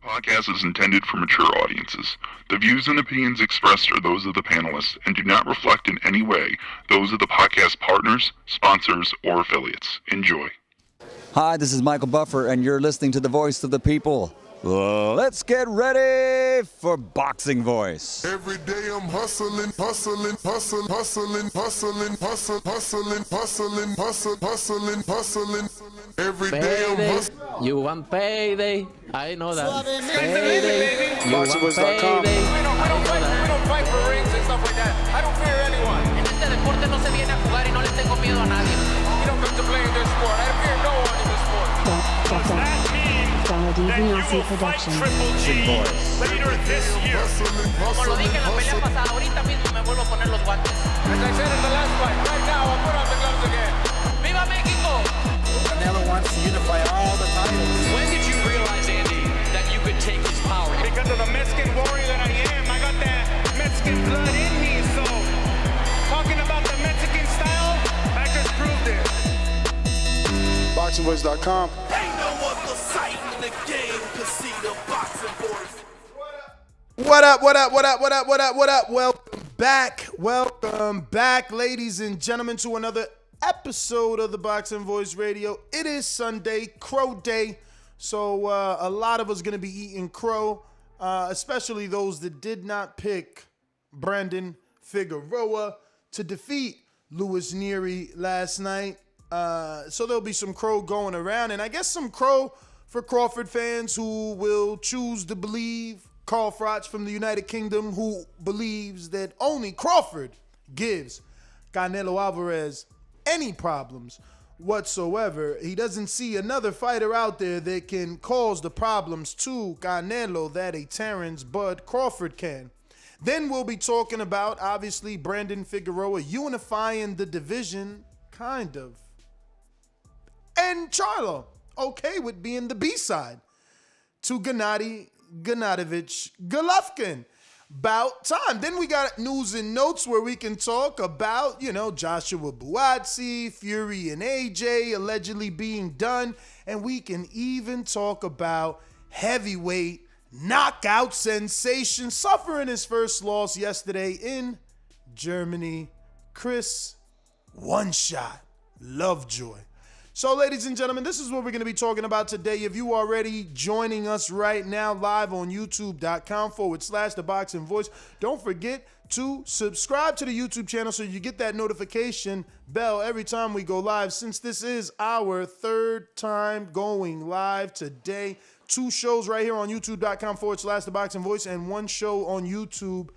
Podcast is intended for mature audiences. The views and opinions expressed are those of the panelists and do not reflect in any way those of the podcast partners, sponsors, or affiliates. Enjoy. Hi, this is Michael Buffer, and you're listening to the Voice of the People. Let's get ready for Boxing Voice. Every day I'm hustling, hustling, hustling, hustling, hustling, hustling, hustling, hustling, hustling, hustling. Every day I'm hustling. You want payday? I know that. Payday. You want BoxingVoice.com. payday? We don't fight for rings and stuff like that. I don't fear anyone. En este deporte no se viene a jugar y no le tengo miedo a nadie. We don't come to play in this sport. I fear no one in this sport. Does that mean that you will fight Triple G later this year? Como lo dije en la pelea pasada, ahorita mismo me vuelvo a poner los guantes. As I said in the last fight, right now I'll put on the gloves again. ¡Viva México! Canelo wants to unify all the titles. When did you realize, Andy, that you could take his power? Because of the Mexican warrior that I am, I got that Mexican blood in me. So, talking about the Mexican style, I just proved it. BoxingVoice.com. Ain't no other sight in the game to see the Boxing Voice. What up, what up, what up, what up, what up, what up? Welcome back, ladies and gentlemen, to another episode of the Boxing Voice Radio. It is Sunday, Crow Day, so a lot of us going to be eating crow, especially those that did not pick Brandon Figueroa to defeat Louis Nery last night. So there'll be some crow going around, and I guess some crow for Crawford fans who will choose to believe Carl Froch from the United Kingdom, who believes that only Crawford gives Canelo Alvarez any problems whatsoever. He doesn't see another fighter out there that can cause the problems to Canelo that a Terrence Bud Crawford can. Then we'll be talking about, obviously, Brandon Figueroa unifying the division, kind of. And Charlo, okay with being the B-side to Gennady Golovkin. About time. Then we got news and notes where we can talk about, Joshua Buatsi, Fury and AJ allegedly being done. And we can even talk about heavyweight knockout sensation suffering his first loss yesterday in Germany, Chris One-Shot Lovejoy. So, ladies and gentlemen, this is what we're going to be talking about today. If you are already joining us right now live on youtube.com/The Boxing Voice, don't forget to subscribe to the YouTube channel so you get that notification bell every time we go live. Since this is our third time going live today, 2 shows right here on youtube.com/The Boxing Voice and 1 show on YouTube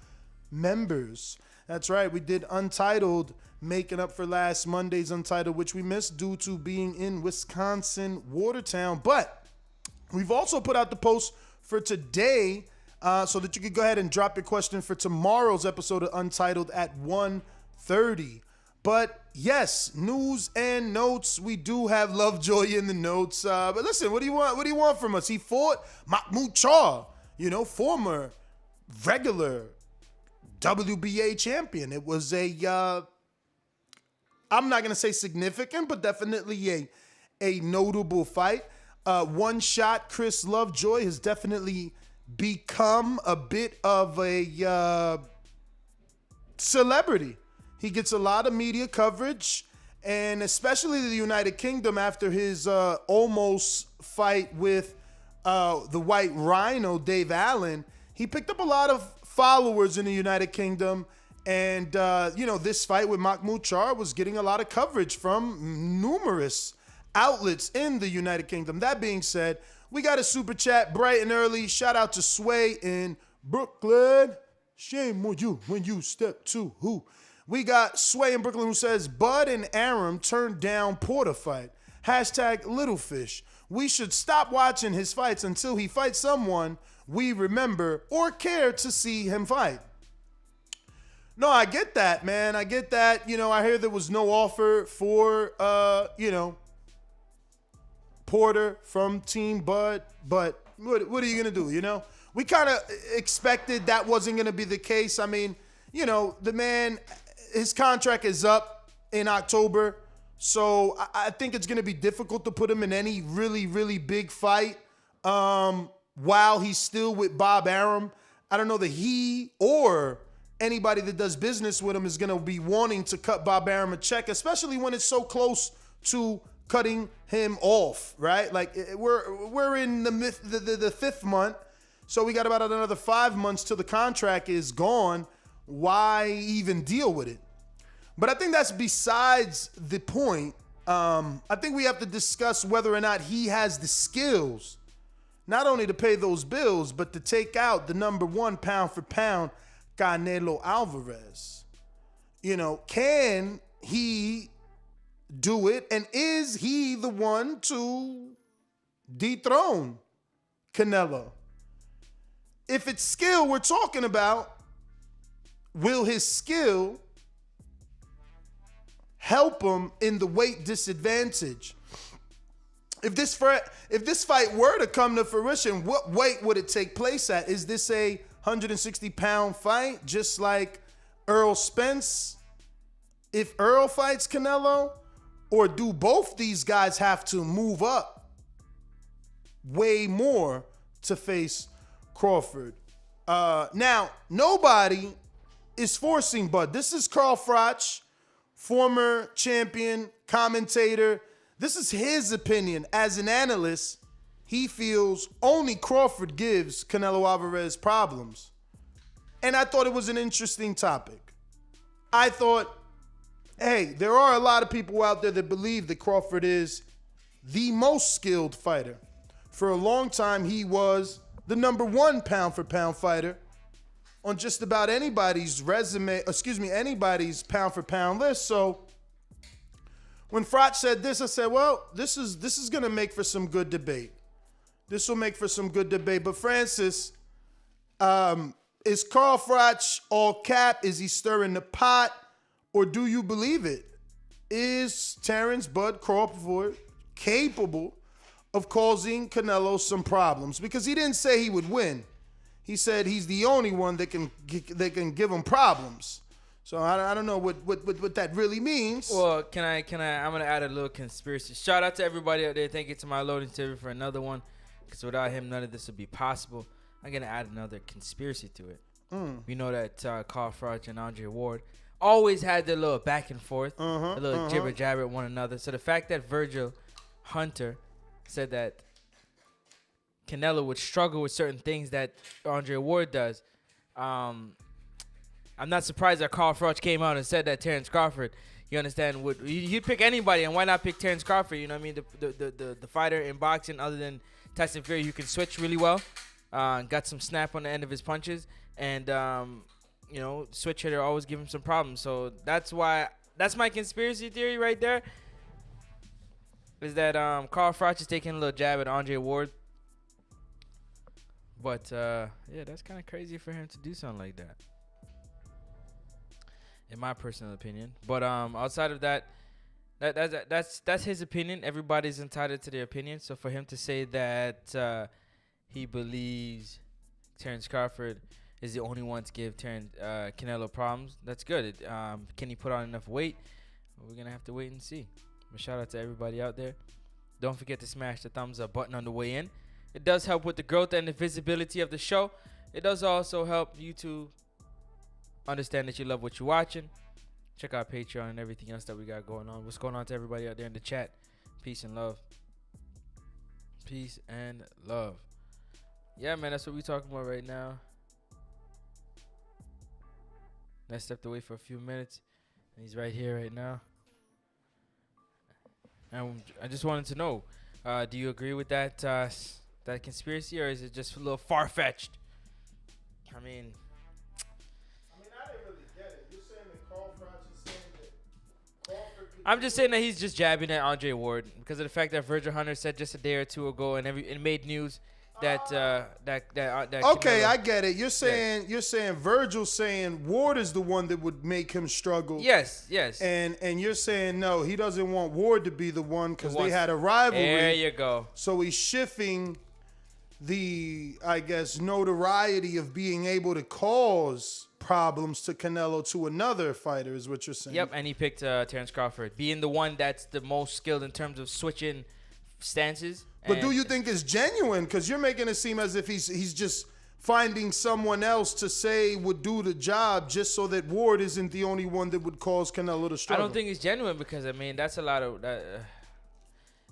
members. That's right, we did Untitled, making up for last Monday's Untitled, which we missed due to being in Wisconsin, Watertown. But we've also put out the post for today so that you could go ahead and drop your question for tomorrow's episode of Untitled at 1:30. But yes, news and notes. We do have Lovejoy in the notes. But listen, what do you want? What do you want from us? He fought Mahmoud Charlo, former regular WBA champion. It was a I'm not going to say significant, but definitely a notable fight. One-shot Chris Lovejoy has definitely become a bit of a celebrity. He gets a lot of media coverage, and especially the United Kingdom after his almost fight with the White Rhino, Dave Allen. He picked up a lot of followers in the United Kingdom. And, this fight with Mahmoud Charlo was getting a lot of coverage from numerous outlets in the United Kingdom. That being said, we got a super chat bright and early. Shout out to Sway in Brooklyn. Shame on you when you step to who? We got Sway in Brooklyn who says, Bud and Aram turned down Porter fight. Hashtag Littlefish. We should stop watching his fights until he fights someone we remember or care to see him fight. No, I get that, man. I get that. I hear there was no offer for, Porter from Team Bud. But what are you going to do, We kind of expected that wasn't going to be the case. I mean, the man, his contract is up in October. So I think it's going to be difficult to put him in any really, really big fight. while he's still with Bob Arum, I don't know that he or anybody that does business with him is going to be wanting to cut Bob Arum a check, especially when it's so close to cutting him off, right? Like we're in the fifth month, so we got about another 5 months till the contract is gone. Why even deal with it? But I think that's besides the point. I think we have to discuss whether or not he has the skills, not only to pay those bills, but to take out the number one pound for pound Canelo Alvarez. You know, can he do it? And is he the one to dethrone Canelo? If it's skill we're talking about, will his skill help him in the weight disadvantage? If this fight were to come to fruition, what weight would it take place at? Is this a 160-pound fight, just like Earl Spence if Earl fights Canelo? Or do both these guys have to move up way more to face Crawford? Now, nobody is forcing Bud. This is Carl Froch, former champion, commentator. This is his opinion. As an analyst, he feels only Crawford gives Canelo Alvarez problems. And I thought it was an interesting topic. I thought, hey, there are a lot of people out there that believe that Crawford is the most skilled fighter. For a long time, he was the number one pound for pound fighter on just about anybody's anybody's pound for pound list. So when Froch said this, I said, well, this is going to make for some good debate. This will make for some good debate. But Francis, is Carl Froch all cap? Is he stirring the pot? Or do you believe it? Is Terrence Bud Crawford capable of causing Canelo some problems? Because he didn't say he would win. He said he's the only one that can give him problems. So I don't know what that really means. Well, can I? I'm gonna add a little conspiracy. Shout out to everybody out there. Thank you to my loading table for another one. Because without him, none of this would be possible. I'm gonna add another conspiracy to it. We know that Carl Froch and Andre Ward always had their little back and forth, a little jibber jabber at one another. So the fact that Virgil Hunter said that Canelo would struggle with certain things that Andre Ward does, I'm not surprised that Carl Froch came out and said that Terrence Crawford, you understand, you'd pick anybody, and why not pick Terrence Crawford? You know what I mean? The fighter in boxing, other than Tyson Fury, who can switch really well, got some snap on the end of his punches, and you know, switch hitter always give him some problems. So that's my conspiracy theory right there, is that Carl Froch is taking a little jab at Andre Ward. But yeah, that's kind of crazy for him to do something like that, in my personal opinion. But outside of that, that's his opinion. Everybody's entitled to their opinion. So for him to say that he believes Terrence Crawford is the only one to give Canelo problems, that's good. Can he put on enough weight? We're gonna have to wait and see. But shout out to everybody out there. Don't forget to smash the thumbs up button on the way in. It does help with the growth and the visibility of the show. It does also help you to understand that you love what you're watching. Check out Patreon and everything else that we got going on. What's going on to everybody out there in the chat? Peace and love. Peace and love. Yeah, man, that's what we're talking about right now. I stepped away for a few minutes, and he's right here right now. And I just wanted to know, do you agree with that that conspiracy, or is it just a little far-fetched? I mean, I didn't really get it. You're saying that Carl Froch is saying that Crawford... I'm just saying that he's just jabbing at Andre Ward because of the fact that Virgil Hunter said just a day or two ago, and it made news that okay, Canelo, I get it. You're saying Virgil saying Ward is the one that would make him struggle. Yes. And you're saying no, he doesn't want Ward to be the one because they had a rivalry. There you go. So he's shifting the, I guess, notoriety of being able to cause problems to Canelo to another fighter, is what you're saying. Yep, and he picked Terrence Crawford, being the one that's the most skilled in terms of switching stances. But do you think it's genuine? Because you're making it seem as if he's just finding someone else to say would do the job just so that Ward isn't the only one that would cause Canelo to struggle. I don't think it's genuine because, I mean, that's a lot of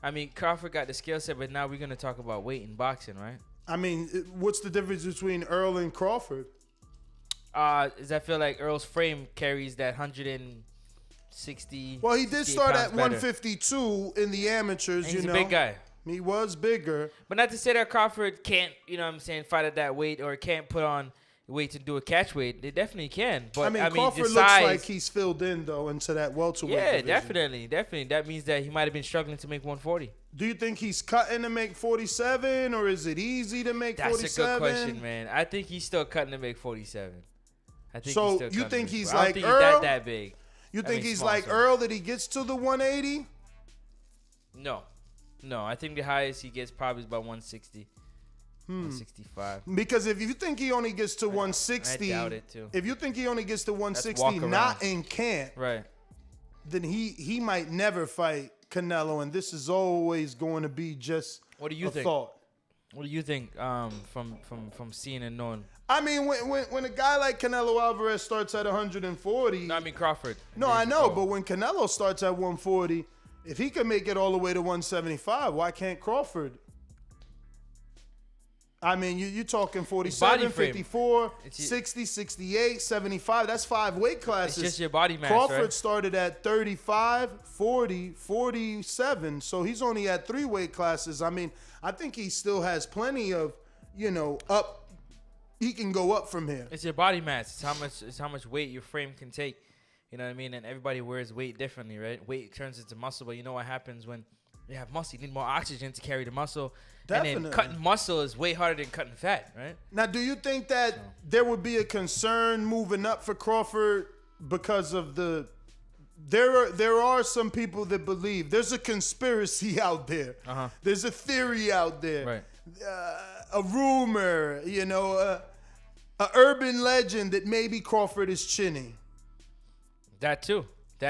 I mean, Crawford got the skill set, but now we're going to talk about weight in boxing, right? I mean, what's the difference between Earl and Crawford? Is I feel like Earl's frame carries that 160. Well, he did start at better. 152 in the amateurs, And he's you know. a big guy. He was bigger. But not to say that Crawford can't, you know what I'm saying, fight at that weight or can't put on weight to do a catch weight. They definitely can. But I mean, Crawford the looks size, like he's filled in, though, into that welterweight yeah, division. definitely. That means that he might have been struggling to make 140. Do you think he's cutting to make 47, or is it easy to make 47? That's a good question, man. I think he's still cutting to make 47. I think So he's still you cutting think to make he's 40. I like don't think Earl? he's that big. You think he's small, like so. Earl that he gets to the 180? No. I think the highest he gets probably is about 160. 165. Because if you think he only gets to 160, I doubt it too. if you think he only gets to walk 160 around. not in camp, Right. then he might never fight Canelo, and this is always going to be just What do you a think? thought. What do you think from seeing and knowing? I mean, when a guy like Canelo Alvarez starts at 140, No, I mean Crawford. no, I know, but when Canelo starts at 140, if he can make it all the way to 175, why can't Crawford? I mean, you're talking 47, frame. 54, It's your- 60, 68, 75. That's 5 weight classes. It's just your body mass, Crawford right? started at 35, 40, 47. So he's only at 3 weight classes. I mean, I think he still has plenty of, up. He can go up from here. It's your body mass. It's how much weight your frame can take. You know what I mean? And everybody wears weight differently, right? Weight turns into muscle, but you know what happens when you have muscle? You need more oxygen to carry the muscle. Definitely. And then cutting muscle is way harder than cutting fat, right? Now, do you think that there would be a concern moving up for Crawford because of there are some people that believe there's a conspiracy out there. Uh-huh. There's a theory out there. Right. A rumor, a urban legend that maybe Crawford is chinning. That too.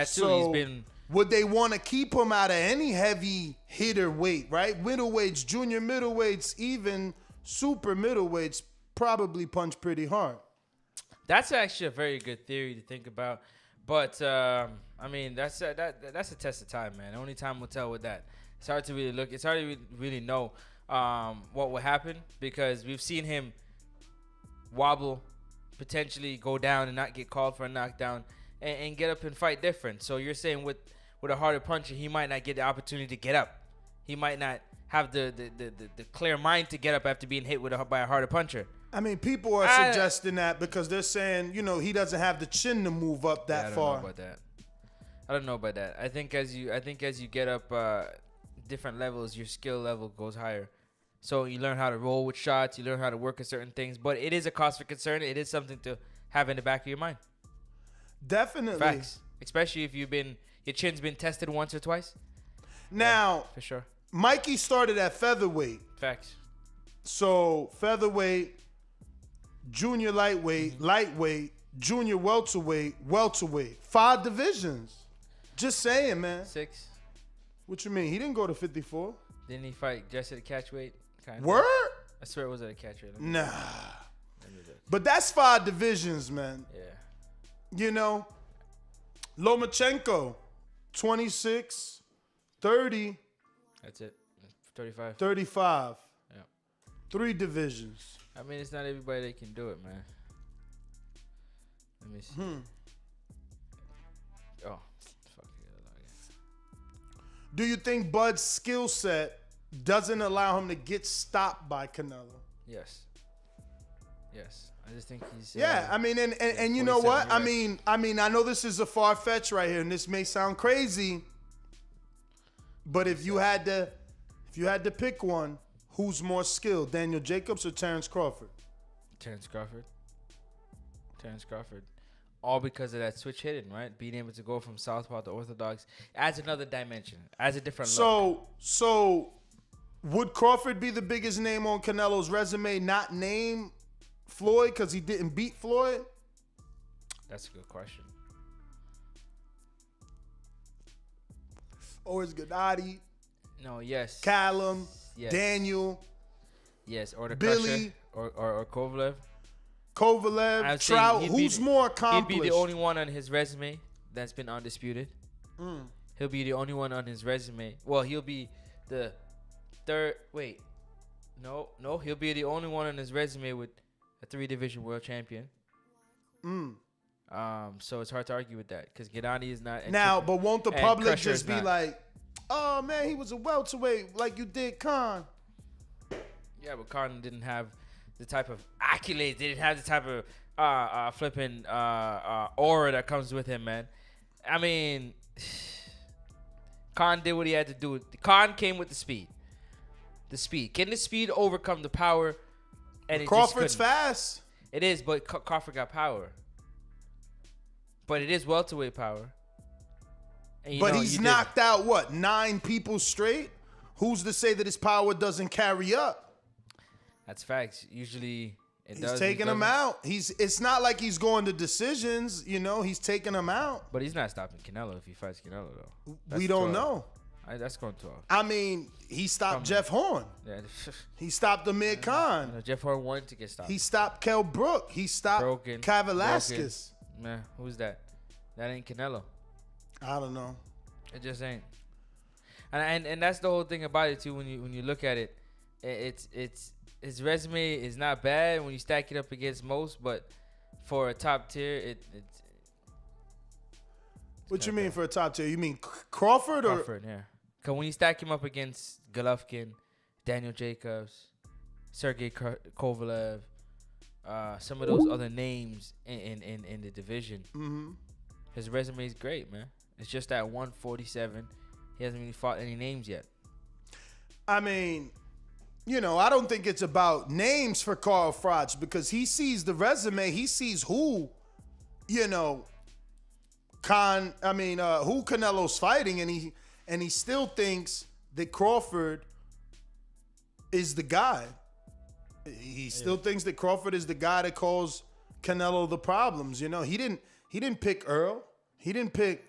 So, He's been. Would they want to keep him out of any heavy hitter weight, right? Middleweights, junior middleweights, even super middleweights probably punch pretty hard. That's actually a very good theory to think about. But, I mean, that's a test of time, man. Only time will tell with that. It's hard to really look. It's hard to really know what will happen because we've seen him wobble, potentially go down and not get called for a knockdown and get up and fight different. So you're saying with a harder puncher, he might not get the opportunity to get up. He might not have the clear mind to get up after being hit by a harder puncher. I mean, people are suggesting that because they're saying, he doesn't have the chin to move up that far. I don't know about that. I think as you get up different levels, your skill level goes higher. So you learn how to roll with shots, you learn how to work with certain things. But it is a cause for concern. It is something to have in the back of your mind. Definitely. Facts. Especially if your chin's been tested once or twice. Now, for sure. Mikey started at featherweight. Facts. So featherweight, junior lightweight, lightweight, junior welterweight, welterweight. 5 divisions. Just saying, man. 6. What you mean? He didn't go to 54. Didn't he fight just at a catch weight? Word? I swear it was at a catch weight. Nah. But that's 5 divisions, man. Yeah. Lomachenko, 26, 30. That's it. 35. 35. Yeah. 3 divisions. I mean, it's not everybody that can do it, man. Let me see. Oh, fuck it. Do you think Bud's skill set doesn't allow him to get stopped by Canelo? Yes. I just think he's. I mean, and you know what? I mean, I know this is a far fetch right here, and this may sound crazy, but if you had to pick one, who's more skilled, Daniel Jacobs or Terrence Crawford? Terrence Crawford. All because of that switch hitting, right? Being able to go from southpaw to orthodox adds another dimension, adds a different look. So would Crawford be the biggest name on Canelo's resume, not name Floyd because he didn't beat Floyd? That's a good question. Or is Gennady? No, yes. Callum, Yes. Daniel, Yes, or the Billy, Crusher, or Kovalev. Kovalev, Trout. Who's more accomplished? He'd be the only one on his resume that's been undisputed. He'll be the only one on his resume. Well, he'll be the third. Wait, no. He'll be the only one on his resume with a 3-division world champion. So it's hard to argue with that because Gennady is not. Now, but won't the public Crusher just is be not. like, "Oh man, he was a welterweight like you did Khan"? Yeah, but Carson didn't have the type of accolades. Didn't have the type of flipping aura that comes with him, man. I mean, Khan did what he had to do. Khan came with the speed. The speed. Can the speed overcome the power? And Crawford's fast. It is, but Crawford got power. But it is welterweight power. And But he's knocked out, what, 9 people straight? Who's to say that his power doesn't carry up? That's facts. Usually it He's taking them out. It's not like he's going to decisions, he's taking them out. But he's not stopping Canelo if he fights Canelo, though. We don't know. That's going 12. I mean, he stopped Jeff Horn. Yeah. He stopped Amir Khan. Jeff Horn wanted to get stopped. He stopped Kell Brook. He stopped Kai Velasquez. Man, who's that? That ain't Canelo. I don't know. It just ain't. And that's the whole thing about it too. When you look at it, it's his resume is not bad when you stack it up against most, but for a top tier, it's. What you mean for a top tier? You mean Crawford or? Crawford, yeah. Cause when you stack him up against Golovkin, Daniel Jacobs, Sergey Kovalev, some of those other names in the division, his resume is great, man. It's just at 147, he hasn't really fought any names yet. I mean, I don't think it's about names for Carl Froch because he sees the resume, he sees who, who Canelo's fighting, and he still thinks that Crawford is the guy. He still thinks that Crawford is the guy that caused Canelo the problems. He didn't pick Earl. He didn't pick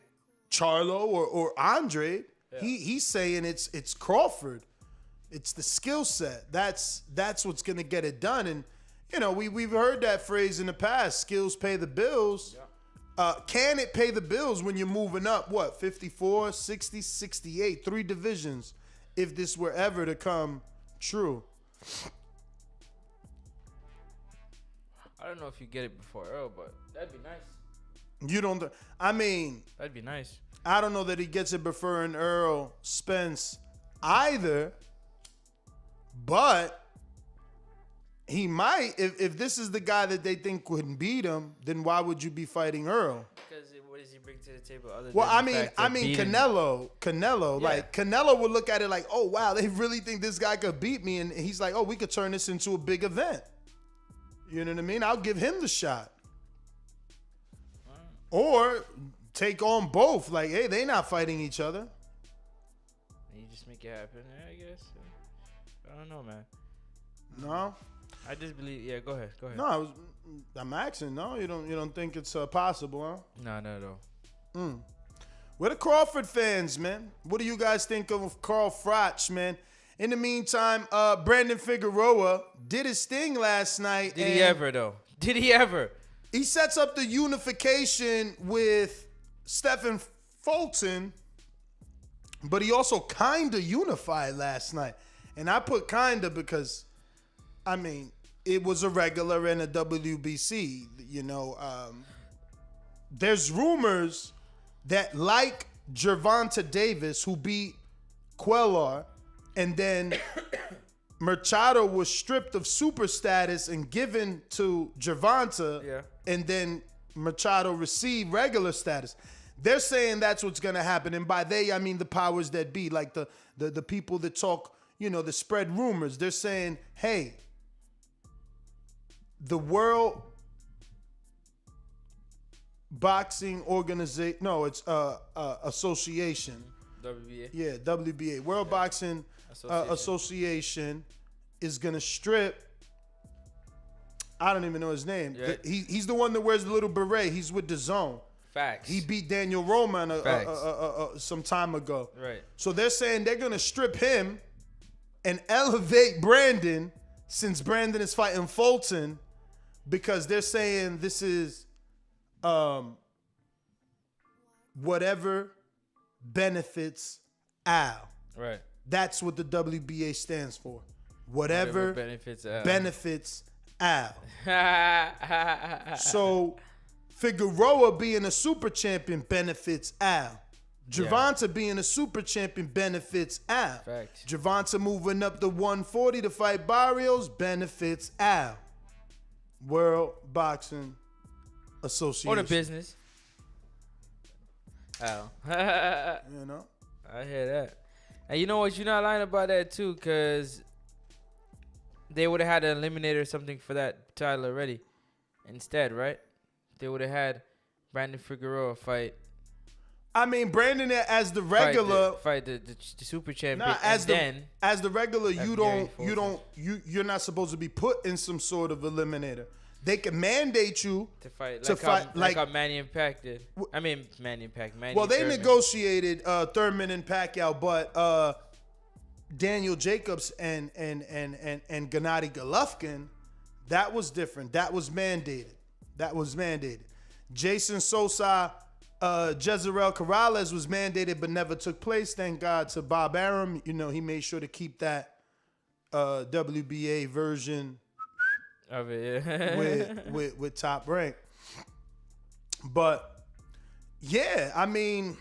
Charlo or Andre. Yeah. He's saying it's Crawford. It's the skill set. That's what's gonna get it done. And we've heard that phrase in the past. Skills pay the bills. Yeah. Can it pay the bills when you're moving up? 54, 60, 68, 3 divisions? If this were ever to come true. I don't know if you get it before Earl, but that'd be nice. You don't. That'd be nice. I don't know that he gets it preferring Earl Spence either, but he might. If this is the guy that they think couldn't beat him, then why would you be fighting Earl? Because what does he bring to the table? Other than Canelo. Yeah. Like Canelo would look at it like, oh wow, they really think this guy could beat me, and he's like, oh, we could turn this into a big event. You know what I mean? I'll give him the shot. Or take on both. Like, hey, they not fighting each other. You just make it happen, I guess. I don't know, man. No? I just believe. Yeah, go ahead. No, I'm asking. No, you don't think it's possible, huh? No, not at all. We're the Crawford fans, man. What do you guys think of Carl Froch, man? In the meantime, Brandon Figueroa did his thing last night. Did he ever, though? Did he ever? He sets up the unification with Stephen Fulton, but he also kind of unified last night. And I put kind of because, it was a regular in a WBC. There's rumors that like Gervonta Davis, who beat Quellar, and then Machado was stripped of super status and given to Gervonta, and then Machado received regular status. They're saying that's what's going to happen. And by they, I mean the powers that be, like the people that talk, that spread rumors. They're saying, hey, the World Boxing Organization, no, it's Association. WBA? Yeah, WBA. World Boxing Association is going to strip, I don't even know his name. Yeah. He's the one that wears the little beret. He's with Dazn. Facts. He beat Daniel Roman some time ago. Right. So they're saying they're going to strip him and elevate Brandon since Brandon is fighting Fulton because they're saying this is whatever benefits Al. Right. That's what the WBA stands for. Whatever benefits Al. So Figueroa being a super champion benefits Al. Gervonta being a super champion benefits Al. Facts. Gervonta moving up to 140 to fight Barrios benefits Al. World Boxing Association. Or the business. Al. You know? I hear that. And you know what? You're not lying about that, too, because they would have had an eliminator or something for that title already instead, right? They would have had Brandon Figueroa fight. I mean, Brandon as the regular fight the super champion. Nah, as the regular, you're not supposed to be put in some sort of eliminator. They can mandate you to fight like how Manny and Pac did. I mean, Manny and Pac. Well, they negotiated Thurman and Pacquiao, but Daniel Jacobs and Gennady Golovkin, that was different. That was mandated. Jason Sosa, Jezreel Corrales was mandated but never took place. Thank God to Bob Arum. You know, he made sure to keep that WBA version of it, yeah. with Top Rank. But yeah, I mean,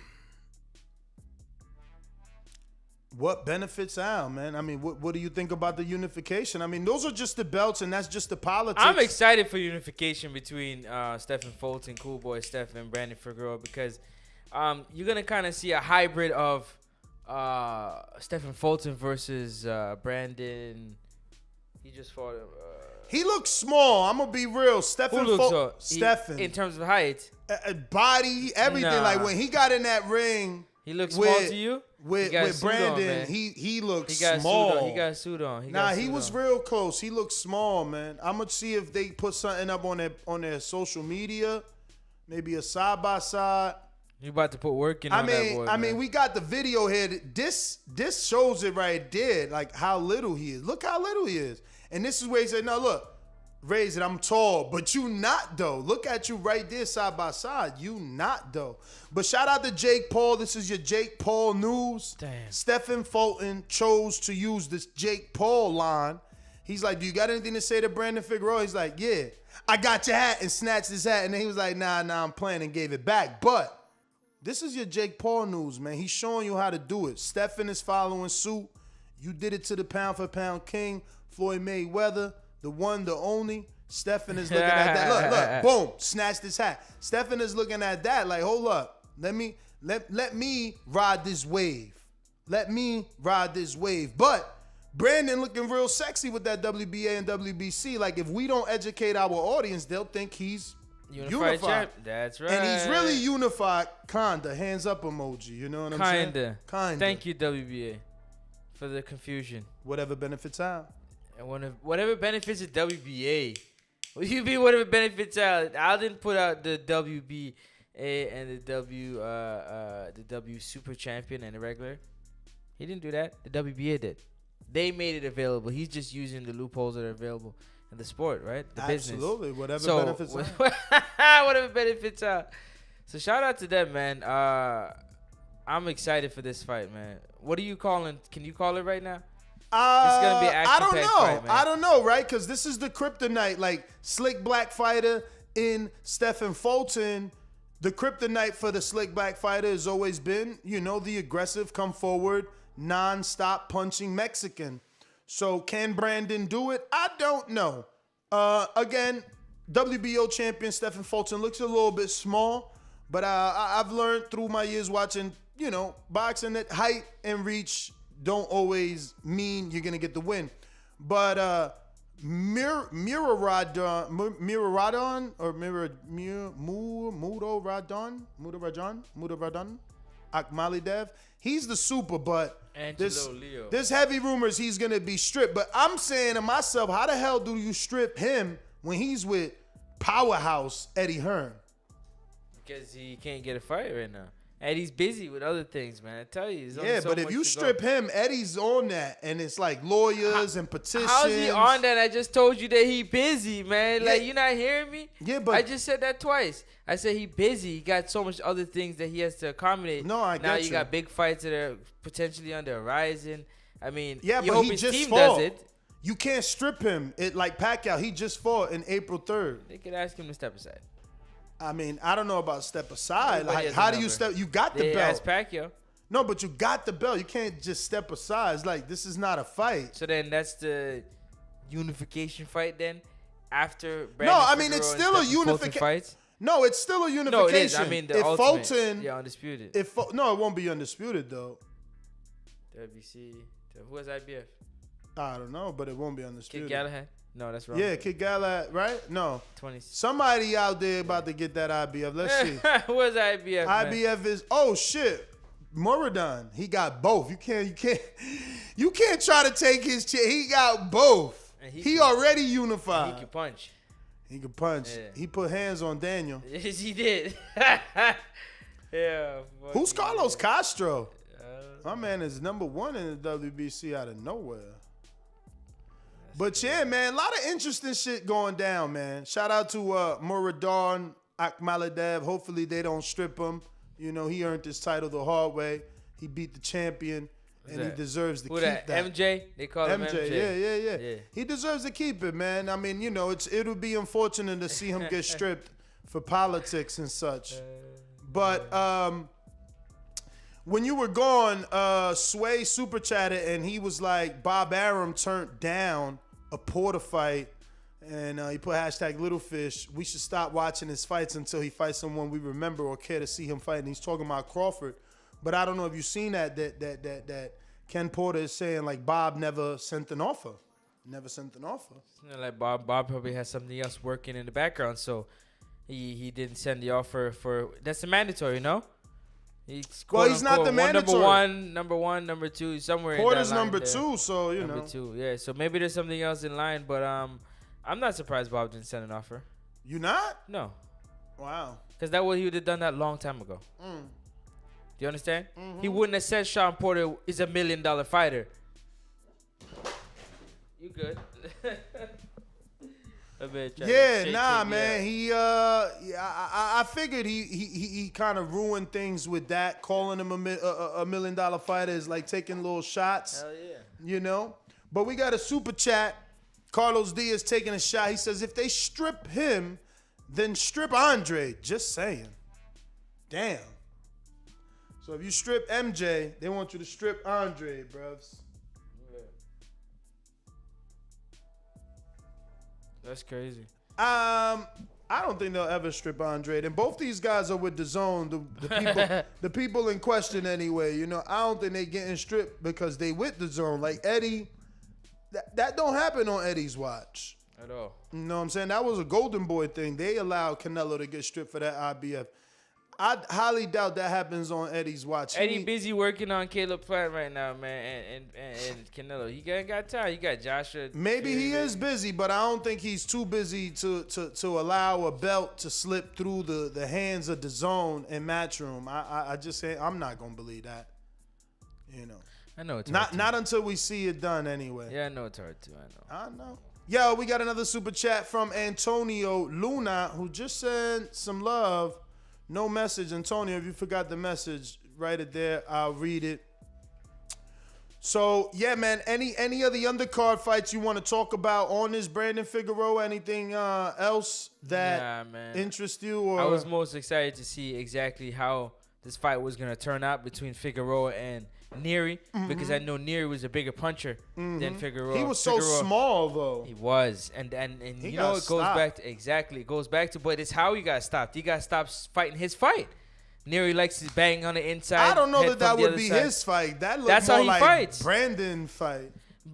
what benefits Al, man? I mean, what do you think about the unification? I mean, those are just the belts, and that's just the politics. I'm excited for unification between Stephen Fulton, Cool Boy Steph, and Brandon Figueroa because you're gonna kind of see a hybrid of Stephen Fulton versus Brandon. He just fought. He looks small. I'm gonna be real. Stephen in terms of height, body, everything. Nah. Like when he got in that ring, he looks small to you. With Brandon, he looks small. He got a suit on. He was real close. He looked small, man. I'm gonna see if they put something up on their social media, maybe a side by side. You about to put work in on that boy. I mean, we got the video here. This shows it right there, like how little he is. Look how little he is. And this is where he said, no, look, raise it, I'm tall, but you not, though. Look at you right there side by side. You not, though. But shout out to Jake Paul. This is your Jake Paul news. Damn. Stephen Fulton chose to use this Jake Paul line. He's like, do you got anything to say to Brandon Figueroa? He's like, yeah, I got your hat, and snatched his hat. And then he was like, nah, I'm playing, and gave it back. But this is your Jake Paul news, man. He's showing you how to do it. Stephen is following suit. You did it to the pound-for-pound king, Floyd Mayweather, the one, the only. Stephen is looking at that. Look, boom, snatched his hat. Stephen is looking at that like, hold up. Let me ride this wave. Let me ride this wave. But Brandon looking real sexy with that WBA and WBC. Like, if we don't educate our audience, they'll think he's unified. That's right. And he's really unified, kinda. Hands up emoji. You know what I'm saying? Kinda. Thank you, WBA, for the confusion. Whatever benefits out. And whatever benefits the WBA. What do you mean whatever benefits out? I didn't put out the WBA and the W Super Champion and the regular. He didn't do that. The WBA did. They made it available. He's just using the loopholes that are available in the sport, right? The business. Absolutely. Whatever benefits out. Whatever benefits out. So shout out to them, man. I'm excited for this fight, man. What are you calling? Can you call it right now? It's gonna be I don't know. Fight, man. I don't know, right? Because this is the kryptonite. Like, slick black fighter in Stephen Fulton. The kryptonite for the slick black fighter has always been, the aggressive, come forward, non-stop punching Mexican. So can Brandon do it? I don't know. Again, WBO champion Stephen Fulton looks a little bit small, but I've learned through my years watching, boxing that height and reach don't always mean you're gonna get the win. But Muraradon Akhmalidev, he's the super, but there's heavy rumors he's gonna be stripped. But I'm saying to myself, how the hell do you strip him when he's with powerhouse Eddie Hearn? Because he can't get a fight right now. Eddie's busy with other things, man. I tell you. Yeah, but if you strip him, Eddie's on that, and it's like lawyers and petitions. How's he on that? I just told you that he busy, man. Yeah. Like, you not hearing me? Yeah, but I just said that twice. I said he busy. He got so much other things that he has to accommodate. No, I now get you got big fights that are potentially on the horizon. I mean, yeah, you but hope he his just team fought. does it. You can't strip him. It like Pacquiao. He just fought in April 3rd. They could ask him to step aside. I mean, I don't know about step aside. Everybody Like, has how a do you number. step? You got the They belt. asked Pacquiao. No, but you got the belt. You can't just step aside. It's like, this is not a fight. So then that's the unification fight then? After No, Brandon I mean, it's Figueroa still and a Stephen Fulton unification. fights? No, it's still a unification. No, it is. I mean, the if ultimate. Fulton, Yeah, undisputed. no, it won't be undisputed though. WBC. Who has IBF? I don't know, but it won't be Kid undisputed. Galahad? No, that's wrong. Yeah, Kid Galahad, right? No. 20. Somebody out there about to get that IBF. Let's see. Who has IBF? Man? IBF is shit. Muradin. He got both. You can't try to take his chair. He got both. He already unified. He can punch. He can punch. Yeah. He put hands on Daniel. Yes, he did. Yeah. Who's Carlos Castro? My man is number 1 in the WBC out of nowhere. But yeah, man, a lot of interesting shit going down, man. Shout out to Muradin Akhmaladev. Hopefully they don't strip him. You know, he earned his title the hard way. He beat the champion, and he deserves to keep that. MJ? They call him MJ. Yeah. He deserves to keep it, man. I mean, you know, it'll be unfortunate to see him get stripped for politics and such. But when you were gone, Sway super chatted, and he was like, Bob Arum turned down a Porter fight, and he put hashtag Littlefish. We should stop watching his fights until he fights someone we remember or care to see him fight. And he's talking about Crawford. But I don't know if you've seen that Ken Porter is saying, like, Bob never sent an offer. Never sent an offer. You know, like Bob probably has something else working in the background, so he didn't send the offer for. That's the mandatory, no? He's not the mandatory. Number one, number two, somewhere. Porter's in that line number there. 2, so you Number know. 2, yeah. So maybe there's something else in line, but I'm not surprised Bob didn't send an offer. You not? No, Wow. because he would have done that a long time ago. Do you understand? Mm-hmm. He wouldn't have said Sean Porter is $1 million fighter. You good? Yeah, nah, man. He I figured he kind of ruined things with that. Calling him a $1 million fighter is like taking little shots. Hell yeah. You know? But we got a super chat. Carlos Diaz taking a shot. He says, if they strip him, then strip Andre. Just saying. Damn. So if you strip MJ, they want you to strip Andre, bruvs. That's crazy. I don't think they'll ever strip Andre. And both these guys are with Dazn, the people, the people in question anyway. You know, I don't think they getting stripped because they with Dazn. Like Eddie, that don't happen on Eddie's watch. At all. You know what I'm saying? That was a Golden Boy thing. They allowed Canelo to get stripped for that IBF. I highly doubt that happens on Eddie's watch. Eddie busy working on Caleb Plant right now, man, and Canelo. He got time. You got Joshua. Maybe he is busy, but I don't think he's too busy to allow a belt to slip through the hands of Dazn and Matchroom. I just say I'm not gonna believe that. You know. I know it's not until we see it done anyway. Yeah, I know it's hard too. I know. Yo, we got another super chat from Antonio Luna, who just sent some love. No message. Antonio, if you forgot the message, write it there. I'll read it. So, yeah, man, any of the undercard fights you want to talk about on this Brandon Figueroa? Anything else that interests you? Or? I was most excited to see exactly how this fight was going to turn out between Figueroa and Nery, because I know Nery was a bigger puncher than Figueroa. He was so small, though. He was. And you know, it goes back to, it goes back to, but it's how he got stopped. He got stopped fighting his fight. Nery likes to bang on the inside. I don't know that would be his fight. That's more how he like fights. Brandon fight.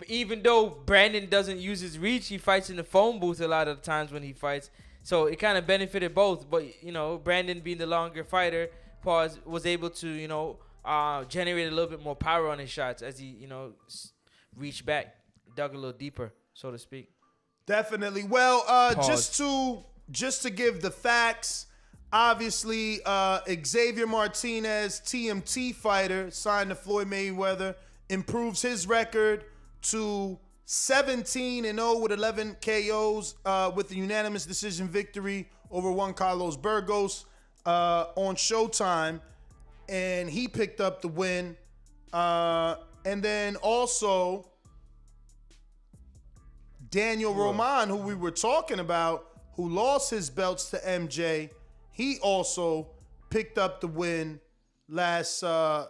Even though Brandon doesn't use his reach, he fights in the phone booth a lot of the times when he fights. So it kind of benefited both. But, you know, Brandon being the longer fighter, was able to, you know, generate a little bit more power on his shots as he, you know, reached back, dug a little deeper, so to speak. Definitely. Well, just to give the facts, Obviously, Xavier Martinez, TMT fighter, signed to Floyd Mayweather, improves his record to 17-0 with 11 KOs with a unanimous decision victory over Juan Carlos Burgos on Showtime, and he picked up the win. And then also Daniel Roman, who we were talking about, who lost his belts to MJ, he also picked up the win last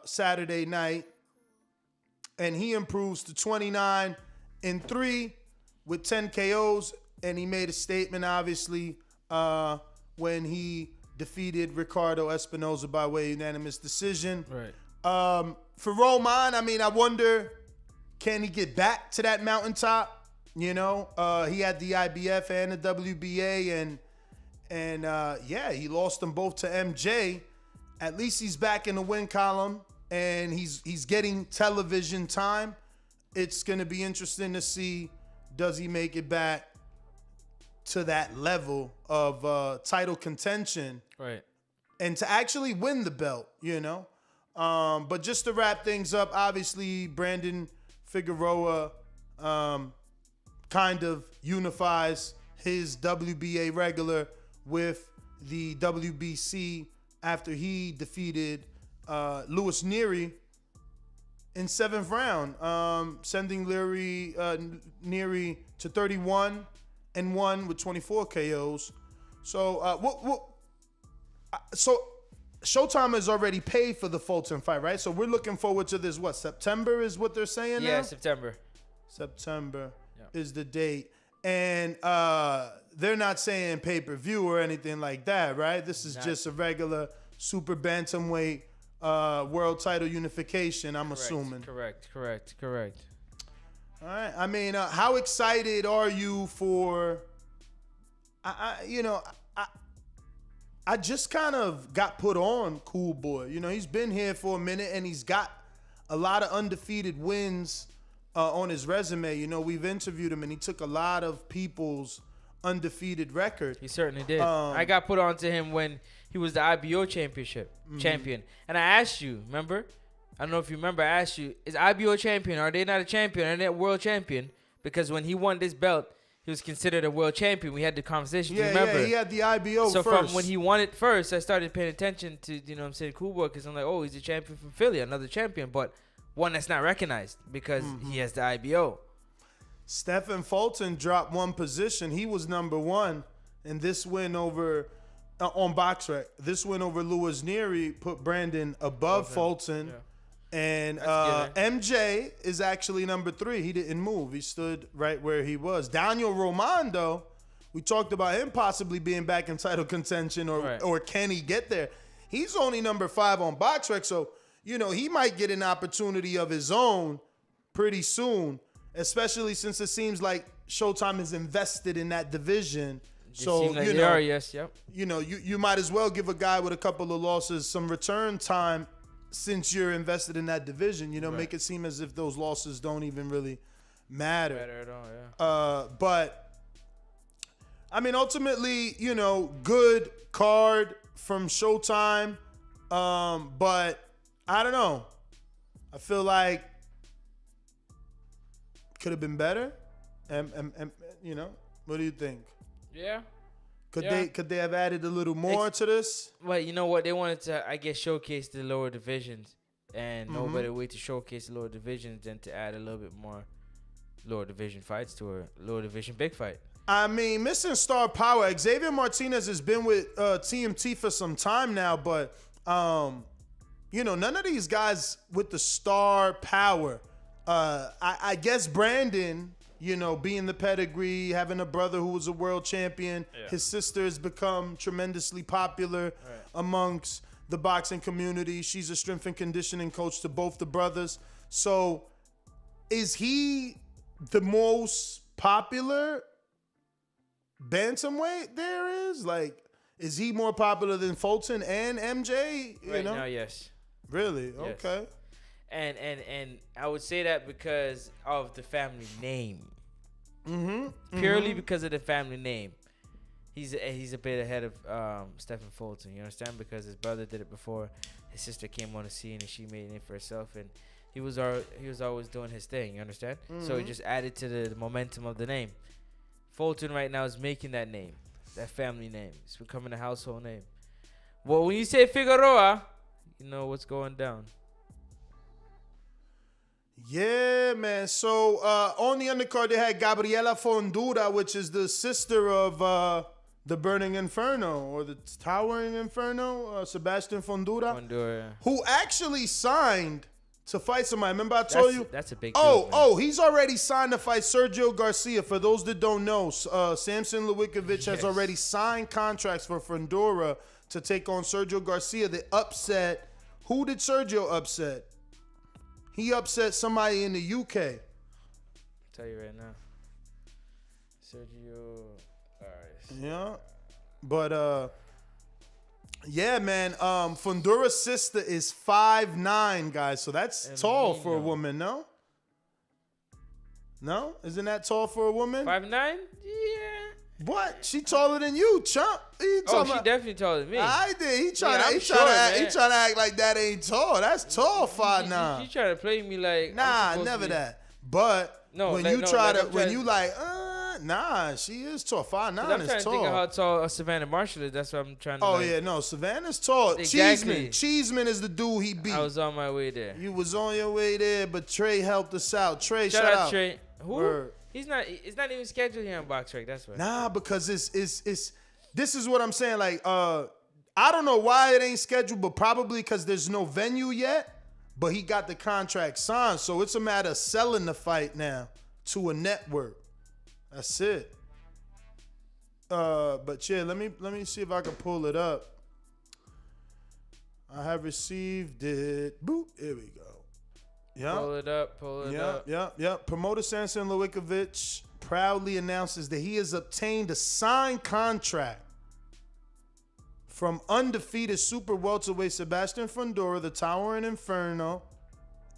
Saturday night, and he improves to 29-3 with 10 KOs, and he made a statement, obviously, when he defeated Ricardo Espinoza by way of unanimous decision. Right. For Roman, I mean, I wonder, can he get back to that mountaintop? You know, he had the IBF and the WBA, and yeah, he lost them both to MJ. At least he's back in the win column, and he's getting television time. It's going to be interesting to see, does he make it back to that level of title contention, Right. and to actually win the belt, you know? But just to wrap things up, obviously Brandon Figueroa kind of unifies his WBA regular with the WBC after he defeated Louis Nery in 7th round, sending Nery to 31-1 with 24 KOs. So so Showtime has already paid for the Fulton fight, right? So we're looking forward to this. What, September is what they're saying now? Yeah, September. September is the date. And they're not saying pay-per-view or anything like that, right? This is just a regular super bantamweight world title unification, I'm assuming. Correct. All right. I mean, how excited are you for, I just kind of got put on Cool Boy. You know, he's been here for a minute, and he's got a lot of undefeated wins on his resume. You know, we've interviewed him, and he took a lot of people's undefeated record. He certainly did. I got put on to him when he was the IBO champion. And I asked you, remember? I don't know if you remember, I asked you, is IBO champion, are they not a champion? Are they a world champion? Because when he won this belt, he was considered a world champion. We had the conversation. Yeah, remember? Yeah, he had the IBO so first. from when he won it first, I started paying attention to, you know what I'm saying, Cool Boy, because I'm like, oh, he's a champion from Philly, another champion, but one that's not recognized because he has the IBO. Stephen Fulton dropped one position. He was number one, and this win over on BoxRec. This win over Louis Nery put Brandon above Fulton. Yeah. And MJ is actually number 3. He didn't move. He stood right where he was. Daniel Roman, though, we talked about him possibly being back in title contention, or can he get there? He's only number 5 on BoxRec, so, you know, he might get an opportunity of his own pretty soon, especially since it seems like Showtime is invested in that division. So, like you know, you know, you might as well give a guy with a couple of losses some return time since you're invested in that division, you know, make it seem as if those losses don't even really matter. At all, yeah. But, I mean, ultimately, you know, good card from Showtime. But, I don't know. I feel like could have been better. And you know, what do you think? Yeah. Could they have added a little more to this? Well, you know what? They wanted to, I guess, showcase the lower divisions. And no better way to showcase the lower divisions than to add a little bit more lower division fights to a lower division big fight. I mean, missing star power. Xavier Martinez has been with TMT for some time now, but, you know, none of these guys with the star power. I guess Brandon, you know, being the pedigree, having a brother who was a world champion. Yeah. His sister has become tremendously popular amongst the boxing community. She's a strength and conditioning coach to both the brothers. So is he the most popular bantamweight there is? Like, is he more popular than Fulton and MJ? Right now, yes. Really? Yes. Okay. And I would say that because of the family name. Mm-hmm. Purely because of the family name. he's a bit ahead of Stephen Fulton. You understand? Because his brother did it before. His sister came on the scene and she made it for herself, and he was always doing his thing. You understand? So it just added to the momentum of the name. Fulton right now is making that name, that family name. It's becoming a household name. Well, when you say Figueroa, you know what's going down. Yeah, man. So on the undercard, they had Gabriela Fundora, which is the sister of the Burning Inferno or the Towering Inferno, Sebastian Fundora, who actually signed to fight somebody. Remember I told you? That's a big deal. He's already signed to fight Sergio Garcia. For those that don't know, Samson Lewickovic has already signed contracts for Fundora to take on Sergio Garcia. The upset. Who did Sergio upset? He upset somebody in the UK. I'll tell you right now. Sergio. Yeah. But yeah, man. Fundora's sister is 5'9", guys. So that's tall for a woman, no? No? Isn't that tall for a woman? 5'9"? Yeah. What? She taller than you, chump. She definitely taller than me. I did. He trying to act like that ain't tall. That's tall, 5'9". She trying to play me like never that. But she is tall. 5'9" is tall. I'm trying to think of how tall Savannah Marshall is. That's what I'm trying to. Yeah, no, Savannah's tall. Exactly. Cheeseman is the dude he beat. I was on my way there. You was on your way there, but Trey helped us out. Trey, shout out. Trey. Who? Word. He's not. It's not even scheduled here on Box Track. That's why. Nah, because it's. This is what I'm saying. Like, I don't know why it ain't scheduled, but probably because there's no venue yet. But he got the contract signed, so it's a matter of selling the fight now to a network. That's it. But yeah, let me see if I can pull it up. I have received it. Boop. Here we go. Yeah. Pull it up. Yep. Promoter Samson Lewickovic proudly announces that he has obtained a signed contract from undefeated super welterweight Sebastian Fundora, the Towering Inferno,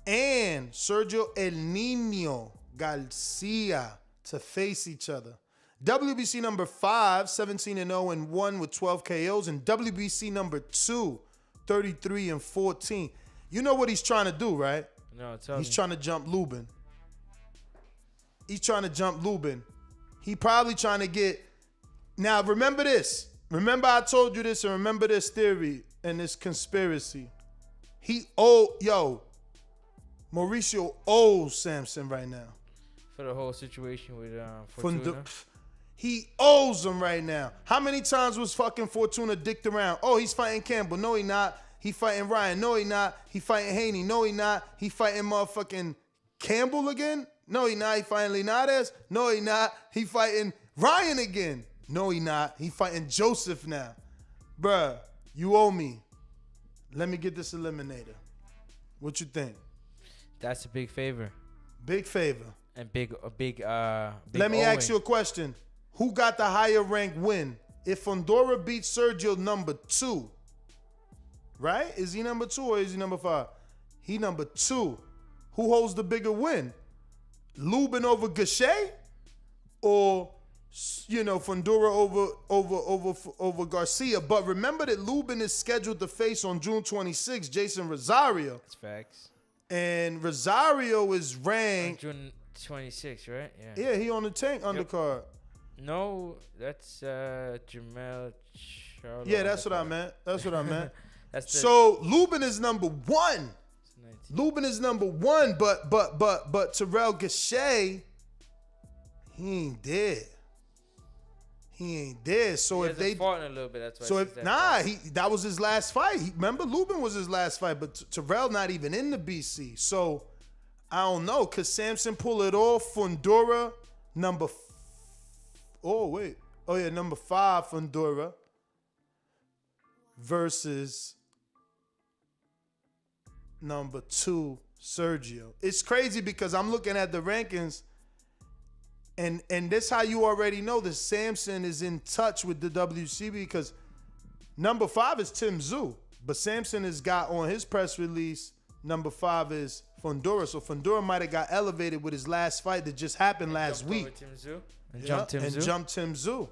and Sergio El Nino Garcia to face each other. WBC number 5, 17-0-1 with 12 KOs, and WBC number 2, 33-14. You know what he's trying to do, right? No, tell me. He's trying to jump Lubin. He probably trying to get. Now remember this. Remember I told you this, and remember this theory and this conspiracy. Mauricio owes Samson right now. For the whole situation with Fortuna. He owes him right now. How many times was fucking Fortuna dicked around? Oh, he's fighting Campbell. No, he not. He fighting Ryan. No, he not. He fighting Haney. No, he not. He fighting motherfucking Campbell again. No, he not. He fighting Linares. No, he not. He fighting Ryan again. No, he not. He fighting Joseph now. Bruh, you owe me. Let me get this eliminator. What you think? That's a big favor. Big favor. And big Let me ask you a question. Who got the higher rank win? If Fundora beats Sergio number 2, right? Is he number 2 or is he number 5? He number 2. Who holds the bigger win? Lubin over Gachet, or Fundora over Garcia? But remember that Lubin is scheduled to face on June 26th Jason Rosario. That's facts. And Rosario is ranked June 26th, right? Yeah, he on the tank undercard. No, that's Jermell Charlo. Yeah, that's what I meant. So Lubin is number 1. But Terrell Gachet, he ain't dead. So if they fought in a little bit, that's why. That was his last fight. Remember, Lubin was his last fight, but Terrell not even in the BC. So I don't know. Could Samson pull it off? Fundora number 5 Fundora versus number 2 Sergio. It's crazy because I'm looking at the rankings, and this how you already know that Samson is in touch with the WCB, because number 5 is Tim Tszyu, but Samson has got on his press release number 5 is Fundora. So Fundora might have got elevated with his last fight that just happened last week. Jumped Tim Tszyu. Tim Tszyu.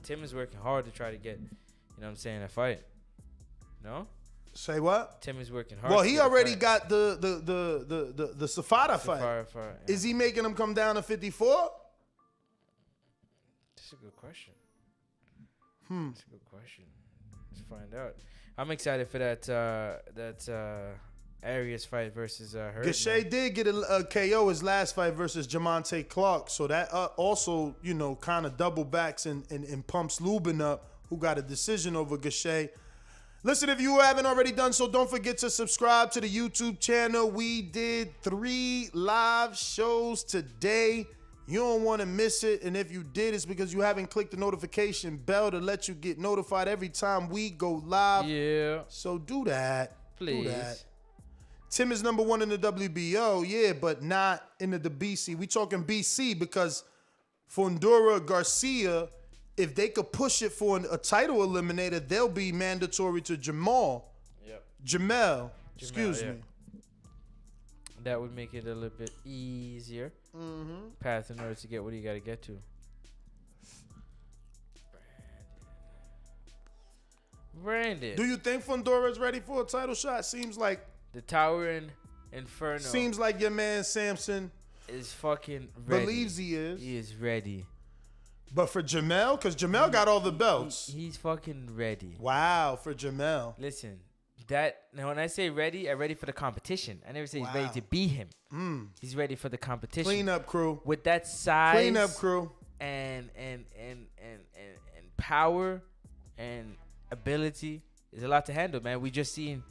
Tim is working hard to try to get, a fight. No? Say what? Tim is working hard. Well, he already got the Safada fight. Yeah. Is he making him come down to 54? That's a good question. That's a good question. Let's find out. I'm excited for that Arias fight versus Hurd. Gaethje did get a KO his last fight versus Jamonte Clark, so that also, kind of double backs and pumps Lubin up, who got a decision over Gaethje. Listen, if you haven't already done so, don't forget to subscribe to the YouTube channel. We did 3 live shows today. You don't want to miss it, and if you did, it's because you haven't clicked the notification bell to let you get notified every time we go live. Yeah. So do that. Please. Do that. Tim is number 1 in the WBO, yeah, but not in the BC. We talking BC because Fundora, Garcia, if they could push it for a title eliminator, they'll be mandatory to Jermall. Yep. Jermell, excuse me. That would make it a little bit easier path in order to get what you got to get to. Brandon. Do you think Fundora is ready for a title shot? Seems like the Towering Inferno. Seems like your man Samson is fucking ready. Believes he is. He is ready. But for Jermell, because Jermell got all the belts. He's fucking ready. Wow, for Jermell. Listen, now when I say ready, I'm ready for the competition. I never say he's ready to beat him. He's ready for the competition. Clean up crew. With that size. Clean up crew. And power and ability, there's a lot to handle, man. We just seen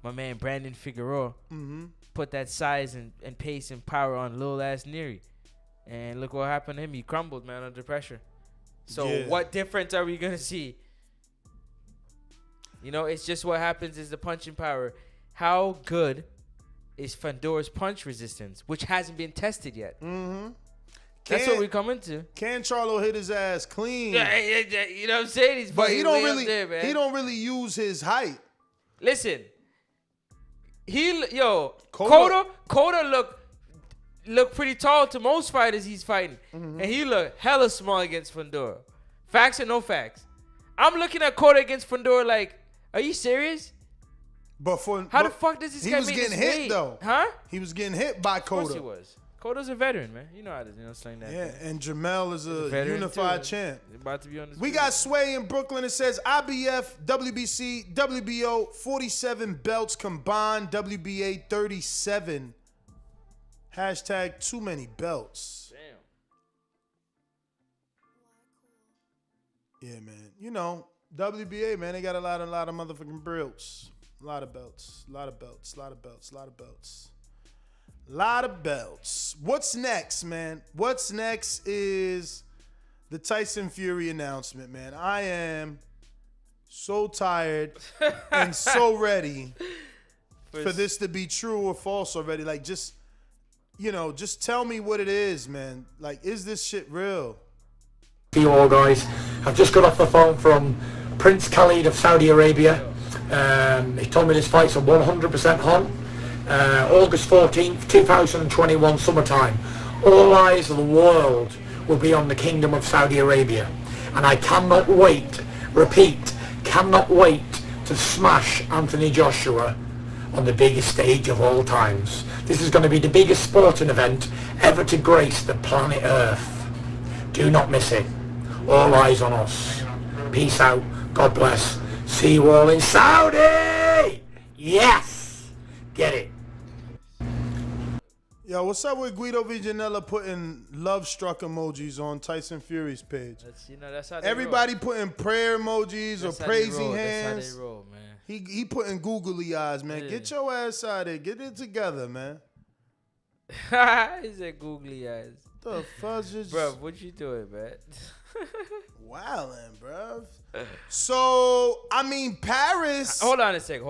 my man Brandon Figueroa put that size and pace and power on little ass Nery. And look what happened to him. He crumbled, man, under pressure. So what difference are we going to see? It's just what happens is the punching power. How good is Fundora's punch resistance, which hasn't been tested yet? That's what we come into. Can Charlo hit his ass clean? Yeah, you know what I'm saying? But he don't really use his height. Listen, Cota look pretty tall to most fighters he's fighting, and he look hella small against Fundora. Facts or no facts? I'm looking at Cota against Fundora like, are you serious? But how the fuck does this guy make this weight? He was getting hit though. Huh? He was getting hit by Cota. Of course he was. Cota's a veteran, man. You know how to sling that. Yeah, thing. and Jermell is a unified champ. About to be on this. We got Sway in Brooklyn. It says IBF, WBC, WBO, 47 belts combined. WBA 37. Hashtag too many belts. Damn. Yeah, man. WBA, man, they got a lot of motherfucking belts. A lot of belts. What's next, man? What's next is the Tyson Fury announcement, man. I am so tired and so ready for this to be true or false already. Like, just tell me what it is, man. Like, is this shit real? You all guys, I've just got off the phone from Prince Khalid of Saudi Arabia. He told me this fight's a 100% on. August 14th, 2021, summertime. All eyes of the world will be on the Kingdom of Saudi Arabia. And I cannot wait, cannot wait to smash Anthony Joshua on the biggest stage of all times. This is going to be the biggest sporting event ever to grace the planet Earth. Do not miss it. All eyes on us. Peace out. God bless. See you all in Saudi! Yes! Get it. Yo, what's up with Guido Viganella putting love struck emojis on Tyson Fury's page? That's how they everybody roll. Putting prayer emojis or praising hands. That's how they roll, man. He putting googly eyes, man. Yeah. Get your ass out of there. Get it together, man. He said googly eyes. The fuzz, bro, what you doing, man? Wildin', bro. So, I mean, Paris. Hold on a second.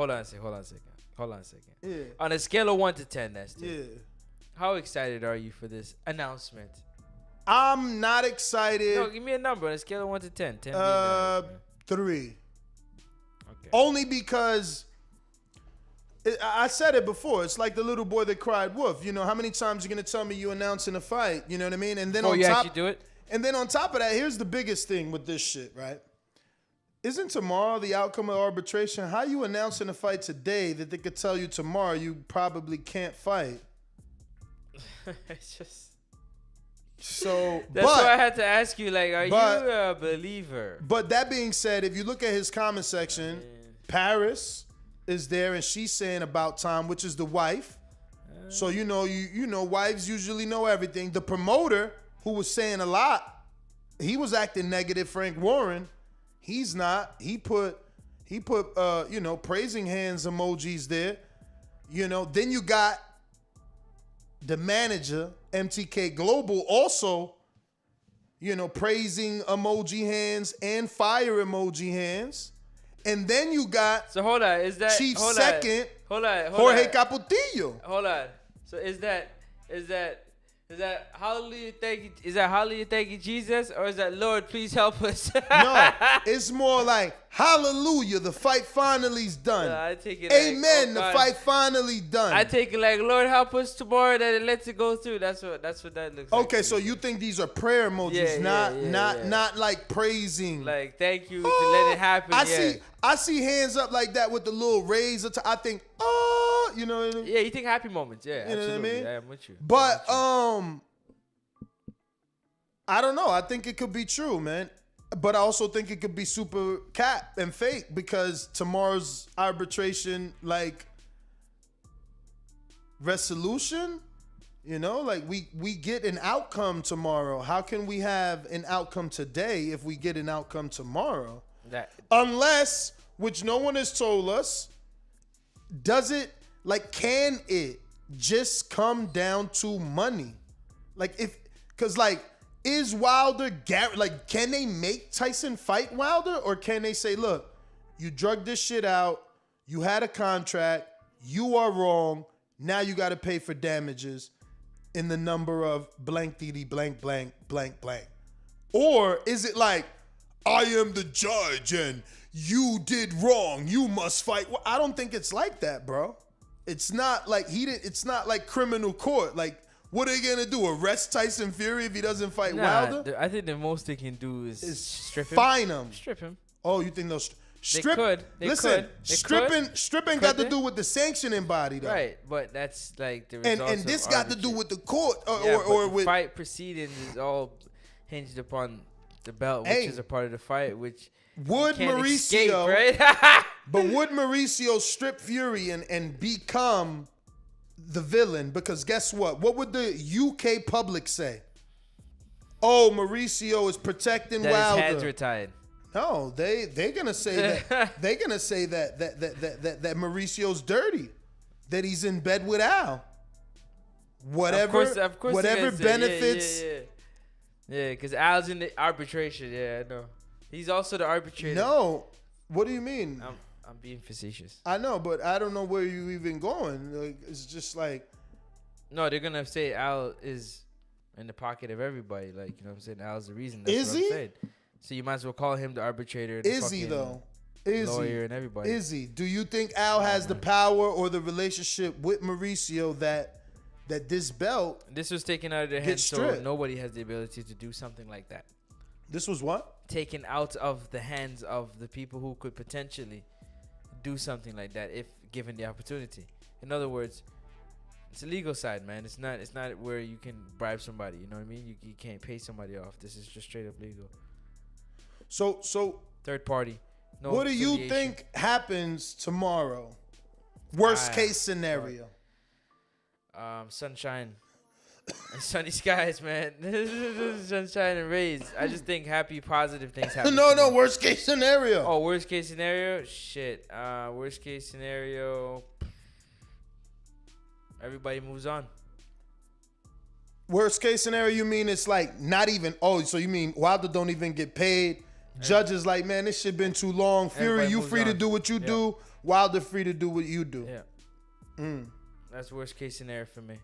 Yeah. On a scale of 1 to 10, that's 10. Yeah. How excited are you for this announcement? I'm not excited. No, give me a number on a scale of 1 to 10. 10 3. Okay. Only because I said it before. It's like the little boy that cried wolf. How many times you gonna tell me you announcing a fight? You know what I mean? And then you actually do it. And then on top of that, here's the biggest thing with this shit, right? Isn't tomorrow the outcome of arbitration? How you announcing a fight today that they could tell you tomorrow you probably can't fight? It's just. So that's why I had to ask you, like, are you a believer? But that being said, if you look at his comment section, Paris is there and she's saying about time, which is the wife. So you know, wives usually know everything. The promoter, who was saying a lot, he was acting negative. Frank Warren, he's not. He put praising hands emojis there. Then you got the manager, MTK Global, also, praising emoji hands and fire emoji hands. And then you got Chief second, Jorge Capotillo. Hold on. So is that hallelujah thank you, is that hallelujah thank you Jesus, or is that Lord please help us? No, it's more like hallelujah, the fight finally's done. No, I take it amen, the fight finally done. I take it like Lord help us tomorrow, that it lets it go through. That's what that looks like. Okay, so you think these are prayer emojis, not like praising. Like thank you to let it happen. I see hands up like that with the little raise. I think, you know what I mean? Yeah, you think happy moments. Yeah, you know absolutely. what I mean? Yeah, I'm with you. But I don't know. I think it could be true, man. But I also think it could be super cap and fake, because tomorrow's arbitration, like, resolution, like we get an outcome tomorrow. How can we have an outcome today if we get an outcome tomorrow? Unless, which no one has told us, can it just come down to money? Is Wilder, can they make Tyson fight Wilder? Or can they say, look, you drugged this shit out, you had a contract, you are wrong, now you got to pay for damages in the number of blank DD blank blank blank blank? Or is it like, I am the judge and you did wrong, you must fight? Well, I don't think it's like that, bro. It's not like it's not like criminal court. Like, what are they gonna do? Arrest Tyson Fury if he doesn't fight Wilder? I think the most they can do is strip him. Fine him. Strip him. Oh, you think they'll strip? They could. Stripping got to do with the sanctioning body, though. Right, but that's like the and this got to do with the court or with fight proceedings is all hinged upon the belt, which is a part of the fight, which would Mauricio escape, right? But would Mauricio strip Fury and become the villain? Because guess what? What would the UK public say? Oh, Mauricio is protecting Wilder. His hands were tied. No, they're gonna say that they're gonna say that Mauricio's dirty, that he's in bed with Al. Whatever, of course whatever benefits. Yeah, because Al's in the arbitration. Yeah, I know. He's also the arbitrator. No, what do you mean? I'm being facetious. I know, but I don't know where you even going. Like, it's just like, no, they're gonna say Al is in the pocket of everybody. Like, you know what I'm saying? Al's the reason. That's is what he? I'm saying. So you might as well call him the arbitrator. Is he though? Is lawyer he? And everybody. Is he? Do you think Al has the power or the relationship with Mauricio that this belt? This was taken out of their hands, so nobody has the ability to do something like that. This was what? Taken out of the hands of the people who could potentially do something like that if given the opportunity. In other words, it's a legal side, man. It's not where you can bribe somebody. You know what I mean? You can't pay somebody off. This is just straight up legal. So third party. No what do you think happens tomorrow? Worst case scenario. Sunshine. And sunny skies, man. Sunshine and rays. I just think happy, positive things happen. No, worst case scenario. Oh, worst case scenario? Shit. Worst case scenario. Everybody moves on. Worst case scenario, you mean it's like not even, so you mean Wilder don't even get paid? Judges like, man, this shit been too long. Fury, you free to do what you do. Wilder free to do what you do. Yeah. That's worst case scenario for me.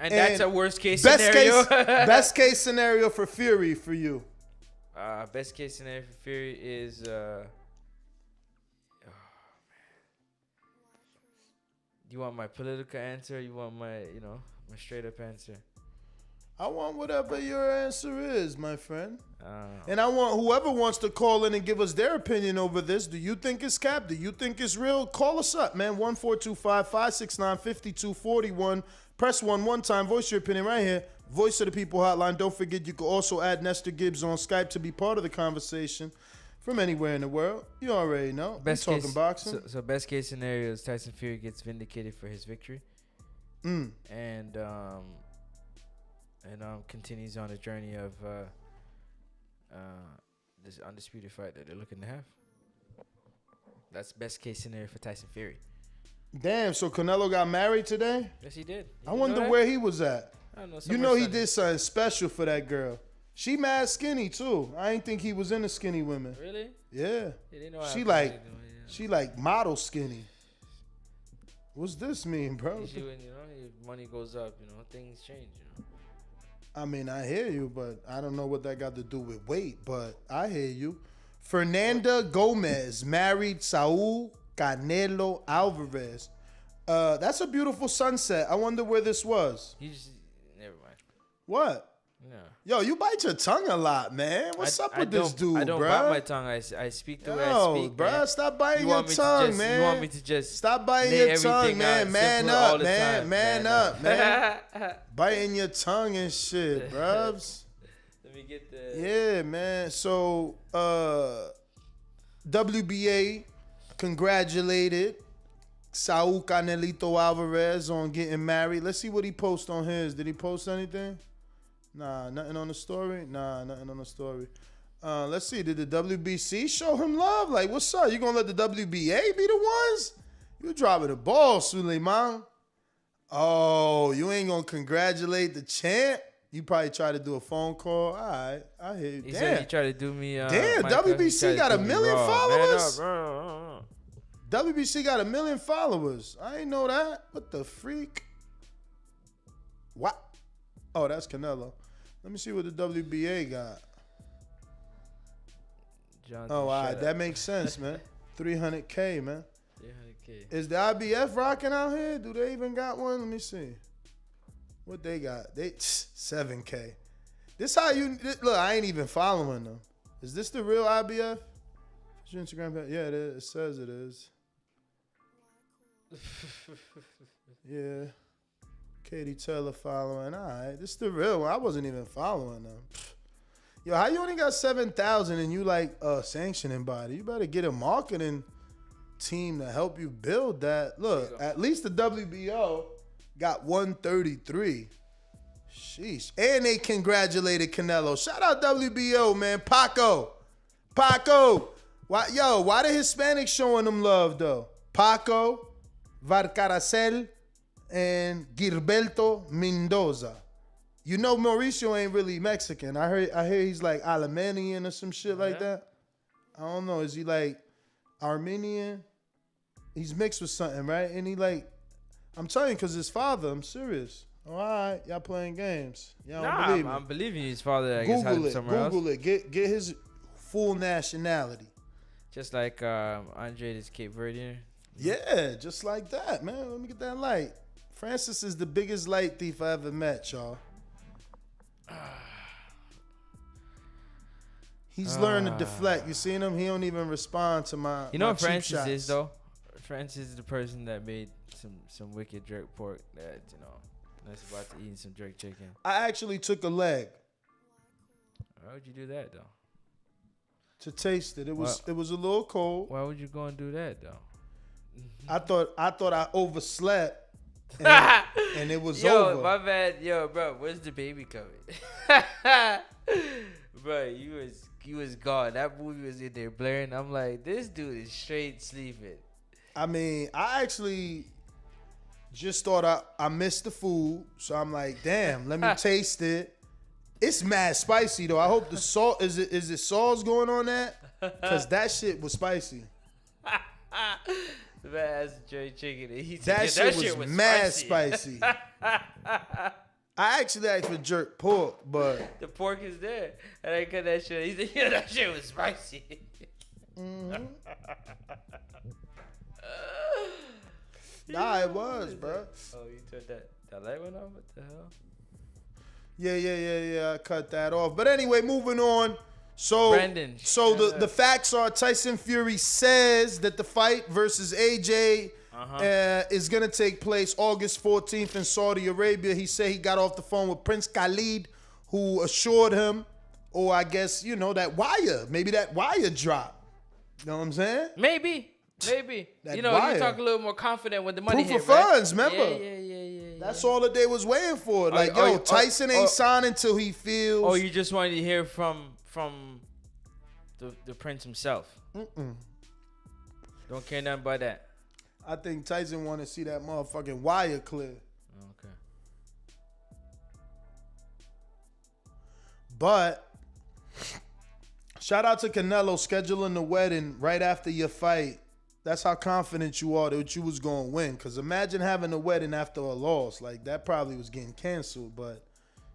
And that's a worst case scenario. Best case scenario for Fury for you. Best case scenario for Fury is you want my political answer? Or you want my my straight up answer? I want whatever your answer is, my friend. And I want whoever wants to call in and give us their opinion over this. Do you think it's cap? Do you think it's real? Call us up, man. 1-425-569-5241. Press 1 one time. Voice your opinion right here. Voice of the People hotline. Don't forget you can also add Nestor Gibbs on Skype to be part of the conversation from anywhere in the world. You already know. We're talking boxing. So best case scenario is Tyson Fury gets vindicated for his victory. And continues on a journey of this undisputed fight that they're looking to have. That's best case scenario for Tyson Fury. Damn, so Canelo got married today? Yes, he did. I wonder where he was at. I don't know. You know he did something special for that girl. She mad skinny too. I ain't think he was into skinny women. Really? Yeah. She like model skinny. What's this mean, bro? When, money goes up, things change, I mean, I hear you, but I don't know what that got to do with weight, but I hear you. Fernanda Gomez married Saul Canelo Alvarez. That's a beautiful sunset. I wonder where this was. Never mind. What? No. Yo, you bite your tongue a lot, man. What's up with this dude, bro? I don't bite my tongue. I speak the way I speak, bro. Stop biting your tongue, man. You want me to just stop biting your tongue, man. Man up, man. Man up, man. Biting your tongue and shit, brubs. Let me get the... Yeah, man. So, WBA congratulated Saul Canelito Alvarez on getting married. Let's see what he posted on his. Did he post anything? Nah, nothing on the story. Let's see. Did the WBC show him love? Like, what's up? You gonna let the WBA be the ones? You dropping the ball, Suleiman. Oh, you ain't gonna congratulate the champ? You probably try to do a phone call. All right, I hear you. He said he tried to do me. Damn, WBC got 1 million followers. WBC got 1 million followers. I ain't know that. What the freak? What? Oh, that's Canelo. Let me see what the WBA got. Jonathan, all right, that makes sense, man. 300K, man. 300K. Is the IBF rocking out here? Do they even got one? Let me see. What they got? They 7K. This how you look. I ain't even following them. Is this the real IBF? Is your Instagram page? Yeah, it is. It says it is. Yeah. Katie Taylor following. All right, this is the real one. I wasn't even following them. Yo, how you only got 7,000 and you like a sanctioning body? You better get a marketing team to help you build that. Look, at least the WBO got 133. Sheesh. And they congratulated Canelo. Shout out WBO, man. Paco. Why the Hispanics showing them love, though? Paco, Varcaracel, and Gilberto Mendoza. You know Mauricio ain't really Mexican. I hear he's like Alemanian or some shit like that. I don't know. Is he like Armenian? He's mixed with something, right? And he like, I'm telling you, because his father, I'm serious. All right, y'all playing games. Y'all don't believe me. I'm believing his father, I guess, had him somewhere else. Google it. Get his full nationality. Just like Andre is Cape Verdean. Yeah, just like that, man. Let me get that light. Francis is the biggest light thief I ever met, y'all. He's learned to deflect. You seen him? He don't even respond to my You know my what Francis cheap shots. is, though? Francis is the person that made some wicked jerk pork that, that's about to eat some jerk chicken. I actually took a leg. Why would you do that, though? To taste it. It was a little cold. Why would you go and do that, though? I thought I overslept. And it was over. Yo, my bad. Yo, bro, where's the baby coming? Bro, you was gone. That movie was in there blaring. I'm like, this dude is straight sleeping. I mean, I actually just thought I missed the food. So I'm like, damn, let me taste it. It's mad spicy though. I hope the salt is it sauce going on that? Cause that shit was spicy. The man has jerk chicken. And that shit was mad spicy. I actually asked for jerk pork, but the pork is there. And I cut that shit. He said, yeah, that shit was spicy. Mm-hmm. Nah, it was, bro. Oh, you turned that light went on? What the hell? Yeah. I cut that off. But anyway, moving on. So, Brandon. So the facts are Tyson Fury says that the fight versus AJ is going to take place August 14th in Saudi Arabia. He said he got off the phone with Prince Khalid, who assured him, or I guess, that wire. Maybe that wire drop. You know what I'm saying? Maybe. That You wire. talk a little more confident when the money Proof hit, of right? funds, remember? Yeah. That's all that they was waiting for. Like, Tyson ain't signing until he feels. Oh, you just wanted to hear from the prince himself. Don't care nothing about that. I think Tyson want to see that motherfucking wire clear. Okay. But shout out to Canelo scheduling the wedding right after your fight. That's how confident you are that you was going to win. Because imagine having a wedding after a loss. Like, that probably was getting canceled. But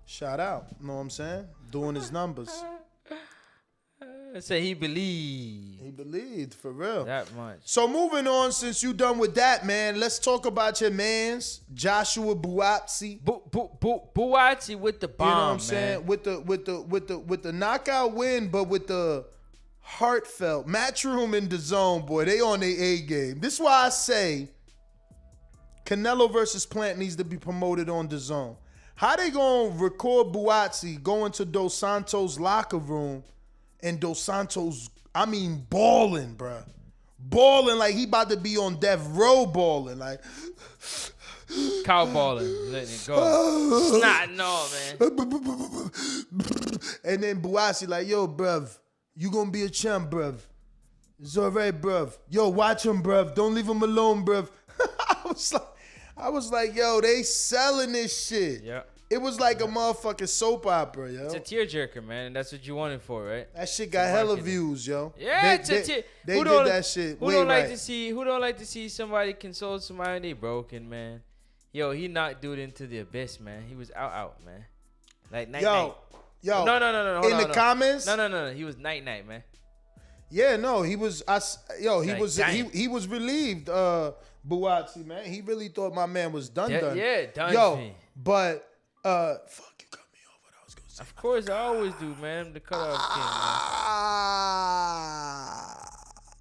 shout out. You know what I'm saying? Doing his numbers. Say he believed. He believed, for real. That much. So moving on, since you done with that, man, let's talk about your mans, Joshua Buatsi. Buatsi with the bomb, You know what I'm man. saying? With the knockout win, but with the heartfelt Matchroom and Dazn, boy, they on their A game. This is why I say Canelo versus Plant needs to be promoted on Dazn. How they gonna record Buatsi going to Dos Santos' locker room and Dos Santos, balling, bruh. Balling like he about to be on death row balling. Like, cow balling, letting it go. Snot and all, man. And then Buatsi like, yo, bruv, you gonna be a champ, bruv. It's all right, bruv. Yo, watch him, bruv. Don't leave him alone, bruv. I was like, yo, they selling this shit. Yeah. It was like a motherfucking soap opera, yo. It's a tearjerker, man, and that's what you wanted for, right? That shit got hella views, yo. Yeah, They did that shit. Who don't like to see somebody console somebody they broken, man? Yo, he knocked dude into the abyss, man. He was out, man. Like night. Yo. No. In the comments? No. He was night, man. Yeah, no, he was. He was relieved. Buatsi, man, he really thought my man was done. Yeah, done. Yo, but fuck, you cut me off. What I was gonna say. Of course, I always do, man. I'm the cutoff king, man.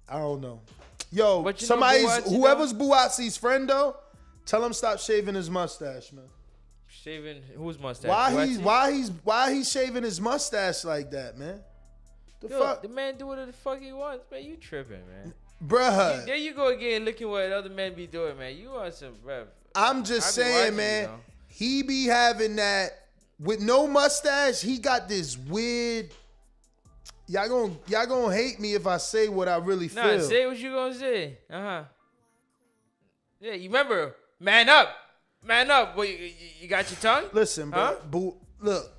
I don't know. Yo, But you know somebody's Buatsi, whoever's Buatsi's friend though, tell him stop shaving his mustache, man. Shaving whose mustache? Why he's shaving his mustache like that, man? The fuck? The man do whatever the fuck he wants, man. You tripping, man. Bruh. There you go again, looking what other men be doing, man. You want some, bruh. I'm just saying, man. He be having that with no mustache. He got this weird. Y'all gonna hate me if I say what I really feel. Nah, say what you gonna say. Yeah, you remember, man up. What, you got your tongue? Listen, bro. Look.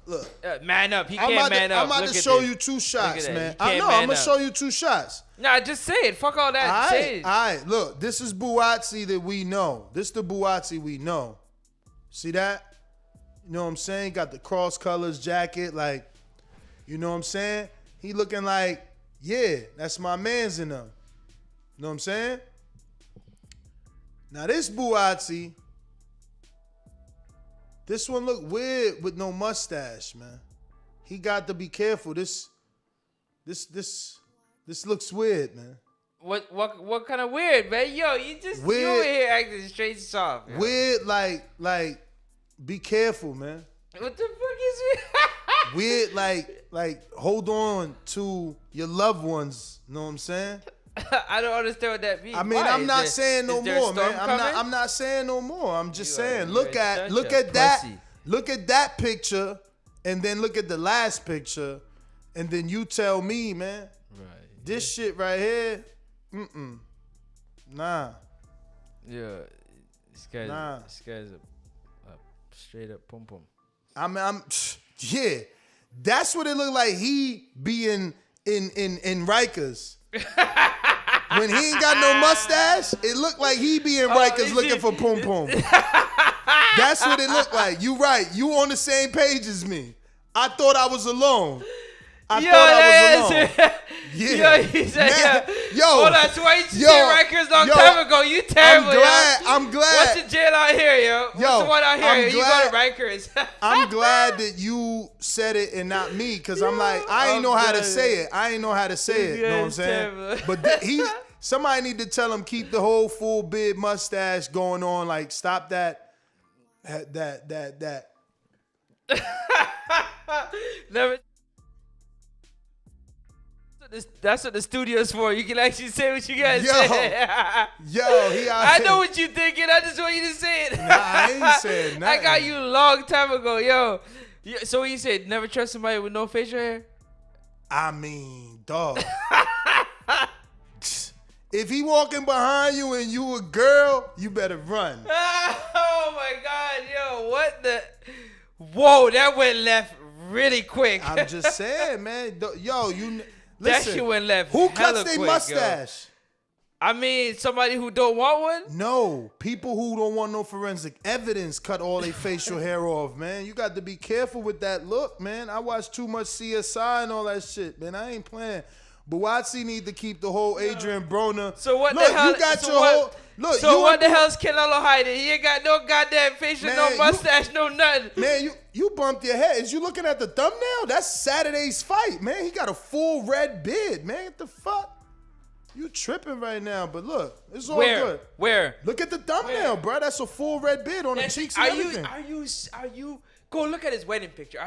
Man up. He can't man up. I'm about to show you two shots, man. I'm gonna show you two shots. Nah, just say it. Fuck all that. Say it. All right, look. This is Buatsi that we know. This the Buatsi we know. See that? You know what I'm saying? Got the cross colors jacket, like, you know what I'm saying? He looking like, yeah, that's my man's in them. You know what I'm saying? Now this Buatsi, this one look weird with no mustache, man. He got to be careful. This looks weird, man. What kind of weird, man? Yo, you over here acting straight soft. Yo. Weird, like, be careful, man. What the fuck is it? Weird, like, hold on to your loved ones. You know what I'm saying? I don't understand what that means. I mean, I'm not saying no more, man. I'm not saying no more. I'm just saying, look at that. Pussy. Look at that picture, and then look at the last picture, and then you tell me, man. Right. This shit right here, nah. Yeah, this guy's a straight up pum pum. Yeah, that's what it looked like. He be in Rikers. When he ain't got no mustache, it looked like he be in Rikers looking for pum pum. That's what it looked like. You right. You on the same page as me. I thought I was alone. I thought I was alone. Yeah. Hold on, so why you say Rikers long time ago? You terrible, I'm glad. What's the jail out here, yo? What's the one out here? You go to Rikers. I'm glad that you said it and not me, because I'm like, I ain't know how to say it. You know what I'm saying? But somebody need to tell him keep the whole full beard mustache going on. Like, stop that. Never. That's what the studio's for. You can actually say what you gotta say. I know what you thinking. I just want you to say it. Nah, I ain't saying nothing. I got you a long time ago, yo. So what you said? Never trust somebody with no facial hair? I mean, dog. If he walking behind you and you a girl, you better run. Oh my God, yo, what the? Whoa, that went left really quick. I'm just saying, man. Yo, listen. That shit went left. Who cuts their mustache? Yo. I mean, somebody who don't want one? No, people who don't want no forensic evidence cut all their facial hair off, man. You got to be careful with that look, man. I watch too much CSI and all that shit, man. I ain't playing. Buatsi need to keep the whole Adrian Broner. So what look, the hell? You got your whole. Look, so what the hell's Canelo hiding? He ain't got no goddamn facial, man, no mustache, no nothing. Man, you bumped your head. Is you looking at the thumbnail? That's Saturday's fight, man. He got a full red beard, man. What the fuck? You tripping right now, but look, it's all good. Where? Look at the thumbnail, bro. That's a full red beard on the cheeks and everything. Are you? Go look at his wedding picture.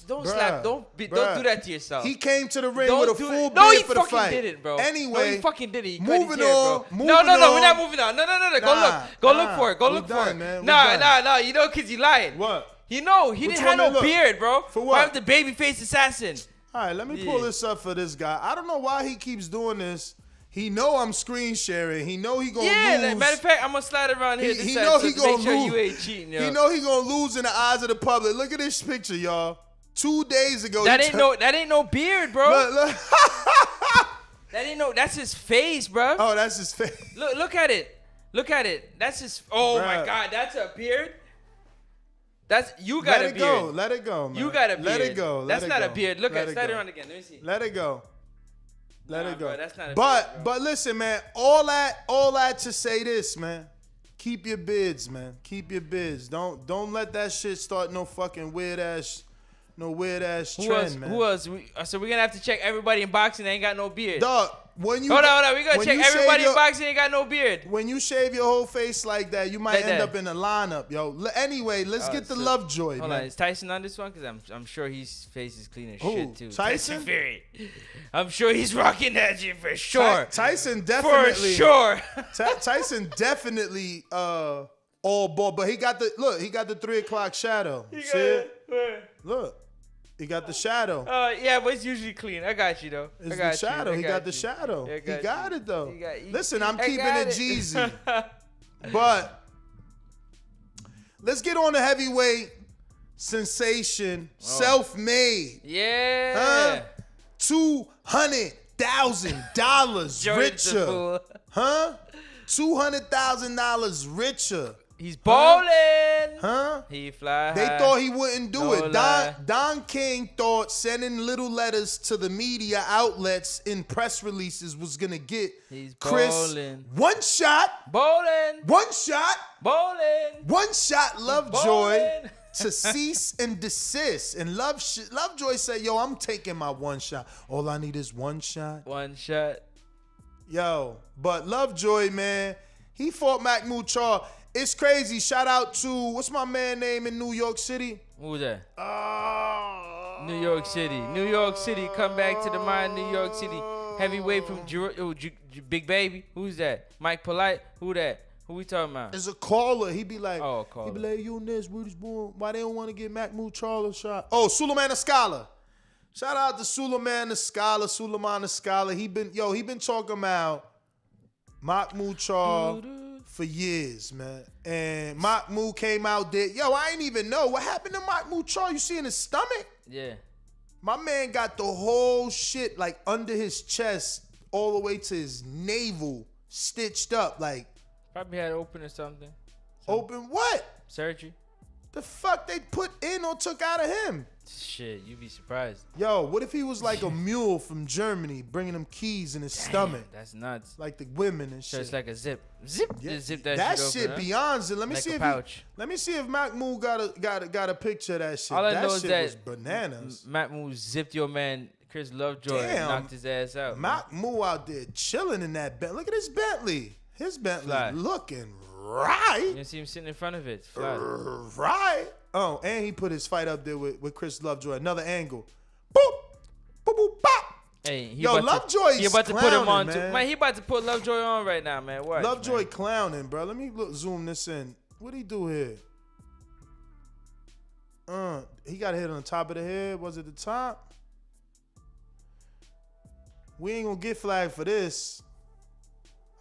Don't do that to yourself. He came to the ring with a full beard for the fight. No, he fucking didn't, bro. Anyway, no, he fucking did it. Moving on. No, we're not moving on. No. Go look for it. Go look for it. Man. Nah. You know, cause you lying. What? You know, he didn't have no beard, bro. For what? Why was the baby face assassin? All right, let me pull this up for this guy. I don't know why he keeps doing this. He know I'm screen sharing. He know he gonna lose. Yeah, matter of fact, I'm gonna slide around here. He know he gonna make sure lose. You ain't cheating, yo. He know he gonna lose in the eyes of the public. Look at this picture, y'all. 2 days ago. That ain't no beard, bro. Look. That's his face, bro. Oh, that's his face. Look at it. That's his. Oh my God, that's a beard. You got a beard. Let it go, man. You got a beard. Let it go. That's not a beard. Look at it. Slide it around again. Let me see. Let it go. Let it go. Bro, that's not a beard, but listen, man. All that to say this, man. Keep your bids, man. Keep your bids. Don't let that shit start no fucking weird ass trend, man. Who else? So we're gonna have to check everybody in boxing that ain't got no beard. Dog, hold on. We gonna check everybody in boxing that ain't got no beard. When you shave your whole face like that, you might end up in a lineup, yo. Anyway, let's get the Lovejoy, man. Hold on, is Tyson on this one? Because I'm sure his face is clean as shit too. Tyson Fury. I'm sure he's rocking that shit for sure. Tyson definitely. For sure. Tyson definitely all ball, but he got the 3 o'clock shadow. See it? Look. He got the shadow. Yeah, but it's usually clean. I got you, though. It's the shadow. He got the shadow. He got it, though. Listen, I'm keeping it Jeezy. But let's get on the heavyweight sensation. Self-made. Yeah. $200,000 richer. $200,000 richer. He's balling. He fly high. They thought he wouldn't do it. Don King thought sending little letters to the media outlets in press releases was going to get Chris one shot. One shot Lovejoy to cease and desist. And Lovejoy said, yo, I'm taking my one shot. All I need is one shot. One shot. Yo, but Lovejoy, man, he fought Mahmoud Charlo. It's crazy. Shout out to, what's my man name in New York City? Who's that? New York City. Come back to the mind, New York City. Heavyweight from Big Baby. Who's that? Mike Polite. Who that? Who we talking about? It's a caller. He be like, caller. He be like, you and this, why they don't want to get Mahmoud Charlo shot? Oh, Suleiman Escala. Shout out to Suleiman Escala. He been talking about Mahmoud Charlo for years, man. And Mahmoud came out there. Yo, I ain't even know. What happened to Mahmoud Charlo? You see in his stomach? Yeah. My man got the whole shit like under his chest all the way to his navel stitched up. Like probably had open or something. Open what? Surgery. The fuck they put in or took out of him? Shit, you'd be surprised. Yo, what if he was like a mule from Germany bringing him keys in his stomach? That's nuts. Like the women and So shit. it's like a zip. Zip. Yeah, Just zip that shit shit open, beyond it. Let me Like see a if pouch. let me see if Mahmoud got a picture of that shit. All I that know is shit that was bananas. Mahmoud zipped your man Chris Lovejoy and knocked his ass out. Mahmoud out there chilling in that Bentley. Look at his Bentley. His Bentley Fly. looking right. You see him sitting in front of it. Fly. Right. Oh, and he put his fight up there with Chris Lovejoy. Another angle. Boop. Boop, boop, bop. Hey, Yo, Lovejoy he about to put him on man. Man, he about to put Lovejoy on right now, man. What? Lovejoy clowning, bro. Let me zoom this in. What he do here? He got hit on the top of the head. Was it the top? We ain't gonna get flagged for this.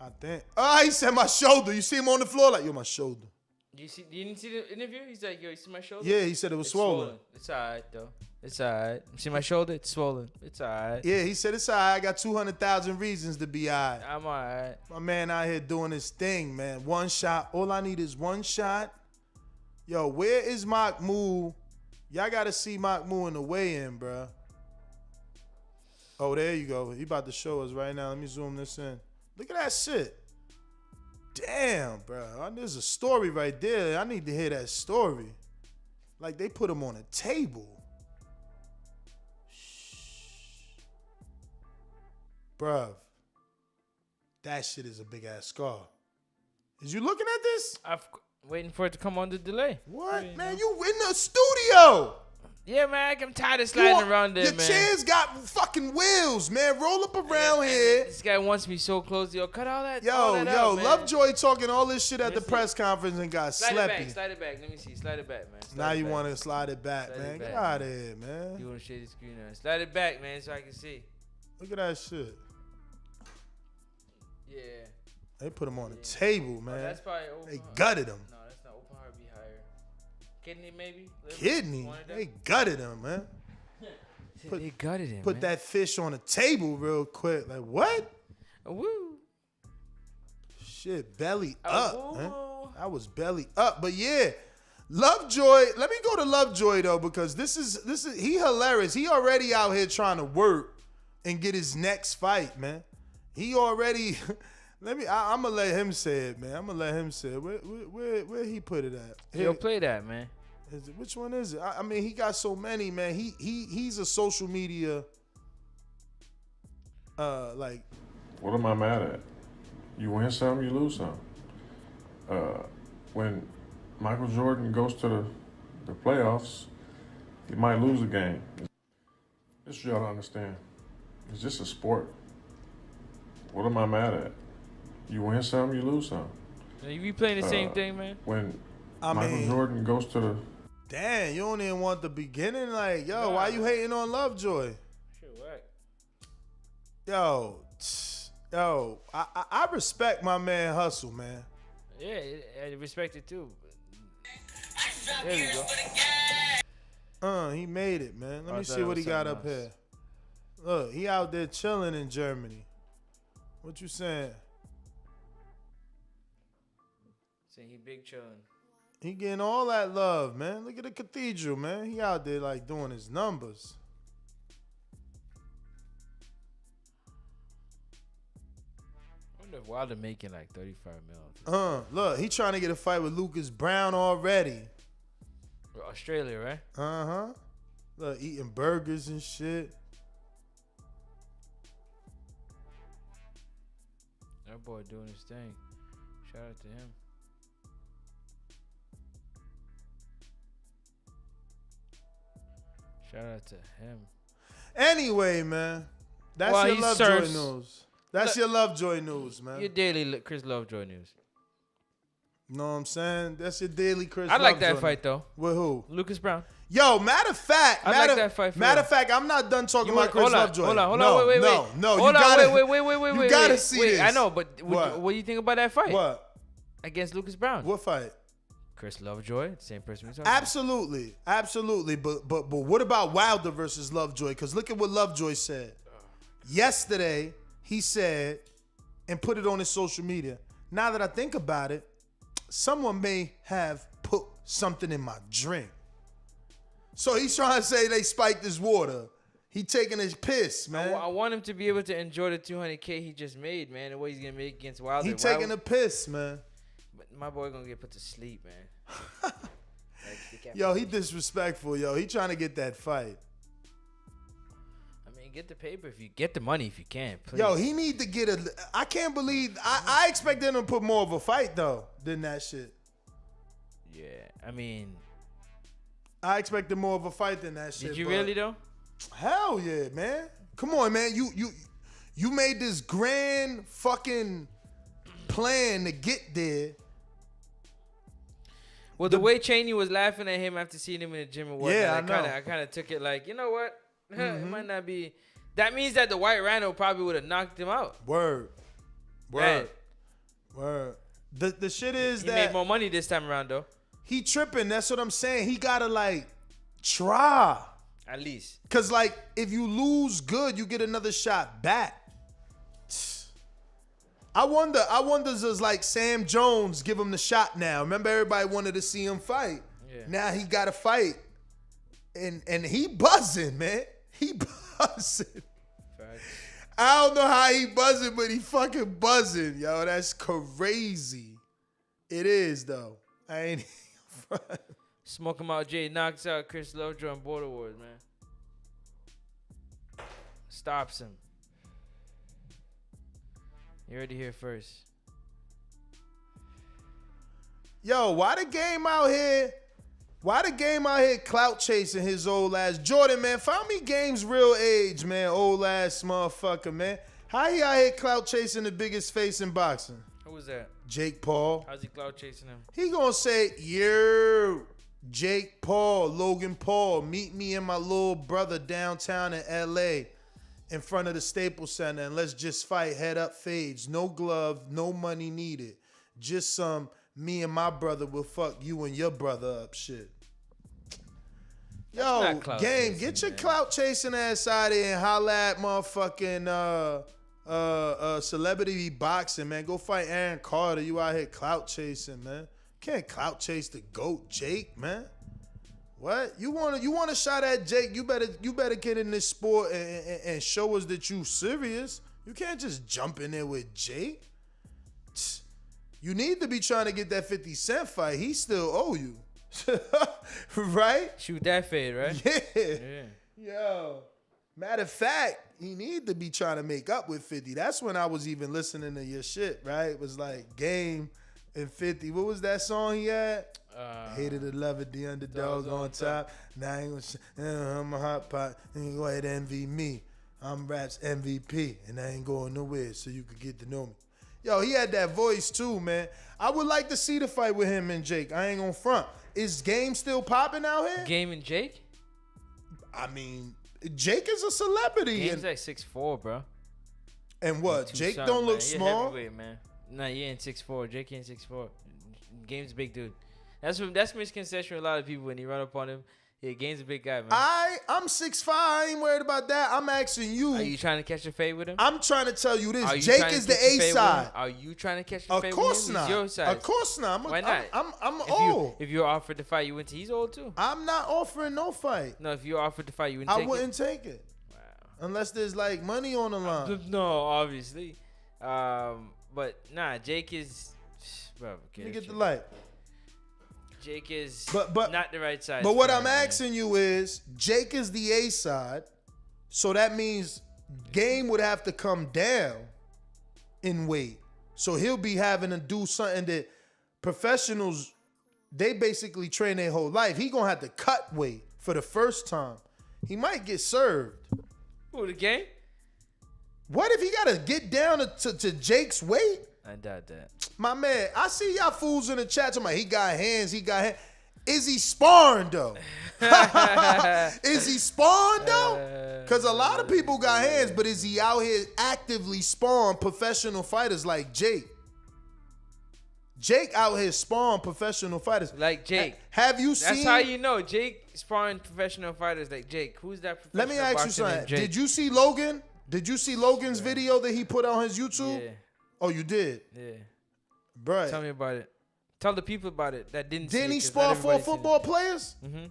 I think. Oh, he said my shoulder. You see him on the floor like, yo, my shoulder. You didn't see the interview? He's like, yo, you see my shoulder? Yeah, he said it was swollen. It's all right, though. It's all right. You see my shoulder? It's swollen. It's all right. Yeah, he said it's all right. I got 200,000 reasons to be all right. I'm all right. My man out here doing his thing, man. One shot. All I need is one shot. Yo, where is Mahmoud? Y'all got to see Mahmoud in the weigh-in, bro. Oh, there you go. He about to show us right now. Let me zoom this in. Look at that shit. Damn, bro. There's a story right there. I need to hear that story. Like they put him on a table. Bruh. That shit is a big ass scar. Is you looking at this? I'm waiting for it to come on the delay. What? Man, you in the studio. Yeah, man, I'm tired of sliding around there, your man. Your chair's got fucking wheels, man. Roll up around here. This guy wants me so close. Yo, cut all that. Yo, all that out, man. Lovejoy talking all this shit at the press conference and got Slide sleepy. Slide it back. Let me see. Slide it back, man. Now you want to slide it back, man. Get out of here, man. You want to shade the screen now. Slide it back, man, so I can see. Look at that shit. Yeah. They put him on the table, man. That's probably open They heart. gutted him. No, that's not open heart. Be higher. Kidney, maybe? Kidney? They gutted him, man. They gutted him, Put that fish on the table real quick. Like, what? Woo. Shit, belly up, man. I was belly up. But yeah, Lovejoy. Let me go to Lovejoy though, because this is he hilarious. He already out here trying to work and get his next fight, man. He already I'm gonna let him say it, man. I'm gonna let him say it. Where he put it at? Yo, play that, man. Which one is it? I mean, he got so many, man. He's a social media like. What am I mad at? You win some, you lose some. When Michael Jordan goes to the playoffs, he might lose a game. This y'all don't understand. It's just a sport. What am I mad at? You win some, you lose some. You be playing the same thing, man. When Michael Jordan goes to the... Damn, you don't even want the beginning? Like, yo, why you hating on Lovejoy? Shit, whack. Yo, I respect my man hustle, man. Yeah, I respect it too. There we go. He made it, man. Let me see what he got up here. Look, he out there chilling in Germany. What you saying? Saying he big chillin'. He getting all that love, man. Look at the cathedral, man. He out there like doing his numbers. I wonder if Wilder making like 35 mil. Look, he trying to get a fight with Lucas Brown already. Australia, right? Uh-huh. Look, eating burgers and shit. That boy doing his thing. Shout out to him. Shout out to him. Anyway, man. That's your Lovejoy news. That's your Lovejoy news, man. Your daily Chris Lovejoy news. Know what I'm saying? That's your daily Chris I like Lovejoy that fight, though. With who? Lucas Brown. Yo, matter of fact, matter of fact, I'm not done talking about Chris Lovejoy. Hold on, wait. No, hold you on, gotta, wait. You gotta see this. I know, but what do you think about that fight? What? Against Lucas Brown. What fight? Chris Lovejoy, same person we talking Absolutely. But what about Wilder versus Lovejoy? Because look at what Lovejoy said. Yesterday, he said, and put it on his social media. Now that I think about it, someone may have put something in my drink. So he's trying to say they spiked his water. He taking his piss, man. I want him to be able to enjoy the $200K he just made, man. And what he's gonna make against Wilder. He taking a piss, man. But my boy gonna get put to sleep, man. Yo, he disrespectful, yo. He trying to get that fight. I mean, get the paper if you get the money if you can. Please. Yo, he need to get a. I can't believe. I expected him to put more of a fight though than that shit. Yeah, I mean, I expected more of a fight than that shit. Did you really though? Hell yeah, man. Come on, man. You made this grand fucking plan to get there. Well, the way Cheney was laughing at him after seeing him in the gym and whatnot, yeah, I kind of took it like, you know what? It might not be. That means that the White Rhino probably would have knocked him out. Word. The shit is he made more money this time around though. He tripping. That's what I'm saying. He gotta like try. At least. Cause like if you lose good, you get another shot back. I wonder does like Sam Jones give him the shot now? Remember everybody wanted to see him fight. Yeah. Now he got to fight. And he buzzing, man. He buzzing. Facts. I don't know how he buzzing, but he fucking buzzing, yo. That's crazy. It is though. I ain't Smoke him out, Jay knocks out Chris Lovejoy and Porter Wars, man. Stops him. You heard it here first. Yo, why the game out here clout chasing his old ass? Jordan, man, find me game's real age, man. Old ass motherfucker, man. How he out here clout chasing the biggest face in boxing? Who was that? Jake Paul. How's he clout chasing him? He gonna say, yo, Jake Paul, Logan Paul, meet me and my little brother downtown in L.A. in front of the Staples Center and let's just fight head up fades. No glove, no money needed. Just some me and my brother will fuck you and your brother up shit. Yo, game, get your clout chasing ass out of here and holla at motherfucking celebrity boxing, man. Go fight Aaron Carter. You out here clout chasing, man. Can't clout chase the GOAT, Jake, man. What? You want a shot at Jake, you better get in this sport and show us that you serious. You can't just jump in there with Jake. You need to be trying to get that 50 Cent fight. He still owe you. Right? Shoot that fade, right? Yeah. Yo. Matter of fact, he need to be trying to make up with 50. That's when I was even listening to your shit, right? It was like Game and 50. What was that song he had? Hated to love it, the underdog on top. Now I ain't gonna I'm a hot pot. And go ahead and envy me. I'm rap's MVP, and I ain't going nowhere, so you could get to know me. Yo, he had that voice too, man. I would like to see the fight with him and Jake. I ain't gonna front. Is Game still popping out here? Game and Jake? I mean, Jake is a celebrity. Game's like 6'4", bro. And what? Jake don't look small? Man. Nah, you ain't 6'4". Jake ain't 6'4". Game's a big dude. That's misconception with a lot of people when you run up on him. Yeah, Game's a big guy, man. I'm 6'5". I ain't worried about that. I'm asking you. Are you trying to catch a fade with him? I'm trying to tell you this. Jake is the A side. Are you trying to catch a fade with him? Of course not. He's your size. Of course not. Why not? I'm old. If you're offered to fight, you wouldn't. He's old too. I'm not offering no fight. No, if you're offered to fight, you wouldn't take it? I wouldn't take it. Wow. Unless there's like money on the line. No, obviously. But nah, Jake is. Bro, let me get the light. Jake is but not the right side. But what I'm asking you is, Jake is the A side, so that means Game would have to come down in weight. So he'll be having to do something that professionals, they basically train their whole life. He gonna have to cut weight for the first time. He might get served. Who, the Game? What if he gotta get down to Jake's weight? I doubt that. My man, I see y'all fools in the chat talking about he got hands. Is he sparring though? Is he sparring though? Because a lot of people got hands, but is he out here actively sparring professional fighters like Jake? Jake out here sparring professional fighters. Like Jake. Have you seen? That's how you know Jake sparring professional fighters like Jake. Who's that professional Let me ask you something. Did you see Logan? Did you see Logan's video that he put on his YouTube? Yeah. Oh, you did? Yeah. Bruh. Tell me about it. Tell the people about it that didn't. Didn't see he it, 'cause spar not 4 everybody's seen football it. players? Mm-hmm.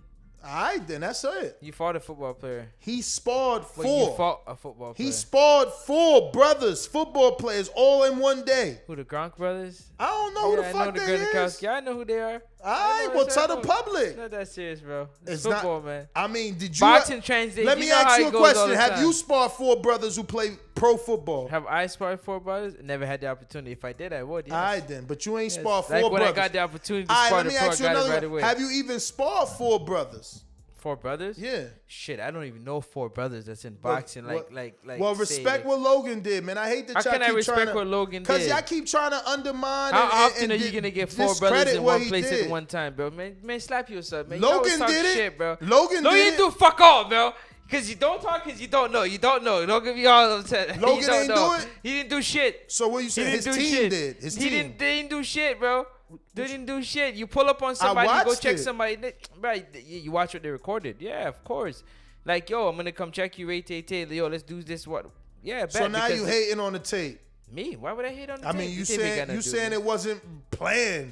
All right, then that's it. You fought a football player. He sparred 4. Well, you fought a football player. He sparred 4 brothers, football players, all in one day. Who, the Gronk brothers? I don't know who the fuck they is. I know who they are. All right, well, tell the public. It's not that serious, bro. It's football, not, man. I mean, did you... Boxing translate. Let me ask you a question. Have you sparred 4 brothers who play pro football? Have I sparred 4 brothers? Never had the opportunity. If I did, I would, yes. All right, then. But you ain't Yes. sparred 4 like brothers. when I got the opportunity to All right, spar let the me pro, ask you I got it another right one. away. Have you even sparred 4 brothers? 4 brothers? Yeah. Shit, I don't even know 4 brothers that's in boxing. Well, respect what Logan did, man. I hate that How y'all can I keep respect trying to... what Logan did? Because y'all keep trying to undermine How often are you going to get 4 brothers in one place at one time, bro? Man, slap yourself, man. Logan you did it. Shit, bro. Logan did didn't it. do fuck all, bro. Because you don't talk because you don't know. You don't know. Don't give me all upset. Logan ain't do it? He didn't do shit. So what you saying? His team did. His team. They didn't do shit, bro. They didn't do shit. You pull up on somebody, you go check somebody. Right, you watch what they recorded. Yeah, of course. Like, yo, I'm going to come check you, yo, let's do this. What? Yeah, bet. So now you hating on the tape. Me? Why would I hate on the I tape? mean, you saying it wasn't planned.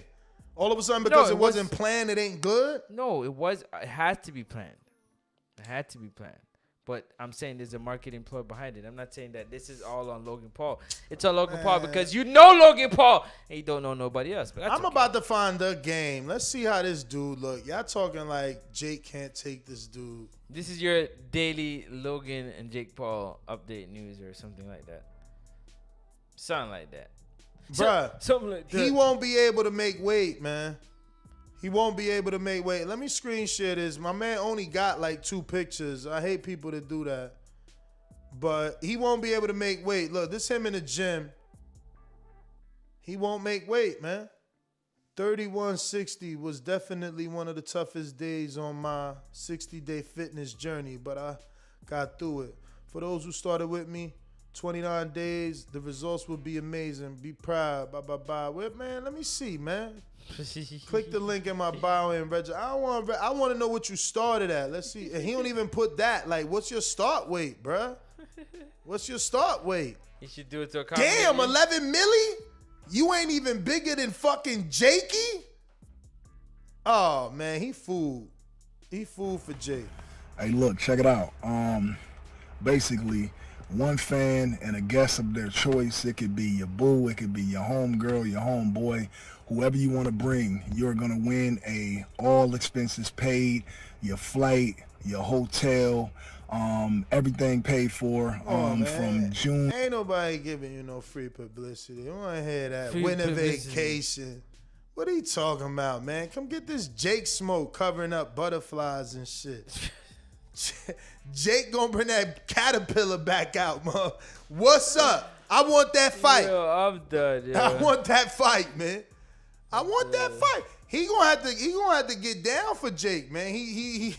All of a sudden, No, because it wasn't planned, it ain't good? No, it was. It had to be planned. It had to be planned. But I'm saying there's a marketing ploy behind it. I'm not saying that this is all on Logan Paul. It's on Logan Paul because you know Logan Paul and you don't know nobody else. But I'm about to find the game. Let's see how this dude look. Y'all talking like Jake can't take this dude. This is your daily Logan and Jake Paul update news or something like that. Something like that. Bruh, something like that. He won't be able to make weight, man. He won't be able to make weight. Let me screen share this. My man only got like 2 pictures. I hate people that do that. But he won't be able to make weight. Look, this him in the gym. He won't make weight, man. 3160 was definitely one of the toughest days on my 60-day fitness journey, but I got through it. For those who started with me, 29 days, the results will be amazing. Be proud. Bye, bye, bye. Well, man, let me see, man. Click the link in my bio and register. I want to know what you started at. Let's see. And he don't even put that. Like, what's your start weight, bruh? What's your start weight? You should do it to a Damn, 11 milli? You ain't even bigger than fucking Jakey? Oh, man, he fooled. He fooled for Jake. Hey, look, check it out. Basically, one fan and a guest of their choice. It could be your boo, it could be your homegirl, your homeboy, whoever you want to bring. You're gonna win a all expenses paid, your flight, your hotel, everything paid for. From June. Ain't nobody giving you no free publicity. I want to hear that. Free Win a publicity. vacation. What are you talking about, man? Come get this Jake smoke covering up butterflies and shit. Jake gonna bring that caterpillar back out, man. What's up? I want that fight. Yo, I'm done, yo. I want that fight, man. I want that fight. He gonna have to get down for Jake, man. He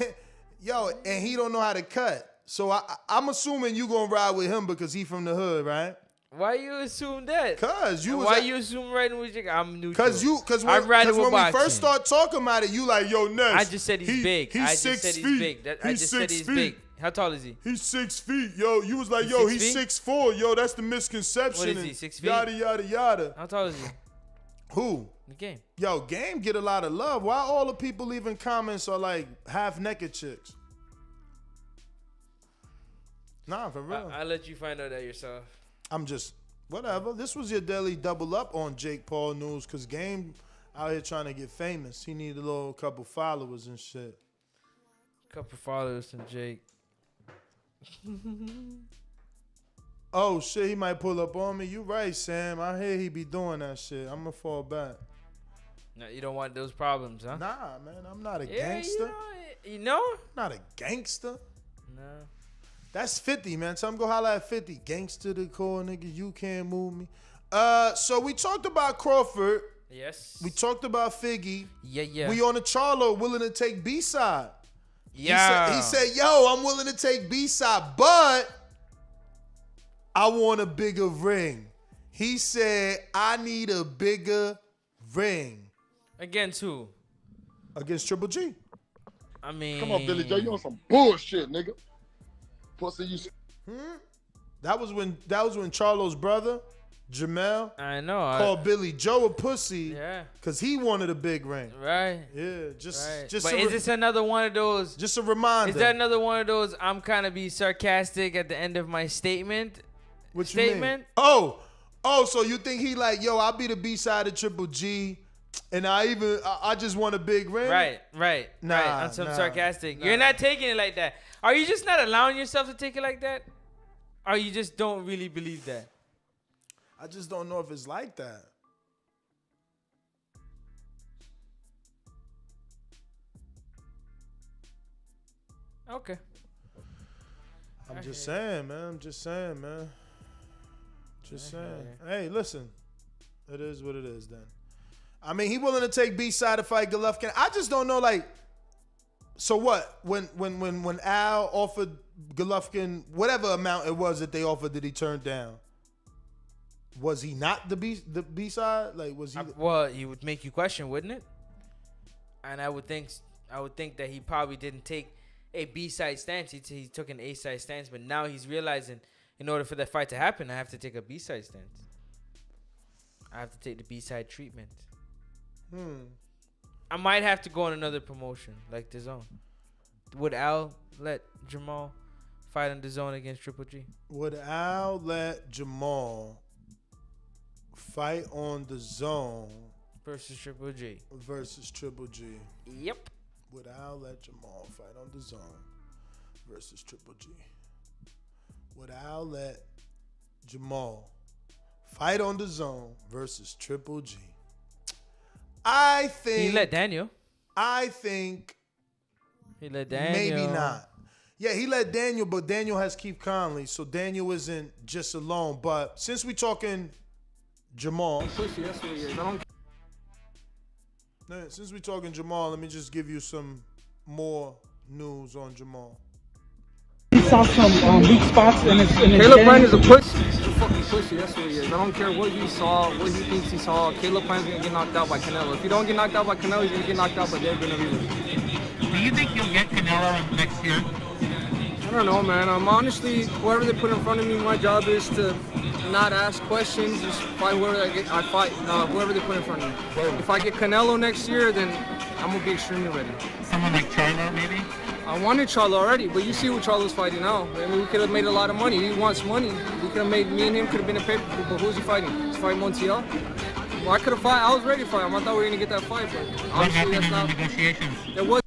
yo, and he don't know how to cut. So I'm assuming you gonna ride with him because he from the hood, right? Why you assume that? Cause you was why you assume riding with Jake? I'm neutral. Cause when we first start talking about it, you like, yo, Ness. I just said he's big. He's I just 6 said feet. he's big. I just said he's big. How tall is he? He's 6 feet, yo. You was like, He's yo, 6 he's feet? 6'4", yo. That's the misconception. What is he, 6 feet? Yada yada yada. How tall is he? Who? The Game. Yo, Game get a lot of love. Why all the people leaving comments are like half naked chicks? Nah, for real. I'll let you find out that yourself. I'm just whatever. This was your daily double up on Jake Paul news because Game out here trying to get famous. He need a little couple followers and shit. Couple followers from Jake. Oh shit, he might pull up on me. You right, Sam. I hear he be doing that shit. I'm gonna fall back. No, you don't want those problems, huh? Nah, man. I'm not a gangster. You know? Not a gangster. No. That's 50, man. Tell him go holla at 50. Gangster the core, nigga. You can't move me. So we talked about Crawford. Yes. We talked about Figgy. Yeah. We on the Charlo willing to take B-side. Yeah. He said, yo, I'm willing to take B-side, but I want a bigger ring. He said, I need a bigger ring. Against who? Against Triple G. I mean, come on, Billy J, you on some bullshit, nigga. Pussy, you. That was when Charlo's brother Jermell. I know. Called Billy Joe a pussy. Yeah. Because he wanted a big ring. Right. Yeah. Just But is this another one of those? Just a reminder. Is that another one of those? I'm kind of be sarcastic at the end of my statement. What you mean? Oh, so you think he like, yo, I'll be the B-side of Triple G, and I just want a big ring? Right. Nah, right. On some sarcastic. nah. You're not taking it like that. Are you just not allowing yourself to take it like that? Or you just don't really believe that? I just don't know if it's like that. Okay. I'm just saying, man. Just saying. Hey, listen. It is what it is then. I mean, he willing to take B-side to fight Golovkin. I just don't know, like, so what? When Al offered Golovkin whatever amount it was that they offered that he turned down, was he not the B-side? Like, was he? Well, it would make you question, wouldn't it? And I would think that he probably didn't take a B-side stance. He took an A-side stance, but now he's realizing in order for that fight to happen, I have to take a B-side stance. I have to take the B-side treatment. I might have to go on another promotion like DAZN. Would Al let Jermall fight on DAZN against Triple G? Would Al let Jermall fight on DAZN versus Triple G? Yep. Would Al let Jermall fight on DAZN versus Triple G? Would Al let Jermall fight on DAZN versus Triple G? I think he let Daniel. I think he let Daniel. Maybe not. Yeah, he let Daniel, but Daniel has Keith Conley, so Daniel isn't just alone. But since we talking Jermall, let me just give you some more news on Jermall. He saw some weak spots in his Caleb Plant is a pussy. He's a fucking pussy. That's what he is. I don't care what he saw, what he thinks he saw. Caleb Plant's gonna get knocked out by Canelo. If he don't get knocked out by Canelo, he's gonna get knocked out by Dave Benavidez. Do you think you'll get Canelo next year? I don't know, man. Honestly, whoever they put in front of me, my job is to not ask questions. Just fight whoever I fight. Whoever they put in front of me. If I get Canelo next year, then I'm gonna be extremely ready. Someone like Charlo, maybe? I wanted Charlo already, but you see who Charlo's fighting now. I mean, we could have made a lot of money. He wants money. We could have made, me and him could have been a pay-per-view, but who's he fighting? He's fighting Montiel. Well, I could have fought. I was ready to fight him. I thought we were gonna get that fight, but what happened in the negotiations? There was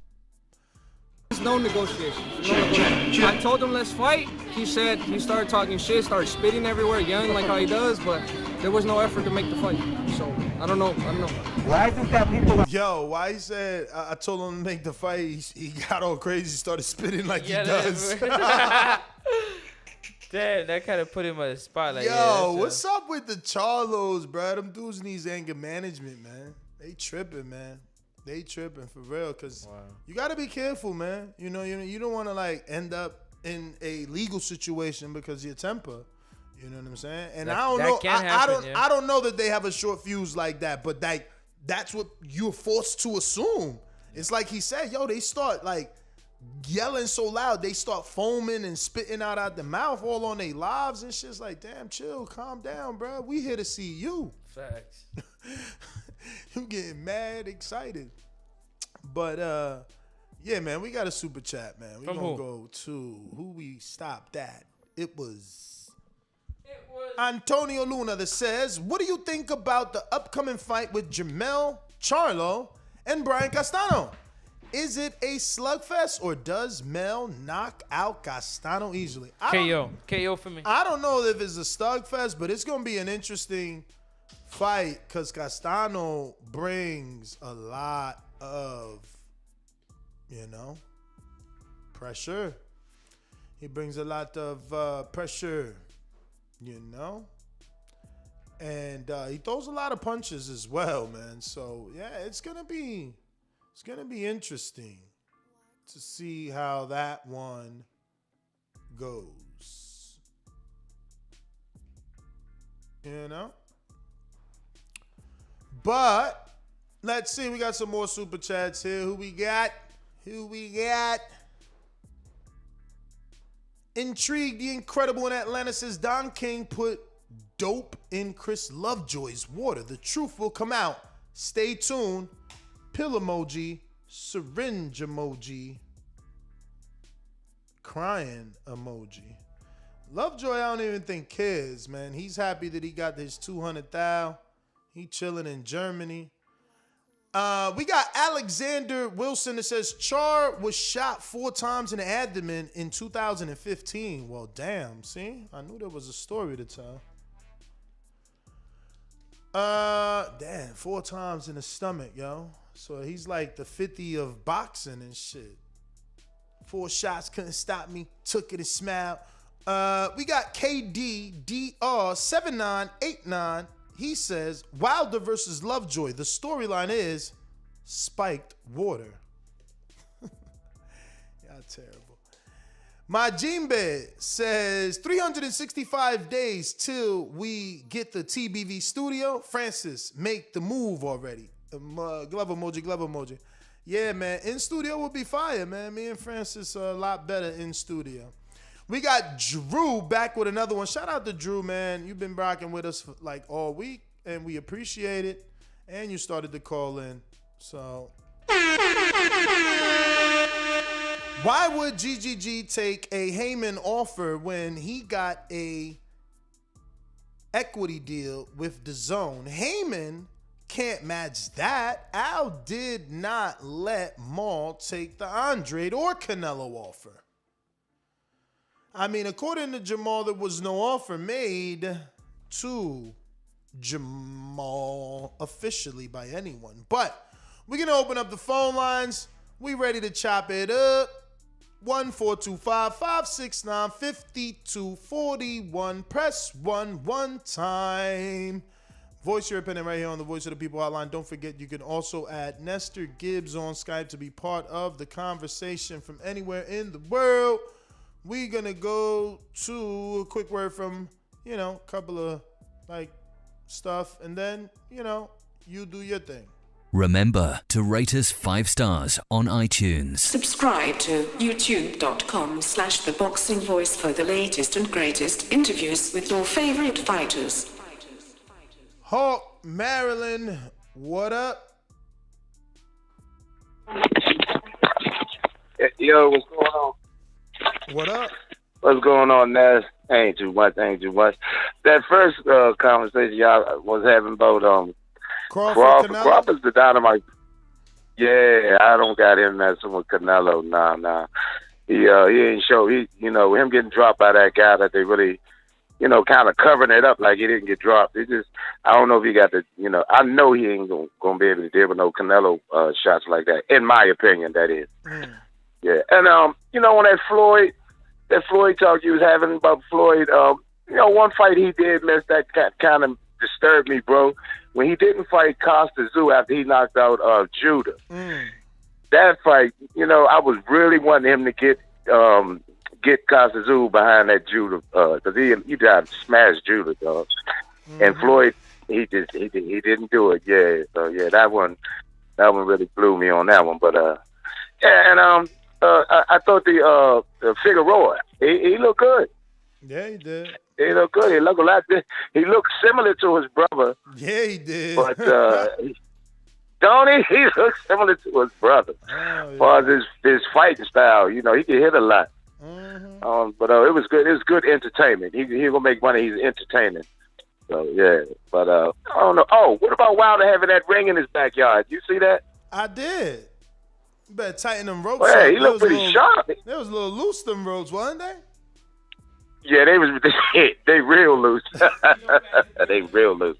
no negotiations. I told him let's fight. He said he started talking shit, started spitting everywhere, yelling like how he does, but there was no effort to make the fight. So I don't know. Why is it that people? Yo, why he said I told him to make the fight? He got all crazy, started spitting like he does. Damn, that kind of put him on the spot. Like, yo, what's up with the Charlos, bro? Them dudes needs anger management, man. They tripping, man. They tripping for real, cause you gotta be careful, man. You know, you don't want to like end up in a legal situation because of your temper. You know what I'm saying? And I don't know. I don't know that they have a short fuse like that, but that's what you're forced to assume. It's like he said, yo, they start like yelling so loud, they start foaming and spitting out the mouth all on their lives and shit's like, damn, chill, calm down, bro. We here to see you. Facts. You getting mad excited. But yeah, man, we got a super chat, man. We gonna go to who we stopped at. It was Antonio Luna that says, what do you think about the upcoming fight with Jermell Charlo and Brian Castano? Is it a slugfest or does Mel knock out Castano easily? KO for me. I don't know if it's a slugfest, but it's going to be an interesting fight because Castano brings a lot of, pressure. He brings a lot of pressure, and he throws a lot of punches as well, man. So yeah, it's gonna be interesting to see how that one goes. But let's see, we got some more super chats here. Who we got? Intrigued, the Incredible in Atlanta says Don King put dope in Chris Lovejoy's water. The truth will come out. Stay tuned. Pill emoji, syringe emoji, crying emoji. Lovejoy, I don't even think cares, man. He's happy that he got his 200,000. He chilling in Germany. We got Alexander Wilson that says Char was shot 4 times in the abdomen in 2015. Well, damn. See, I knew there was a story to tell. Damn, 4 times in the stomach, yo. So he's like the 50 of boxing and shit. 4 shots couldn't stop me. Took it and smiled. We got KDDR7989. He says Wilder versus Lovejoy. The storyline is spiked water. Y'all terrible. Majimbe says 365 days till we get the TBV studio. Francis, make the move already. Glove emoji, glove emoji. Yeah, man. In studio will be fire, man. Me and Francis are a lot better in studio. We got Drew back with another one. Shout out to Drew, man. You've been rocking with us for like all week, and we appreciate it. And you started to call in. So why would GGG take a Heyman offer when he got a equity deal with Dazn? Heyman can't match that. Al did not let Maul take the Andrade or Canelo offer. I mean, according to Jermall, there was no offer made to Jermall officially by anyone. But we're going to open up the phone lines. We ready to chop it up. 1-425-569-5241. Press 1 one time. Voice your opinion right here on the Voice of the People hotline. Don't forget, you can also add Nestor Gibbs on Skype to be part of the conversation from anywhere in the world. We're going to go to a quick word from, a couple of, stuff. And then, you do your thing. Remember to rate us 5 stars on iTunes. Subscribe to youtube.com/theboxingvoice for the latest and greatest interviews with your favorite fighters. Hawk, Maryland, what up? Yo, what's going on? What up? What's going on, Naz? Ain't too much. That first conversation y'all was having about Crawford's the dynamite. Yeah, I don't got him messing with Canelo. Nah. He ain't show. Him getting dropped by that guy that they really, kind of covering it up like he didn't get dropped. It just, I don't know if he got the, I know he ain't gonna be able to deal with no Canelo shots like that. In my opinion, that is. Yeah, and on that Floyd talk you was having about Floyd, one fight he did miss that kind of disturbed me, bro. When he didn't fight Costa Tszyu after he knocked out Judah. That fight, I was really wanting him to get Costa Tszyu behind that Judah, because he tried to smash Judah, dog. And Floyd, he didn't do it. Yeah, so yeah, that one really blew me on that one. But I thought the Figueroa, he looked good. Yeah, he did. He looked good. He looked a lot. He looked similar to his brother. Yeah, he did. But don't he? He looks similar to his brother. As far as his fighting style, he can hit a lot. But it was good. It was good entertainment. He gonna make money. He's entertaining. So yeah. But I don't know. Oh, what about Wilder having that ring in his backyard? You see that? I did. You better tighten them ropes. Well, he looked pretty sharp. They was a little loose, them ropes, wasn't they? Yeah, they real loose. They real loose.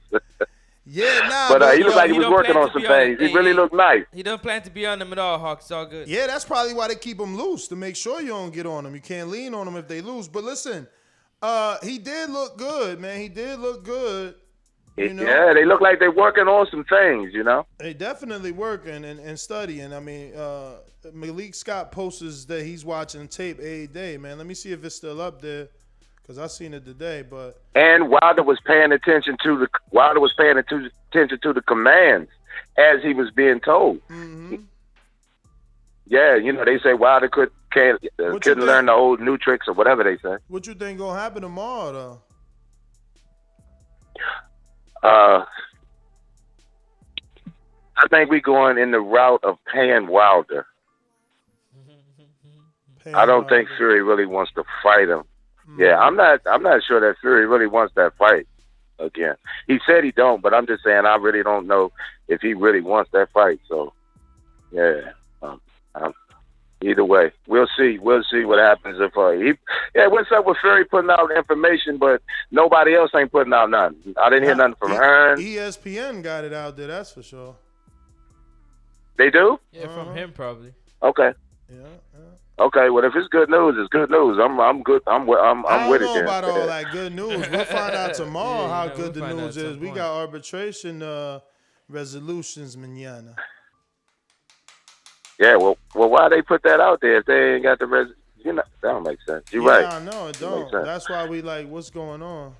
Yeah, but he looked like he was working on some things. He really looked nice. He don't plan to be on them at all, Hawk. It's all good. Yeah, that's probably why they keep them loose, to make sure you don't get on them. You can't lean on them if they lose. But listen, he did look good, man. He did look good. Yeah, they look like they're working on some things, They definitely working and studying. I mean, Malik Scott posts that he's watching tape every day, man. Let me see if it's still up there, because I seen it today. And Wilder was paying attention to the commands as he was being told. Mm-hmm. Yeah, they say Wilder couldn't learn the old new tricks or whatever they say. What you think gonna happen tomorrow, though? I think we're going in the route of paying Wilder. I don't think Fury really wants to fight him. Yeah, I'm not sure that Fury really wants that fight again. He said he don't, but I'm just saying I really don't know if he really wants that fight. So, yeah, either way, we'll see. We'll see what happens if what's up with Fury putting out information, but nobody else ain't putting out nothing. I didn't hear nothing from Hearn. ESPN got it out there, that's for sure. They do? Yeah, from him probably. Okay. Yeah. Okay, well, if it's good news, it's good news. I'm good. I'm with it. I don't know about all that good news. We'll find out tomorrow how good the news is. We got arbitration resolutions mañana. Yeah, well, why they put that out there if they ain't got the that don't make sense. You're right. Yeah, I know it don't. That's why we like, what's going on?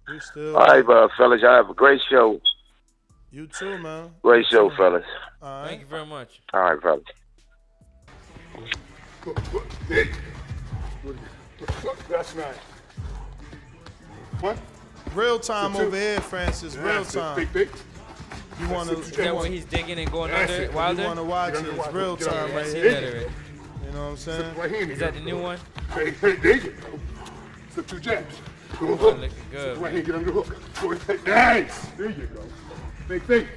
We still. All right, fellas, y'all have a great show. You too, man. Great show, fellas. All right. Thank you very much. All right, fellas. That's nice. What? Real time over here, Francis. Real time. You want to? Is that when he's digging and going under Wilder? You want to watch it? It's real time right See here. that already. You know what I'm saying? Is that the new one? Hey, there you go. Slip 2 jabs. Go hook. Looking good. Right here, get under the hook. Nice. There you go. Big thing.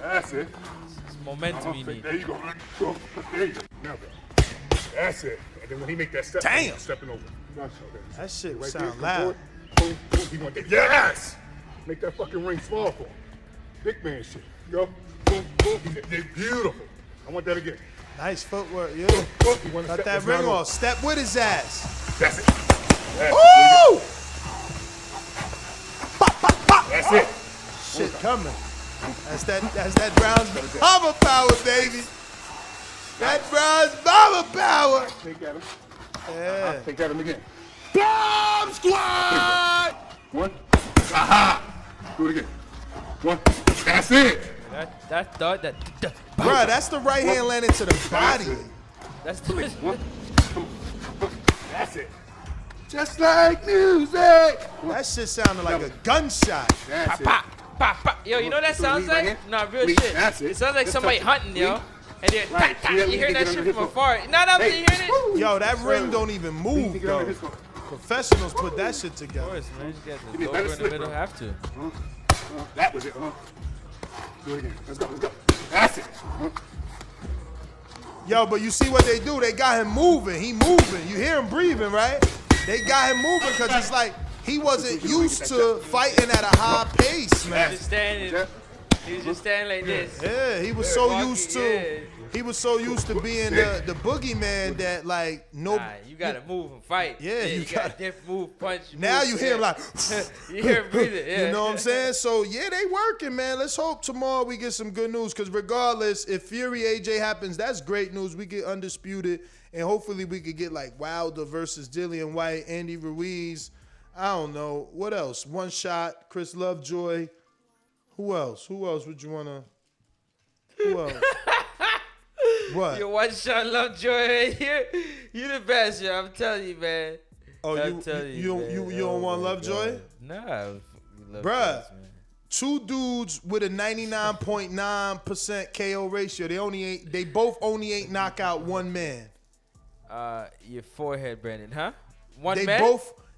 That's it. It's momentum you need. There you go. Go. There you go. Now, that's it. And then when he make that step, damn, stepping over. That shit right sound there, loud. Boom, boom. He want that. Yes. Make that fucking ring small for him. Big man shit. Go. Boom, boom. They're beautiful. I want that again. Nice footwork, yo. Cut that ring off. Step with his ass. That's it. Woo! That's it. Shit coming. That's that Brown's Mama power, baby. That Brown's Mama power. Take at him. Yeah. Take at him again. Bomb squad! One. Aha! Do it again. One. That's it. Bruh, that's the right hand landing to the body. That's the one. That's it. Just like music. That shit sounded like a gunshot. That's pop, pop, pop. Yo, you know what that sounds like? Nah, real shit. That's it. It sounds like somebody hunting, yo. And then you hear that shit from afar. Nah, I'm hearing it. Yo, that ring don't even move, though. Professionals put that shit together. Of course, man. You got the lower in the middle. Have to. That was it. Do it again. Let's go. That's it. Yo, but you see what they do? They got him moving. He moving. You hear him breathing, right? They got him moving because it's like he wasn't used to fighting at a high pace, man. He was just standing like this. Yeah, he was so used to. He was so used to being the boogeyman that like no. Nah, you gotta move and fight. Yeah, you gotta dip, move, punch. Now move, you hear him like. You hear him breathing. Yeah. You know what I'm saying? So yeah, they working, man. Let's hope tomorrow we get some good news. Cause regardless, if Fury AJ happens, that's great news. We get undisputed, and hopefully we could get like Wilder versus Dillian White, Andy Ruiz. I don't know what else. One shot, Chris Lovejoy. Who else? Who else would you wanna? Who else? What? Yo, one shot Lovejoy here. You the best, yo. I'm telling you, man. Oh, you don't want Lovejoy? Nah, bruh. Two dudes with a 99.9% KO ratio. They both only ain't knock out one man. Your forehead, Brandon, huh?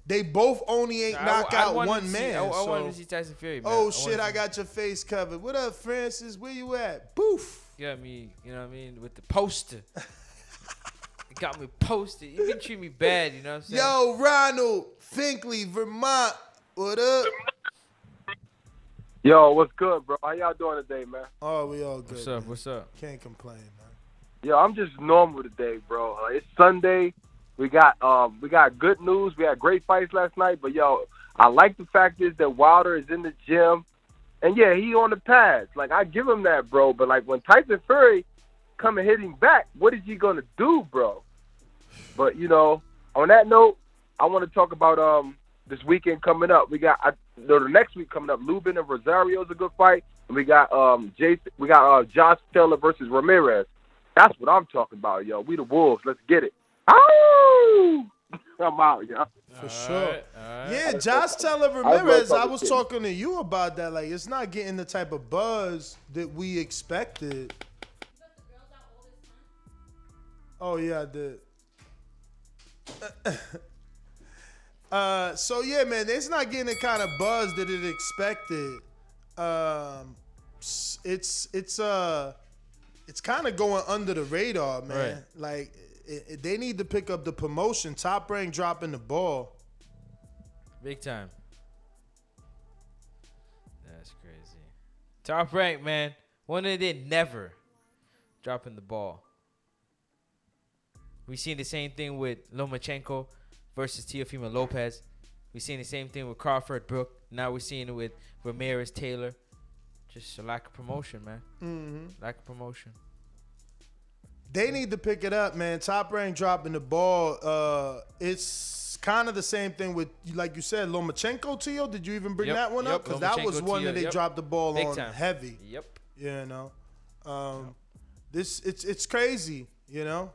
They both only ain't knock out one man. I wanted to see Tyson Fury, man. Oh shit, I got your face covered. What up, Francis? Where you at? Boof. You got me, you know what I mean, with the poster. You got me posted. You been treating me bad, you know what I'm saying? Yo, Ronald Finkley, Vermont. What up? Yo, what's good, bro? How y'all doing today, man? Oh, we all good. What's up? Man. What's up? Can't complain, man. Yo, I'm just normal today, bro. It's Sunday. We got good news. We had great fights last night, but yo, I like the fact is that Wilder is in the gym, and yeah, he on the pads. Like I give him that, bro. But like when Tyson Fury come and hit him back, what is he gonna do, bro? But you know, on that note, I want to talk about this weekend coming up. We got the next week coming up. Lubin and Rosario is a good fight, and we got Josh Taylor versus Ramirez. That's what I'm talking about, yo. We the Wolves. Let's get it. Oh! I'm out, y'all. For sure. Yeah, Josh Taylor Ramirez, I was talking to you about that. Like, it's not getting the type of buzz that we expected. Oh, yeah, I did. So, yeah, man, it's not getting the kind of buzz that it expected. It's kind of going under the radar, man. Right. Like, they need to pick up the promotion. Top Rank dropping the ball. Big time. That's crazy. Top Rank, man. One of them never dropping the ball. We seen the same thing with Lomachenko versus Teofimo Lopez. We seen the same thing with Crawford, Brook. Now we're seeing it with Ramirez, Taylor. Just a lack of promotion, man. Mm-hmm. Lack of promotion. They need to pick it up, man. Top Rank dropping the ball. It's kind of the same thing with, like you said, Lomachenko, Tio. Did you even bring that one up? Because that was one that they dropped the ball Big on time. heavy. Yep. You know, it's crazy. You know,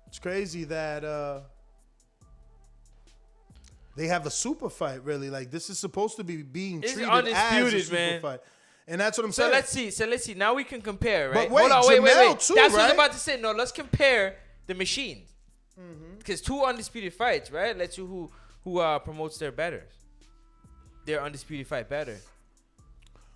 it's crazy that they have a super fight. Really, like this is supposed to be being It's treated as a undisputed, super man. fight. And that's what I'm So saying. let's see. Now we can compare, right? But wait, Hold on, wait. Jermell too, That's what I right? was about to say. No, let's compare the machines. Mm-hmm. Because two undisputed fights, right? Let's see who promotes their better. Their undisputed fight better.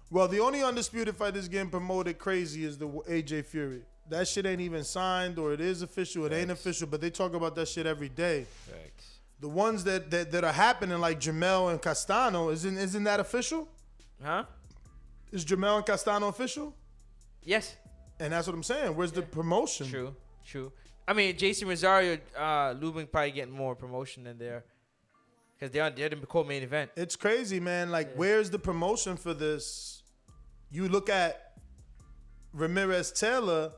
Well, the only undisputed fight that's getting promoted crazy is the AJ Fury. That shit ain't even signed, or it is official, it ain't official, but they talk about that shit every day. Facts. The ones that are happening, like Jermell and Castano, isn't that official? Huh? Is Jermell and Castano official? Yes. And that's what I'm saying. Where's the promotion? True. I mean, Jason Rosario, Lubin probably getting more promotion than they're, because they're the co-main event. It's crazy, man. Like, where's the promotion for this? You look at Ramirez Taylor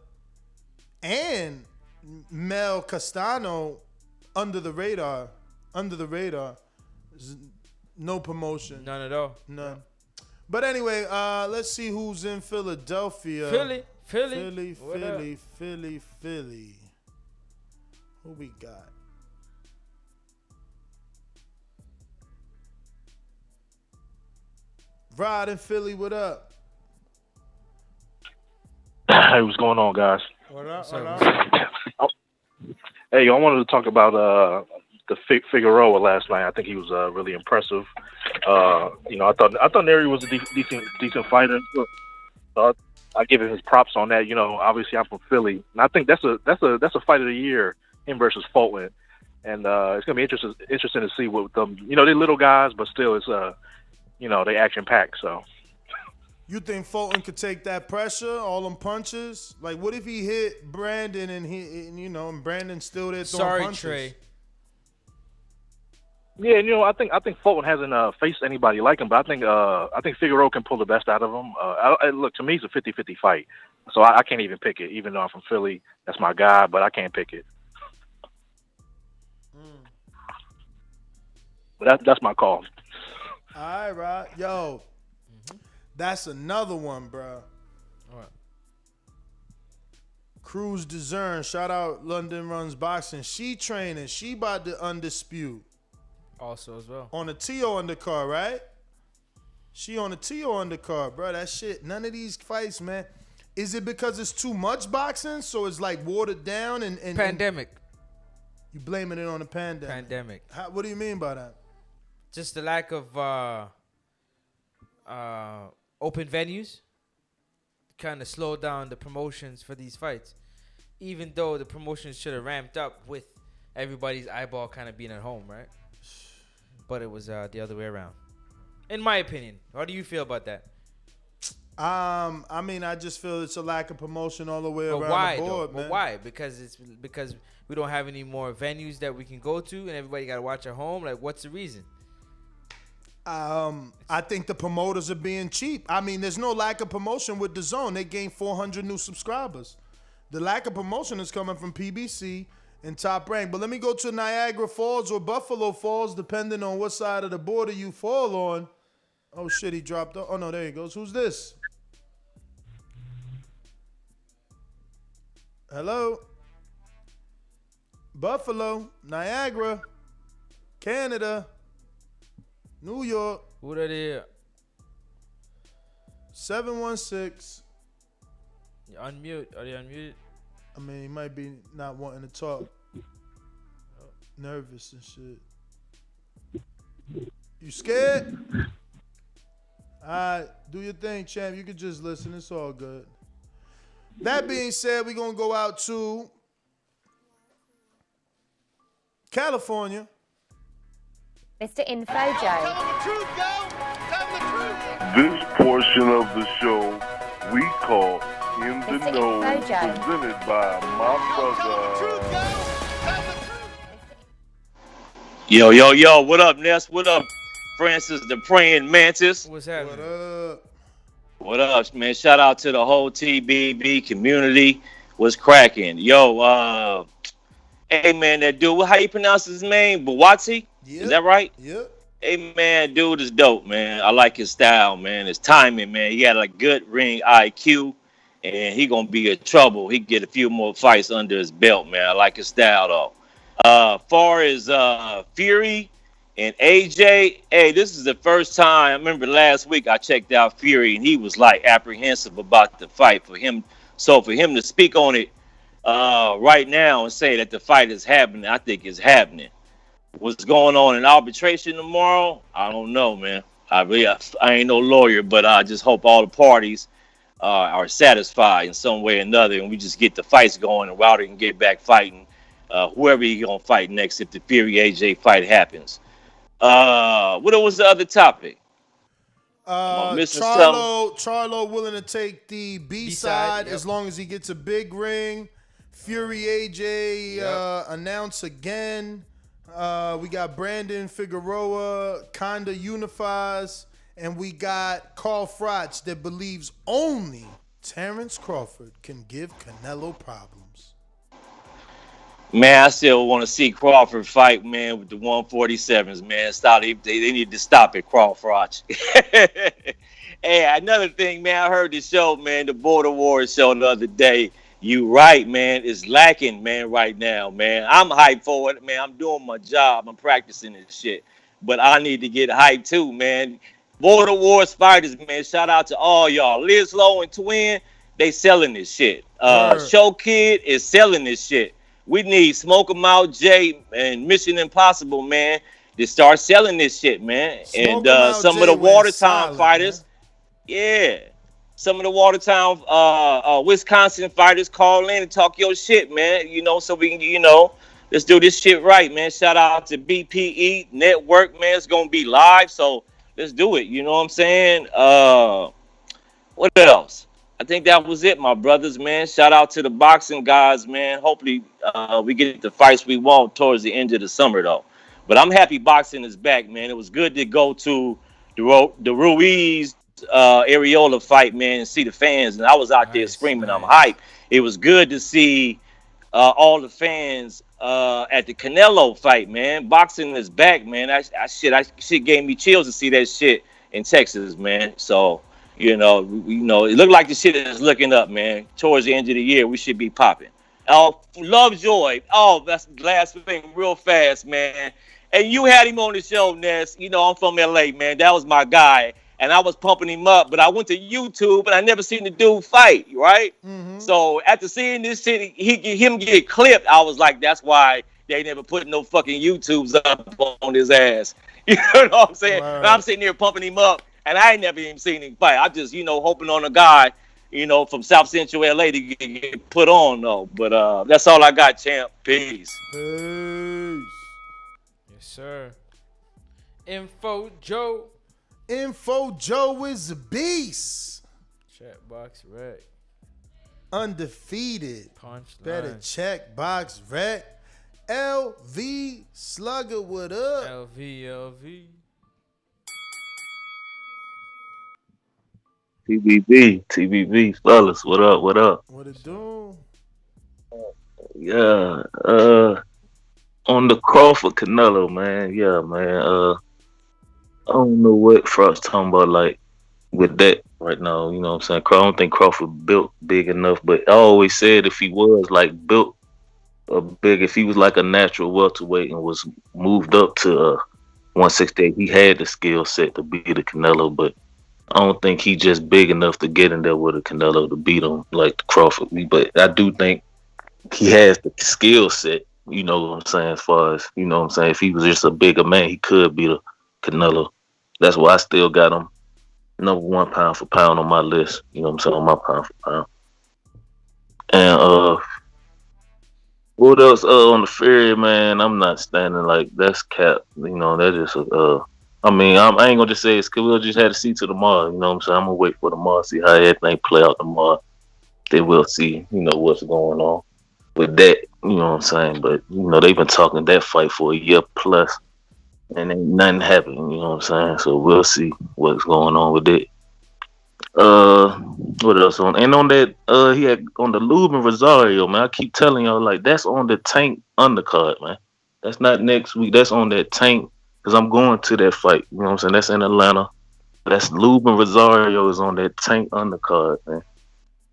and Mel Castano under the radar. There's no promotion. None at all. None. But anyway, let's see who's in Philadelphia. Philly. What up? Philly. Who we got? Rod in Philly, what up? Hey, what's going on, guys? What up? Hey, I wanted to talk about the Figueroa last night. I think he was really impressive. I thought Nery was a decent fighter. I give him his props on that. Obviously I'm from Philly, and I think that's a fight of the year, him versus Fulton, and it's gonna be interesting to see what them. They're little guys, but still it's they action packed. So. You think Fulton could take that pressure, all them punches? Like, what if he hit Brandon and Brandon's still there throwing punches? Trey. Yeah, I think Fulton hasn't faced anybody like him, but I think Figueroa can pull the best out of him. Look, to me, it's a 50-50 fight, so I can't even pick it. Even though I'm from Philly, that's my guy, but I can't pick it. But that's my call. All right, Rod. Yo, that's another one, bro. All right. Cruz Dazn, shout out London Runs Boxing. She training. She about to undispute. Also as well. On the T.O. undercard, right? She on the T.O. undercard, bro. That shit, none of these fights, man. Is it because it's too much boxing, so it's like watered down and pandemic? You blaming it on the pandemic. What do you mean by that? Just the lack of open venues kind of slowed down the promotions for these fights, even though the promotions should have ramped up with everybody's eyeball kind of being at home, right? But it was the other way around, in my opinion. How do you feel about that? I mean, I just feel it's a lack of promotion all the way around the board, man. But why? Because we don't have any more venues that we can go to, and everybody got to watch at home. Like, what's the reason? I think the promoters are being cheap. I mean, there's no lack of promotion with DAZN. They gained 400 new subscribers. The lack of promotion is coming from PBC and Top Rank. But let me go to Niagara Falls or Buffalo Falls, depending on what side of the border you fall on. Oh, shit, he dropped off. Oh, no, there he goes. Who's this? Hello? Buffalo, Niagara, Canada, New York. Who that is? 716. You unmute. Are they unmuted? I mean, he might be not wanting to talk. Nervous and shit. You scared? Alright, do your thing, champ. You can just listen. It's all good. That being said, we're going to go out to California. Mr. Info Joe. This portion of the show we call In the Mr. Know, Info Joe. presented by my brother. Yo, what up, Ness? What up, Francis the Praying Mantis? What's happening? What up, man? Shout out to the whole TBB community. What's cracking? Yo, hey, man, that dude, how you pronounce his name? Buatsi? Yep. Is that right? Yep. Hey, man, dude is dope, man. I like his style, man. His timing, man. He had a good ring IQ, and he going to be in trouble. He get a few more fights under his belt, man. I like his style, though. Far as Fury and AJ, hey, this is the first time. I remember last week I checked out Fury, and he was like apprehensive about the fight for him. So for him to speak on it right now and say that the fight is happening, I think it's happening. What's going on in arbitration tomorrow? I don't know, man. I ain't no lawyer, but I just hope all the parties are satisfied in some way or another, and we just get the fights going, and Wilder can get back fighting whoever he gonna fight next if the Fury AJ fight happens. What was the other topic? Charlo willing to take the B-side as long as he gets a big ring. Fury AJ announce again. We got Brandon Figueroa kinda unifies, and we got Carl Froch that believes only Terrence Crawford can give Canelo problems. Man, I still want to see Crawford fight, man, with the 147s, man. They need to stop it, Crawford. Hey, another thing, man, I heard the show, man, the Border Wars show the other day. You right, man. It's lacking, man, right now, man. I'm hyped for it, man. I'm doing my job. I'm practicing this shit. But I need to get hyped too, man. Border Wars fighters, man. Shout out to all y'all. Liz Lowe and Twin, they selling this shit. Show Kid is selling this shit. We need Smoke 'em Out, Jay, and Mission Impossible, man, to start selling this shit, man. And some of the Watertown fighters, some of the Watertown, Wisconsin fighters call in and talk your shit, man. You know, so we can, let's do this shit right, man. Shout out to BPE Network, man. It's gonna be live, so let's do it. You know what I'm saying? What else? I think that was it, my brothers, man. Shout out to the boxing guys, man. Hopefully we get the fights we want towards the end of the summer, though. But I'm happy boxing is back, man. It was good to go to the Ruiz Areola fight, man, and see the fans. And I was out there screaming, I'm hyped. It was good to see all the fans at the Canelo fight, man. Boxing is back, man. That shit gave me chills to see that shit in Texas, man. So, it looked like the shit is looking up, man. Towards the end of the year, we should be popping. Lovejoy. Oh, that's the last thing real fast, man. And you had him on the show, Ness. I'm from LA, man. That was my guy. And I was pumping him up, but I went to YouTube and I never seen the dude fight, right? Mm-hmm. So after seeing this shit, him get clipped, I was like, that's why they never put no fucking YouTubes up on his ass. You know what I'm saying? Right. I'm sitting here pumping him up, and I ain't never even seen him fight. I just, hoping on a guy, from South Central LA to get put on, though. But that's all I got, champ. Peace. Peace. Yes, sir. Info Joe is a beast. Check box rec. Undefeated. Punch Better line. check box rec. LV Slugger, what up? LV. TBB, fellas, what up? What it do? Yeah, on the Crawford Canelo, man. Yeah, man. I don't know what Froch talking about, like, with that right now. You know what I'm saying? I don't think Crawford built big enough, but I always said if he was, like, built if he was like a natural welterweight and was moved up to 168, he had the skill set to beat the Canelo, but I don't think he just big enough to get in there with a Canelo to beat him like the Crawford. But I do think he has the skill set, you know what I'm saying, as far as, you know what I'm saying, if he was just a bigger man, he could beat a Canelo. That's why I still got him #1 pound for pound on my list, you know what I'm saying, on my pound for pound. And what else on the Fury, man? I'm not standing like that's cap. You know, that is I mean, I ain't gonna just say it's because we'll just have to see to tomorrow. You know what I'm saying? I'm gonna wait for tomorrow, see how everything play out tomorrow. Then we'll see, you know, what's going on with that. You know what I'm saying? But you know, they've been talking that fight for a year plus, and ain't nothing happening. You know what I'm saying? So we'll see what's going on with it. What else on? And on that, he had on the Lubin Rosario, man. I keep telling y'all, like, that's on the Tank undercard, man. That's not next week. That's on that Tank, because I'm going to that fight. You know what I'm saying? That's in Atlanta. That's Lubin Rosario is on that Tank undercard, man.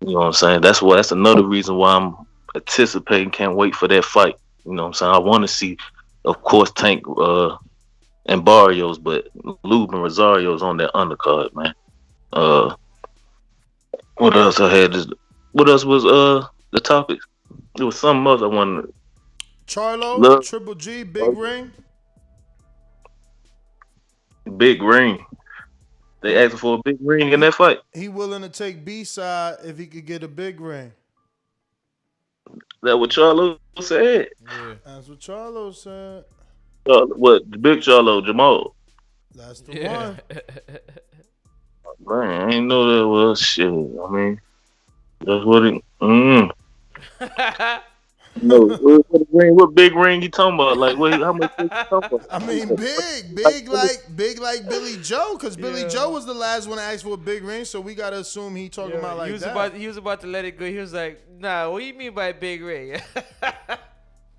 You know what I'm saying? That's another reason why I'm anticipating, can't wait for that fight. You know what I'm saying? I want to see, of course, Tank and Barrios, but Lubin Rosario is on that undercard, man. What else I had? What else was the topic? There was something else I wanted. Charlo, Triple G, big ring. Big ring. They asked for a big ring in that fight. He willing to take B-side if he could get a big ring. That what Charlo said? Yeah. That's what Charlo said. What? The big Charlo, Jermall? That's the one. Man, I ain't know that was shit. I mean, that's what it. No, what big ring you talking about? Like, how much you talking about? I mean, big like Billy Joe, because Billy Joe was the last one to ask for a big ring, so we gotta assume he talking about like that. He was about to let it go. He was like, "Nah, what do you mean by big ring?"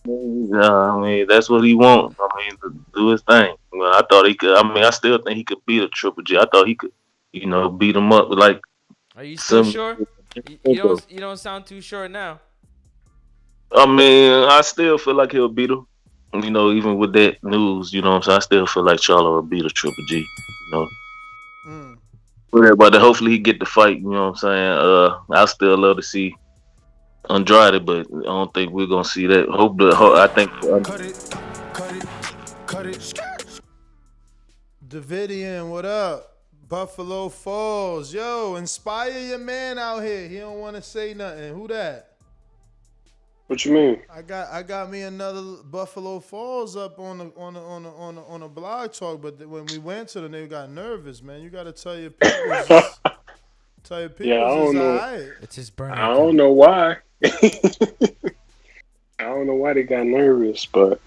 I mean, that's what he wants. I mean, to do his thing. Well, I thought he could. I mean, I still think he could beat a Triple G. I thought he could, you know, beat him up like. Are you still sure? You don't sound too sure now. I mean, I still feel like he'll beat him. You know, even with that news, you know what I'm saying? I still feel like Charlo will beat a Triple G, you know. But hopefully he get the fight, you know what I'm saying? I still love to see Andrade, but I don't think we're going to see that. I think... Cut it. Davidian, what up? Buffalo Falls. Yo, inspire your man out here. He don't want to say nothing. Who that? What you mean? I got me another Buffalo Falls up on a blog talk, but when we went to them, they got nervous, man. You got to tell your people. Yeah, I don't know. Right. It's his burn. I don't know why. I don't know why they got nervous, but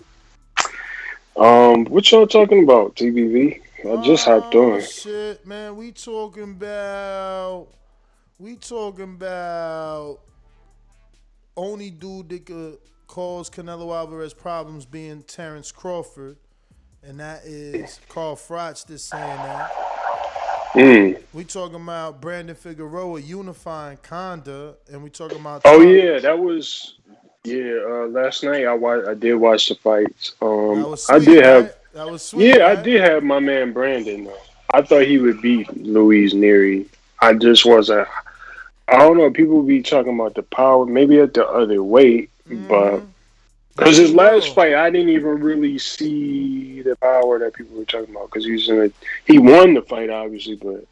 what y'all talking about? TBV? I just hopped on. Shit, man. We talking about only dude that could cause Canelo Alvarez problems being Terrence Crawford, and that is Carl Froch that's saying that. We talking about Brandon Figueroa unifying Conda, and we talking about. Oh yeah, that was last night I did watch the fights. That was sweet, I did have. Right? That was sweet. Yeah, right? I did have my man Brandon though. I thought he would beat Louise Nery. I just wasn't. I don't know. People be talking about the power, maybe at the other weight, but because his last fight, I didn't even really see the power that people were talking about. Because he won the fight, obviously, but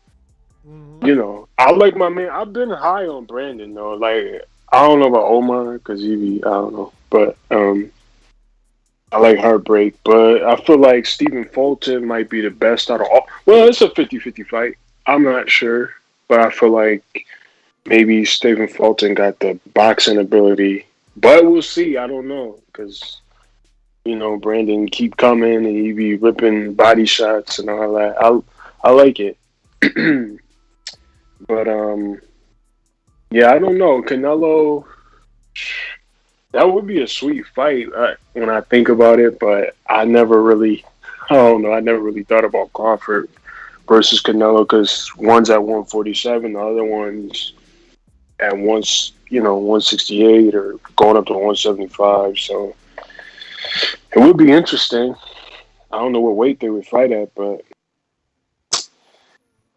you know, I like my man. I've been high on Brandon though. Like I don't know about Omar because I don't know, but I like Heartbreak. But I feel like Stephen Fulton might be the best out of all. Well, it's a 50-50 fight. I'm not sure, but I feel like. Maybe Stephen Fulton got the boxing ability, but we'll see. I don't know because, you know, Brandon keep coming and he be ripping body shots and all that. I like it, but yeah, I don't know. Canelo, that would be a sweet fight when I think about it, but I never really thought about Crawford versus Canelo because one's at 147, the other one's at 168 or going up to 175. So it would be interesting. I don't know what weight they would fight at, but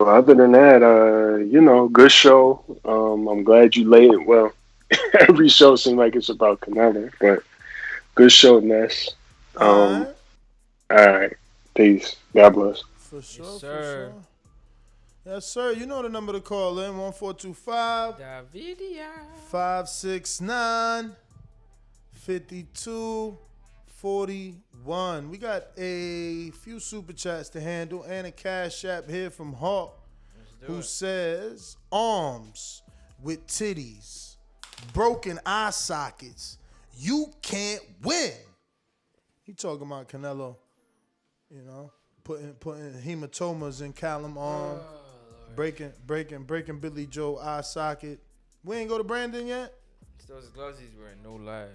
other than that, good show. I'm glad you laid it well. Every show seems like it's about Canelo, but good show, Ness. All right. Peace. God bless. For sure, yes, sir. For sure. Yes, sir. You know the number to call in, 1425 569 5241. We got a few super chats to handle and a cash app here from Hawk, who says, arms with titties, broken eye sockets, you can't win. He talking about Canelo, putting hematomas in Callum arm, breaking Billy Joe eye socket. We ain't go to Brandon yet? It's those gloves he's wearing. No gloves.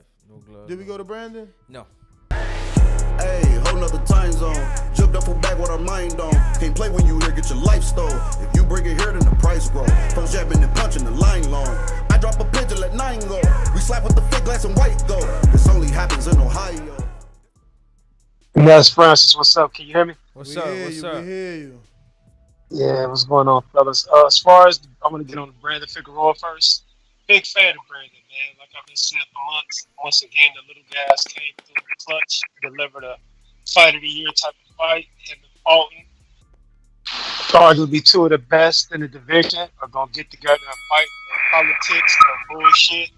Did we go to Brandon? No. Hey, whole nother time zone. Jumped up from back with our mind on. Can't play when you here, get your life stole. If you bring it here, then the price grow. From jabbing and punching the line long. I drop a pigeon, let 9 go. We slap with the fake glass and white go. This only happens in Ohio. Yes, Francis, what's up? Can you hear me? What's up? We hear you. Yeah, what's going on, fellas? As far as I'm gonna get on the Brandon Figueroa first. Big fan of Brandon, man. Like I've been saying for months. Once again, the little guys came through the clutch, delivered a fight of the year type of fight, and the Fulton. Arguably two of the best in the division are gonna get together and fight. No politics, no bullshit.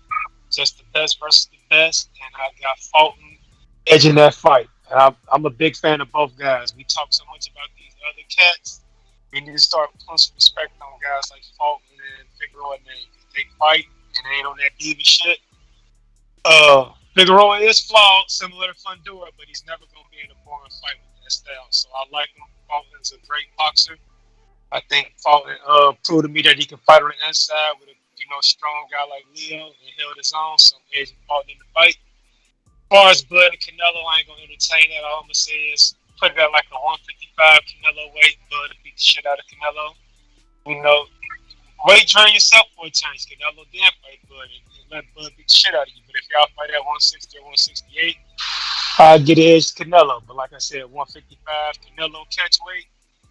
Just the best versus the best, and I got Fulton edging that fight. I'm a big fan of both guys. We talk so much about these other cats. We need to start putting some respect on guys like Fulton and Figueroa. They fight and they ain't on that diva shit. Figueroa is flawed, similar to Fundora, but he's never going to be in a boring fight with that style. So I like him. Fulton's a great boxer. I think Fulton proved to me that he can fight on the inside with a strong guy like Leo and held his own. So I'm edging Fulton in the fight. As far as Bud and Canelo, I ain't going to entertain that. All I'm going to say is put it at like a 155 Canelo weight. Bud to beat the shit out of Canelo. Wait, drain yourself for a change. Canelo then fight Bud and let Bud beat the shit out of you. But if y'all fight at 160 or 168, I'd get the edge to Canelo. But like I said, 155 Canelo catch weight,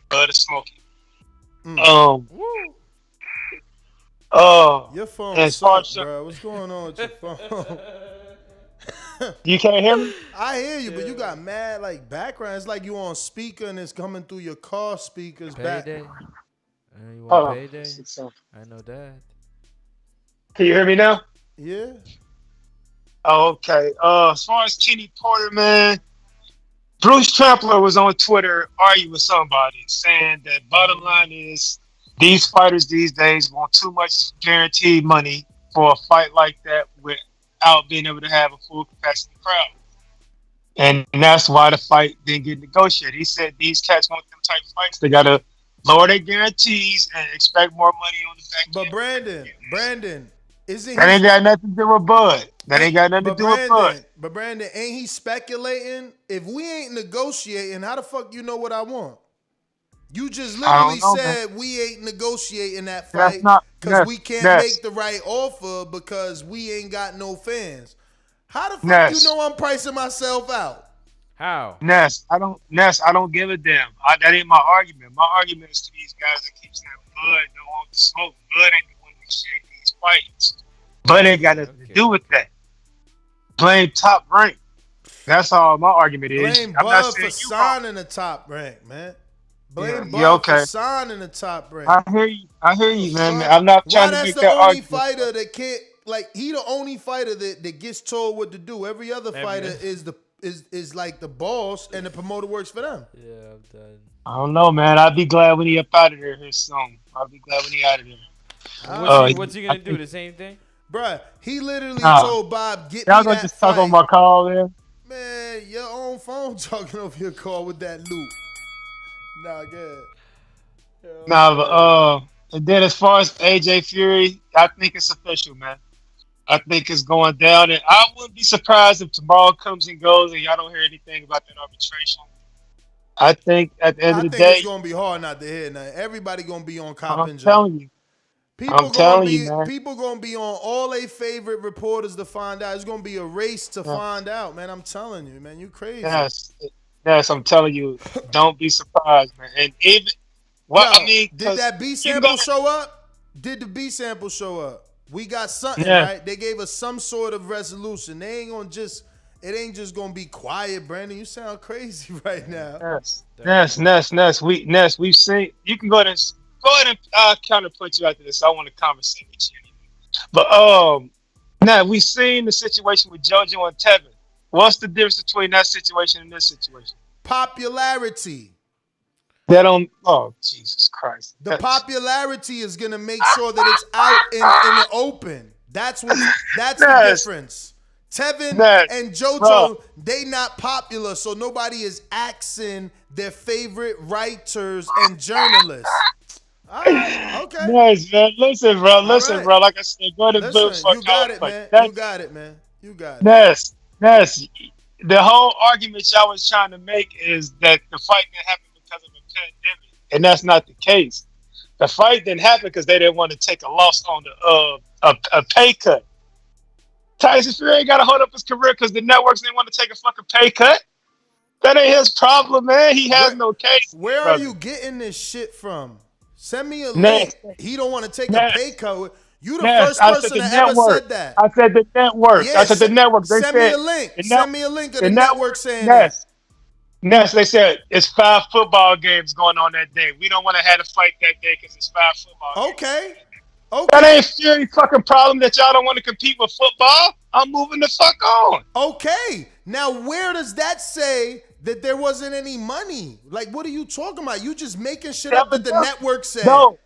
Bud is smoking. Your phone sucks, bro. What's going on with your phone? You can't hear me? I hear you, but you got mad background. It's like you on speaker and it's coming through your car speakers. Payday. You want payday? I know that. Can you hear me now? Yeah. Oh, okay. As far as Kenny Porter, man, Bruce Trampler was on Twitter arguing with somebody saying that bottom line is these fighters these days want too much guaranteed money for a fight like that without being able to have a full capacity crowd. And that's why the fight didn't get negotiated. He said these cats want them type fights. They got to lower their guarantees and expect more money on the back end. But Brandon, isn't that ain't got nothing to do with Bud. That ain't got nothing to do with Bud. But Brandon, ain't he speculating? If we ain't negotiating, how the fuck you know what I want? You just literally said we ain't negotiating that fight because we can't make the right offer because we ain't got no fans. How the fuck you know I'm pricing myself out? How? Ness, I don't give a damn. That ain't my argument. My argument is to these guys that keep saying Bud don't want to smoke. Bud ain't the one that shit these fights. Bud ain't got nothing to do with that. Blame Top Rank. That's all my argument is. Blame Bud for signing the Top Rank, man. Blame Bud for signing the Top Rank. I hear you, man. I'm not trying to make that argument. Why that's the only fighter that can't, he the only fighter that gets told what to do. Every other fighter is like the boss, and the promoter works for them. Yeah, I'm done. I don't know, man. I'll be glad when he up out of there here soon. I'll be glad when he out of there. What's he gonna do? The same thing? Bruh, he literally told Bob, get y'all me gonna that just fight. talk on my call there? Man, your own phone talking over your call with that loop. Nah, good. And then as far as AJ Fury, I think it's official, man. I think it's going down, and I wouldn't be surprised if tomorrow comes and goes and y'all don't hear anything about that arbitration. I think at the end of the day, it's gonna be hard not to hear. Now everybody gonna be on cop I'm telling you, I'm telling you, man. People gonna be on all their favorite reporters to find out. It's gonna be a race to find out, man. I'm telling you, man. You crazy. Yes, I'm telling you. Don't be surprised, man. And even did that B sample show up? Did the B sample show up? We got something, right? They gave us some sort of resolution. They ain't gonna just. It ain't just gonna be quiet, Brandon. You sound crazy right now. Ness. We've seen. You can go ahead and counterput you after this. I want to conversate with you anyway. But now we've seen the situation with JoJo and Tevin. What's the difference between that situation and this situation? Popularity. Oh, Jesus Christ. The popularity is gonna make sure that it's out in the open. That's the difference. Tevin and JoJo, they not popular, so nobody is asking their favorite writers and journalists. All right, okay. Nice, man. Listen, bro. Like I said, go to Listen, you got it, man. You got it. Ness. The whole argument y'all was trying to make is that the fight didn't happen because of a pandemic, and that's not the case. The fight didn't happen because they didn't want to take a loss on a pay cut. Tyson Fury ain't got to hold up his career because the networks didn't want to take a fucking pay cut. That ain't his problem, man. He has no case. Where are you getting this shit from? Send me a link. He don't want to take a pay cut. You the first person that ever said that. I said the network. I said the network. They send me a link. Send me a link of the network saying that. Ness, they said it's 5 football games going on that day. We don't want to have a fight that day because it's 5 football games. Okay. That ain't Fury fucking problem that y'all don't want to compete with football. I'm moving the fuck on. Okay. Now, where does that say that there wasn't any money? Like, what are you talking about? You just making shit up that the network said. No,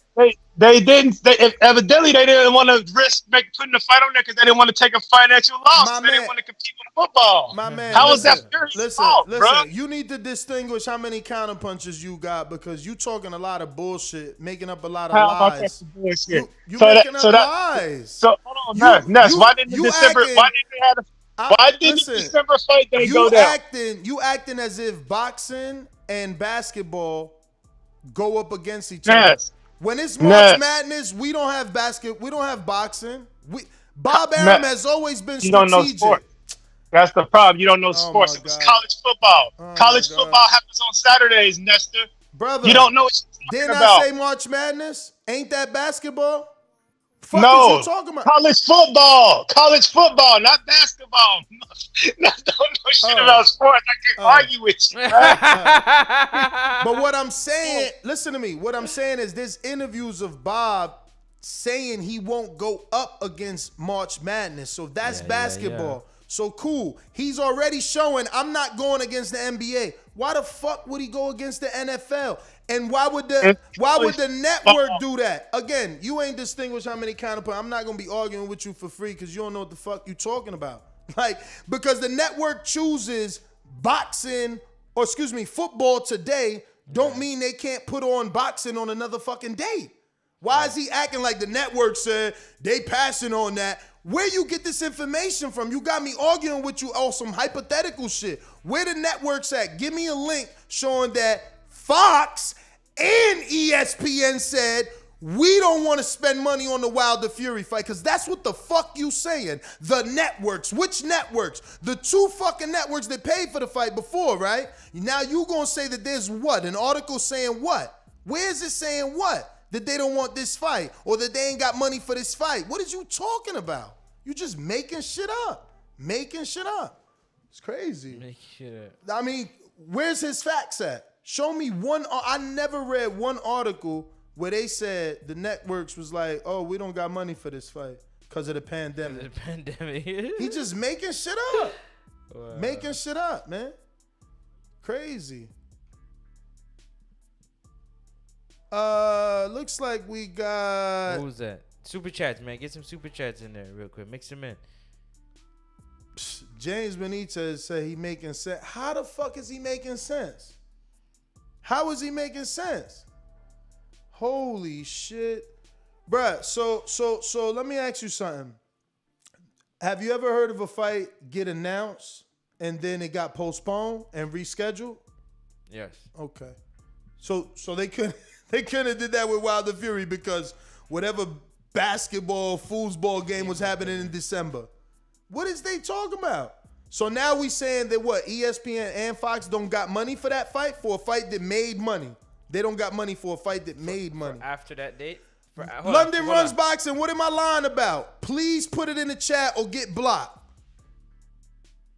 they didn't. Evidently, they didn't want to risk putting the fight on there because they didn't want to take a financial loss. They didn't want to compete with football. My man, how is that Fury's fault, bro? You need to distinguish how many counterpunches you got because you talking a lot of bullshit, making up a lot of lies. You making up lies. So hold on, Ness. Why didn't the December fight they go down? You acting as if boxing and basketball go up against each other. When it's March Madness, we don't have we don't have boxing. Bob Arum has always been strategic. You don't know sports. That's the problem. You don't know sports. It was college football. College football happens on Saturdays, Nestor. Brother, you don't know what you're talking about. Didn't I say March Madness? Ain't that basketball? Fuck is you talking about? College football, not basketball. Don't know shit about sports. I can't argue with you. But what I'm saying, listen to me. What I'm saying is there's interviews of Bob saying he won't go up against March Madness. So that's basketball. So cool. He's already showing I'm not going against the NBA. Why the fuck would he go against the NFL? And why would the network do that? Again, you ain't distinguished how many counterpoints. I'm not gonna be arguing with you for free because you don't know what the fuck you talking about. Like, because the network chooses football today, don't mean they can't put on boxing on another fucking day. Why is he acting like the network said they passing on that? Where you get this information from? You got me arguing with you on some hypothetical shit. Where the network's at? Give me a link showing that Fox and ESPN said we don't want to spend money on the Wilder Fury fight because that's what the fuck you saying. The networks. Which networks? The 2 fucking networks that paid for the fight before, right? Now you gonna say that there's what? An article saying what? Where is it saying what? That they don't want this fight or that they ain't got money for this fight. What is you talking about? You just making shit up. It's crazy. Make shit up. I mean, where's his facts at? Show me one. I never read one article where they said the networks was like, oh, we don't got money for this fight because of the pandemic. He just making shit up. Wow. Making shit up, man. Crazy. Looks like we got. What was that? Super chats, man. Get some super chats in there real quick. Mix them in. James Benitez said he making sense. How the fuck is he making sense? How is he making sense? Holy shit. Bruh, so let me ask you something. Have you ever heard of a fight get announced and then it got postponed and rescheduled? Yes. Okay. So they couldn't have did that with Wilder Fury because whatever basketball, foosball game was happening in December. What is they talking about? So now we saying that what, ESPN and Fox don't got money for that fight, for a fight that made money. They don't got money for a fight that made money. After that date? London Runs Boxing, what am I lying about? Please put it in the chat or get blocked.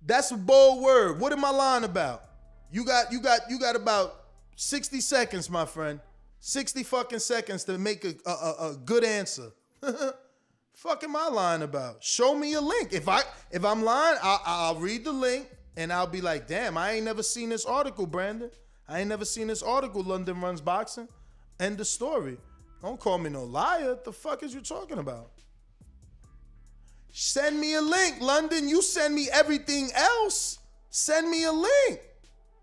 That's a bold word. What am I lying about? You got about 60 seconds, my friend. 60 fucking seconds to make a good answer. Fuck am I lying about? Show me a link. If I'm lying, I'll read the link and I'll be like, damn, I ain't never seen this article, Brandon. I ain't never seen this article, London Runs Boxing. End the story. Don't call me no liar. What the fuck is you talking about? Send me a link, London. You send me everything else. Send me a link.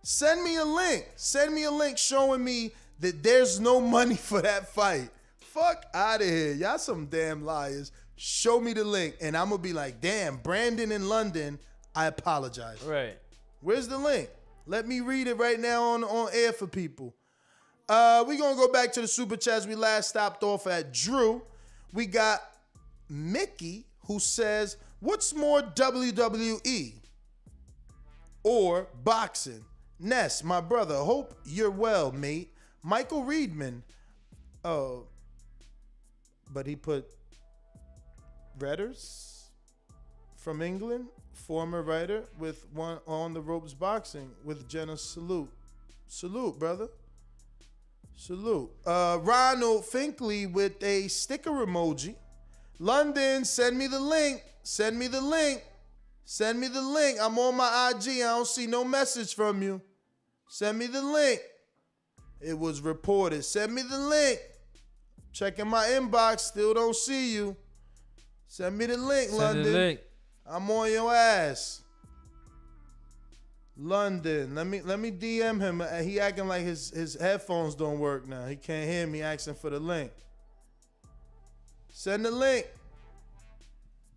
Send me a link. Send me a link showing me that there's no money for that fight. Fuck out of here. Y'all some damn liars. Show me the link, and I'm going to be like, damn, Brandon in London, I apologize. Right. Where's the link? Let me read it right now on air for people. We're going to go back to the Super Chats. We last stopped off at Drew. We got Mickey, who says, what's more WWE or boxing? Ness, my brother, hope you're well, mate. Michael Reedman. Oh, but he put Redders from England, former writer with one on the ropes boxing with Jenna. Salute, brother. Salute. Ronald Finkley with a sticker emoji. London, send me the link. Send me the link. Send me the link. I'm on my IG. I don't see no message from you. Send me the link. It was reported. Send me the link. Checking my inbox. Still don't see you. Send me the link, London. Send the link. I'm on your ass. London. Let me DM him. He acting like his headphones don't work now. He can't hear me asking for the link. Send the link.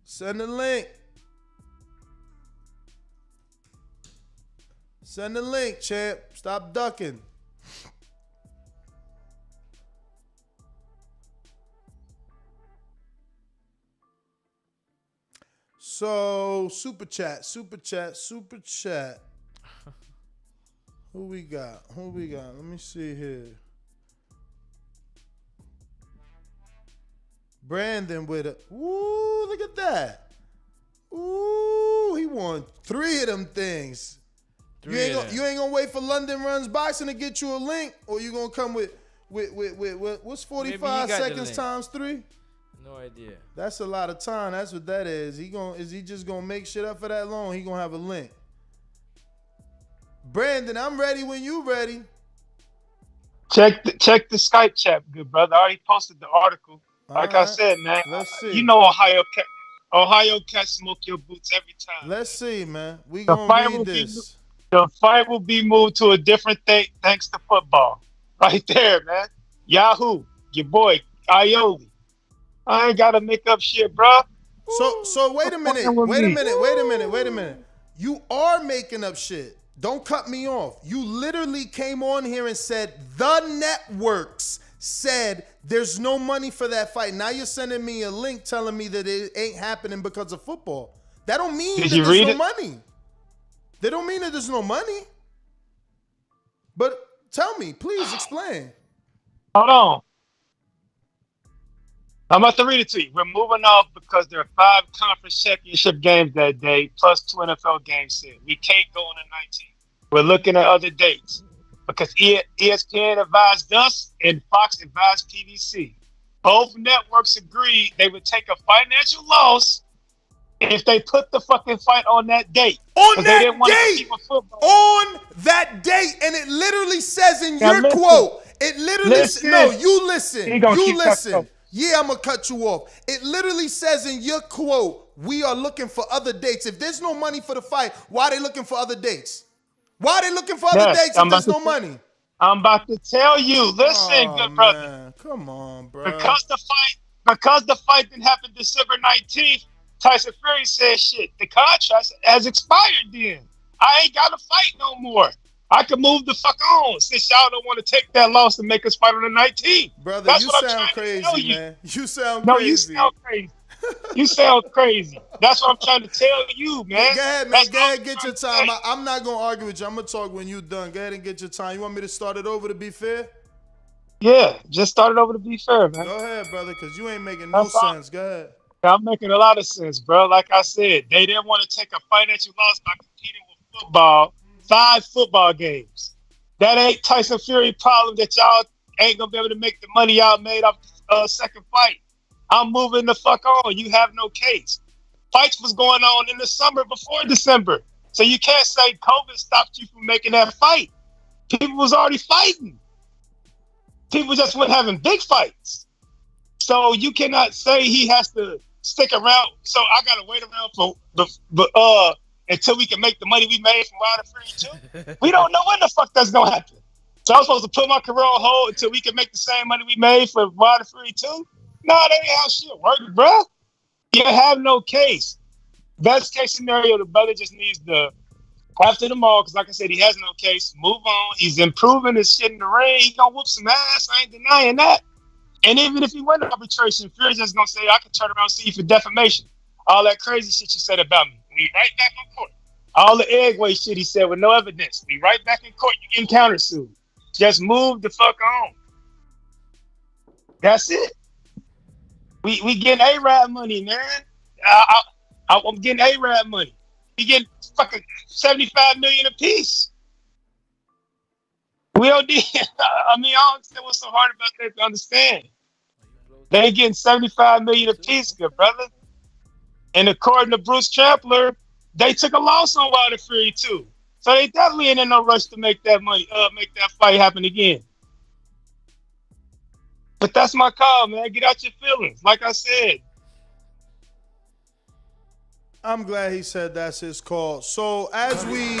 Send the link. Send the link, champ. Stop ducking. So, super chat. Who we got? Let me see here. Brandon with a, ooh, look at that. Ooh, he won 3 of them things. You ain't gonna wait for London Runs Boxing to get you a link, or you gonna come with what's 45 seconds times 3? No idea. That's a lot of time. That's what that is. Is he just gonna make shit up for that long? He gonna have a link. Brandon, I'm ready when you ready. Check the Skype chat, good brother. I already posted the article. Like I said, man, let's see. You know Ohio cats smoke your boots every time. Let's see, man. We gonna read this. The fight will be moved to a different date thanks to football. Right there, man. Yahoo, your boy, Ioli. I ain't gotta make up shit, bro. So wait a minute. You are making up shit. Don't cut me off. You literally came on here and said the networks said there's no money for that fight. Now you're sending me a link telling me that it ain't happening because of football. That don't mean that there's no money. They don't mean that there's no money. But tell me, please explain. Hold on. I'm about to read it to you. We're moving off because there are 5 conference championship games that day, plus 2 NFL games set. We can't go on the 19th. We're looking at other dates because ESPN advised us and Fox advised PBC. Both networks agreed they would take a financial loss if they put the fucking fight on that date. On that date, and it literally says in your quote, it literally says, no, you listen. Yeah, I'm going to cut you off. It literally says in your quote, we are looking for other dates. If there's no money for the fight, why are they looking for other dates? Why are they looking for other dates if there's no money? I'm about to tell you. Listen, good brother. Man. Come on, bro. Because the fight didn't happen December 19th, Tyson Fury said, shit, the contract has expired then. I ain't got to fight no more. I could move the fuck on since y'all don't want to take that loss and make us fight on the 19th. Brother, That's you what I'm sound trying to tell crazy, you. man. You sound No, crazy. you sound crazy. You sound crazy. That's what I'm trying to tell you, man. Go ahead, man. That's Go ahead, get your time. I'm not going to argue with you. I'm going to talk when you're done. Go ahead and get your time. You want me to start it over to be fair? Yeah, just start it over to be fair, man. Go ahead, brother, because you ain't making no sense. Go ahead. I'm making a lot of sense, bro. Like I said, they didn't want to take a financial loss by competing with football, 5 football games. That ain't Tyson Fury problem that y'all ain't going to be able to make the money y'all made off the second fight. I'm moving the fuck on. You have no case. Fights was going on in the summer before December. So you can't say COVID stopped you from making that fight. People was already fighting. People just weren't having big fights. So you cannot say he has to stick around. So I gotta wait around for until we can make the money we made from Wilder Fury 2. We don't know when the fuck that's gonna happen. So I'm supposed to put my career on hold until we can make the same money we made for Wilder Fury 2? No, that ain't how shit work, bro. You have no case. Best case scenario, the brother just needs to after them all, because like I said, he has no case. Move on. He's improving his shit in the ring. He gonna whoop some ass. I ain't denying that. And even if he went to arbitration, Fury's just gonna say, I can turn around and see you for defamation. All that crazy shit you said about me. We right back in court. All the egg weight shit he said with no evidence. We right back in court. You getting countersued. Just move the fuck on. That's it. We getting A-Rab money, man. I'm getting A-Rab money. We getting fucking $75 million a piece. We don't need. I mean, I don't understand what's so hard about that to understand. They getting $75 million a piece, good brother. And according to Bruce Trampler, they took a loss on Wilder Fury too. So they definitely ain't in no rush to make that money, make that fight happen again. But that's my call, man. Get out your feelings. Like I said. I'm glad he said that's his call. So as we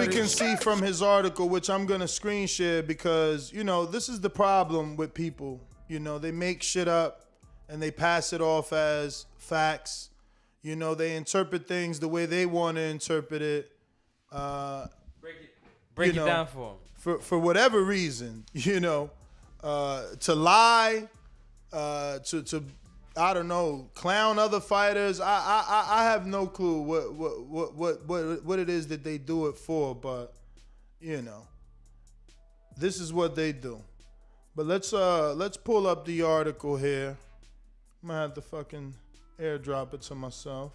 can see from his article, which I'm gonna screen share because this is the problem with people. They make shit up and they pass it off as facts. They interpret things the way they want to interpret it. Break it down for them. For whatever reason, to lie, to I don't know, clown other fighters. I have no clue what it is that they do it for, but this is what they do. But let's pull up the article here. I'm gonna have to fucking airdrop it to myself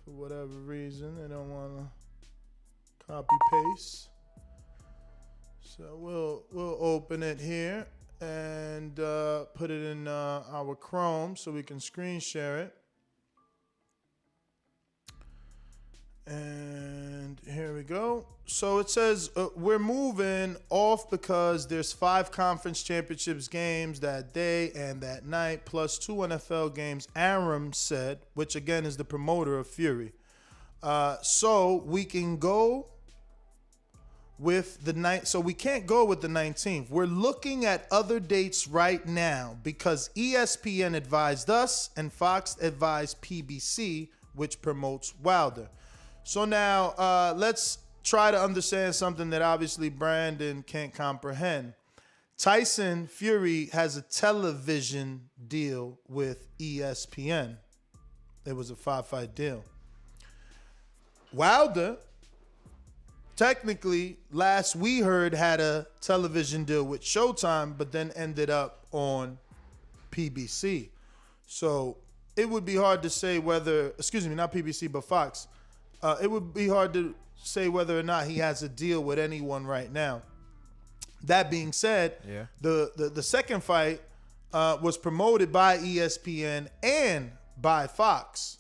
for whatever reason. I don't wanna copy paste. So we'll open it here and put it in our Chrome so we can screen share it. And here we go. So it says we're moving off because there's 5 conference championships games that day and that night, plus 2 NFL games, Aram said, which again is the promoter of Fury. So we can go with the night. So we can't go with the 19th. We're looking at other dates right now because ESPN advised us and Fox advised PBC, which promotes Wilder. So now let's try to understand something that obviously Brandon can't comprehend. Tyson Fury has a television deal with ESPN. It was a 5-fight deal. Wilder, technically, last we heard, had a television deal with Showtime, but then ended up on PBC. So it would be hard to say whether, not PBC, but Fox. It would be hard to say whether or not he has a deal with anyone right now. That being said, the second fight was promoted by ESPN and by Fox.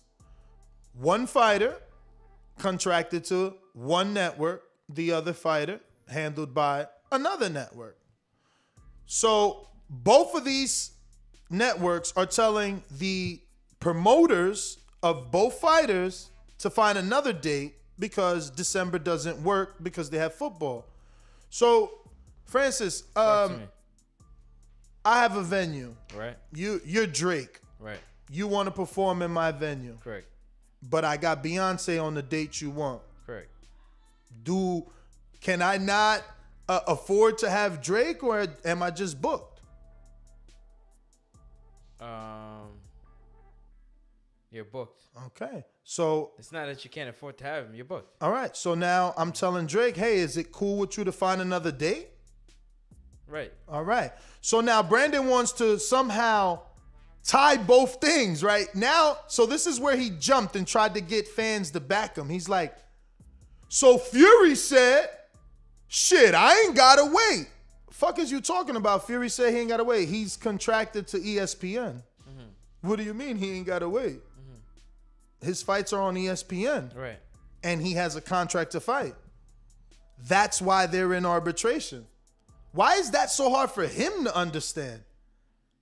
One fighter contracted to one network, the other fighter handled by another network. So both of these networks are telling the promoters of both fighters to find another date because December doesn't work because they have football. So, Francis, I have a venue. Right. You're Drake. Right. You want to perform in my venue. Correct. But I got Beyonce on the date you want. Correct. Can I not afford to have Drake, or am I just booked? You're booked. Okay. So it's not that you can't afford to have him. You're booked. All right. So now I'm telling Drake, hey, is it cool with you to find another date? Right. All right. So now Brandon wants to somehow tie both things right now. So this is where he jumped and tried to get fans to back him. He's like, so Fury said, shit, I ain't gotta wait. Fuck is you talking about? Fury said he ain't gotta wait. He's contracted to ESPN. What do you mean he ain't gotta wait? His fights are on ESPN. Right. And he has a contract to fight. That's why they're in arbitration. Why is that so hard for him to understand?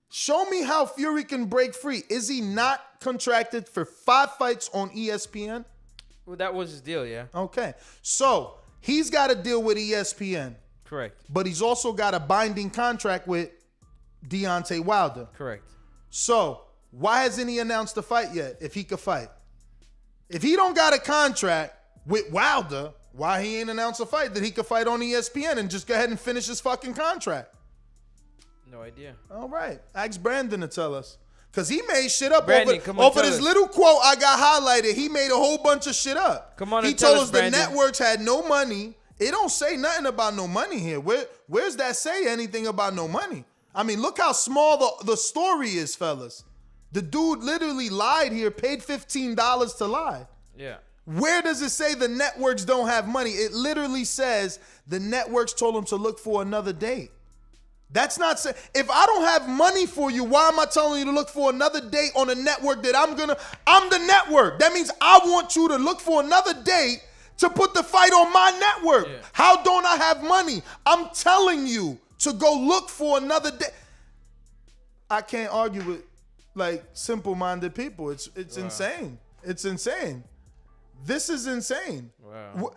Show me how Fury can break free. Is he not contracted for 5 fights on ESPN? Well, that was his deal, yeah. Okay. So he's got to deal with ESPN. Correct. But he's also got a binding contract with Deontay Wilder. Correct. So why hasn't he announced a fight yet if he could fight? If he don't got a contract with Wilder, why he ain't announced a fight that he could fight on ESPN and just go ahead and finish his fucking contract? No idea. All right. Ask Brandon to tell us. Because he made shit up Brandon, over this little quote I got highlighted. He made a whole bunch of shit up. Come on he and tell told us, us the Brandon. networks had no money. It don't say nothing about no money here. Where's that say anything about no money? I mean, look how small the story is, fellas. The dude literally lied here, paid $15 to lie. Yeah. Where does it say the networks don't have money? It literally says the networks told him to look for another date. That's not saying, if I don't have money for you, why am I telling you to look for another date on a network that I'm the network. That means I want you to look for another date to put the fight on my network. Yeah. How don't I have money? I'm telling you to go look for another date. I can't argue with like simple-minded people. It's insane. It's insane. This is insane. Wow.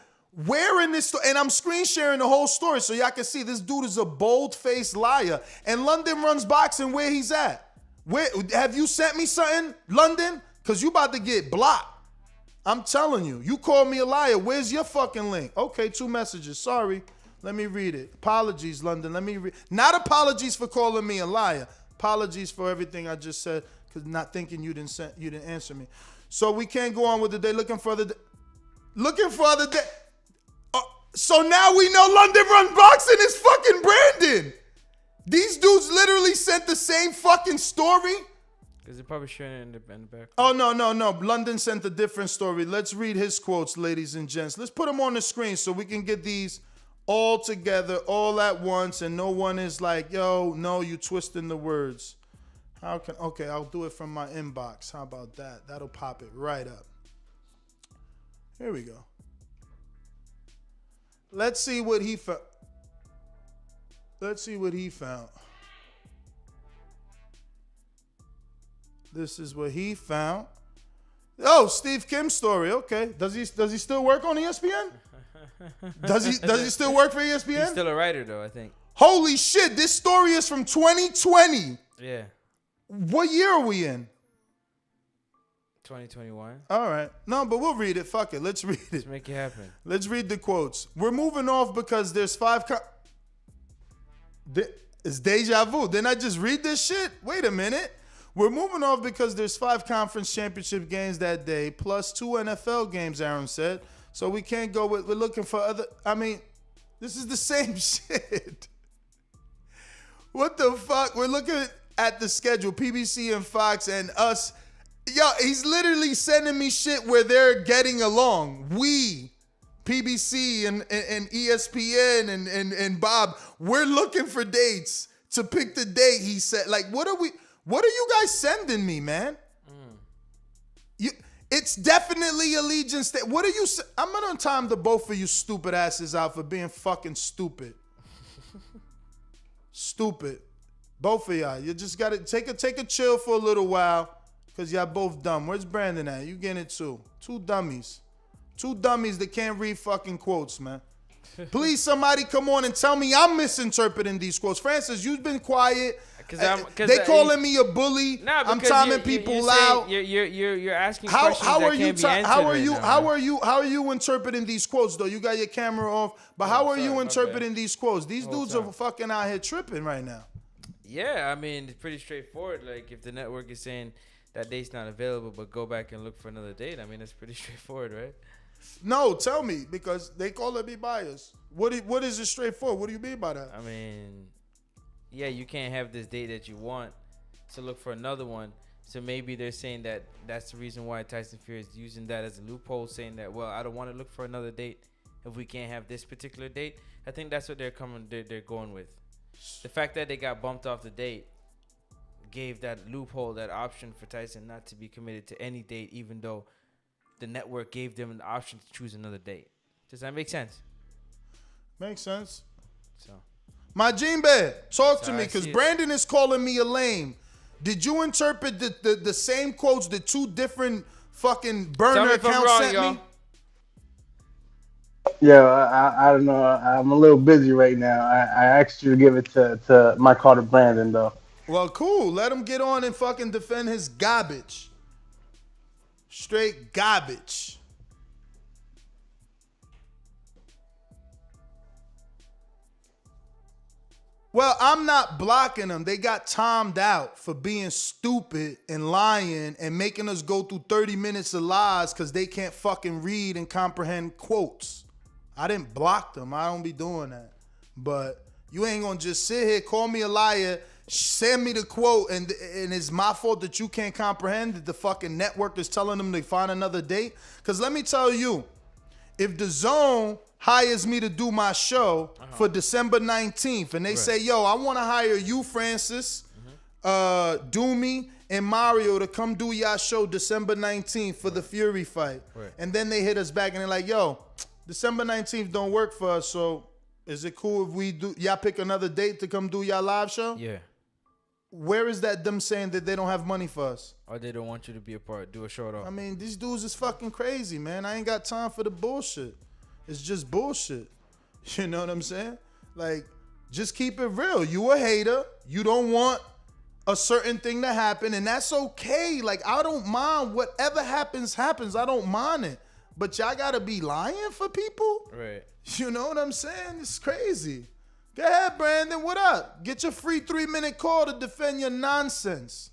Where in this story? And I'm screen sharing the whole story so y'all can see this dude is a bold-faced liar. And London runs boxing where he's at. Where have you sent me something, London? Because you about to get blocked. I'm telling you. You called me a liar. Where's your fucking link? Okay, 2 messages. Sorry. Let me read it. Apologies, London. Let me read. Not apologies for calling me a liar. Apologies for everything I just said because not thinking you didn't answer me. So we can't go on with the day. Looking for other day. So now we know London Run Boxing is fucking Brandon. These dudes literally sent the same fucking story. Because they're probably sharing it in the back. Oh, no. London sent a different story. Let's read his quotes, ladies and gents. Let's put them on the screen so we can get these all together, all at once, and no one is like, yo, no, you twisting the words. Okay, I'll do it from my inbox. How about that? That'll pop it right up. Here we go. Let's see what he found. This is what he found. Oh, Steve Kim's story. Okay. Does he still work on ESPN? Does he still work for ESPN? He's still a writer though, I think. Holy shit, this story is from 2020. Yeah. What year are we in? 2021. All right. No, but we'll read it. Fuck it. Let's read it. Let's make it happen. Let's read the quotes. We're moving off because there's 5... It's deja vu. Didn't I just read this shit? Wait a minute. We're moving off because there's 5 conference championship games that day, plus 2 NFL games, Aaron said. So we can't go with... We're looking for other... I mean, this is the same shit. What the fuck? We're looking at the schedule, PBC and Fox and us... Yo, he's literally sending me shit where they're getting along. We, PBC and ESPN and Bob, we're looking for dates to pick the date. He said, like, what are you guys sending me, man? It's definitely Allegiance Day. What are you? I'm gonna time the both of you stupid asses out for being fucking stupid. Stupid, both of y'all. You just gotta take a chill for a little while. Because y'all both dumb. Where's Brandon at? You getting it too. 2 dummies. 2 dummies that can't read fucking quotes, man. Please, somebody come on and tell me I'm misinterpreting these quotes. Francis, you've been quiet. They calling me a bully. Nah, I'm timing people out. You're asking questions how that are you can't be answered how are you interpreting these quotes though? You got your camera off, but how are you interpreting these quotes? These dudes are fucking out here tripping right now. Yeah, I mean it's pretty straightforward. Like if the network is saying that date's not available, but go back and look for another date. I mean it's pretty straightforward, right? No, tell me because they calling me biased. What is it straightforward? What do you mean by that? I mean, yeah, you can't have this date that you want, so look for another one. So maybe they're saying that that's the reason why Tyson Fury is using that as a loophole, saying that, well, I don't want to look for another date if we can't have this particular date. I think that's what they're going with. The fact that they got bumped off the date gave that loophole, that option for Tyson not to be committed to any date, even though the network gave them an option to choose another date. Does that make sense? Makes sense. So, my Jimbe, talk to me because Brandon is calling me a lame. Did you interpret the same quotes that two different fucking burner accounts sent me? Yeah, I don't know. I'm a little busy right now. I asked you to give it to my call to Brandon though. Well, cool. Let him get on and fucking defend his garbage. Straight garbage. Well, I'm not blocking them. They got timed out for being stupid and lying and making us go through 30 minutes of lies because they can't fucking read and comprehend quotes. I didn't block them. I don't be doing that. But you ain't gonna just sit here, call me a liar, send me the quote, and it's my fault that you can't comprehend that the fucking network is telling them to find another date. Because let me tell you, if Dazn hires me to do my show for December 19th, and they say, yo, I want to hire you, Francis, Doomy, and Mario to come do y'all show December 19th for the Fury fight. Right. And then they hit us back and they're like, yo, December 19th don't work for us, so is it cool if we do y'all pick another date to come do y'all live show? Yeah. Where is that them saying that they don't have money for us? Or they don't want you to be a part, do a show at all? I mean, these dudes is fucking crazy, man. I ain't got time for the bullshit. It's just bullshit. You know what I'm saying? Like, just keep it real. You a hater. You don't want a certain thing to happen, and that's okay. Like, I don't mind. Whatever happens, happens. I don't mind it. But y'all gotta be lying for people? Right. You know what I'm saying? It's crazy. Go ahead, Brandon. What up? Get your free 3-minute call to defend your nonsense.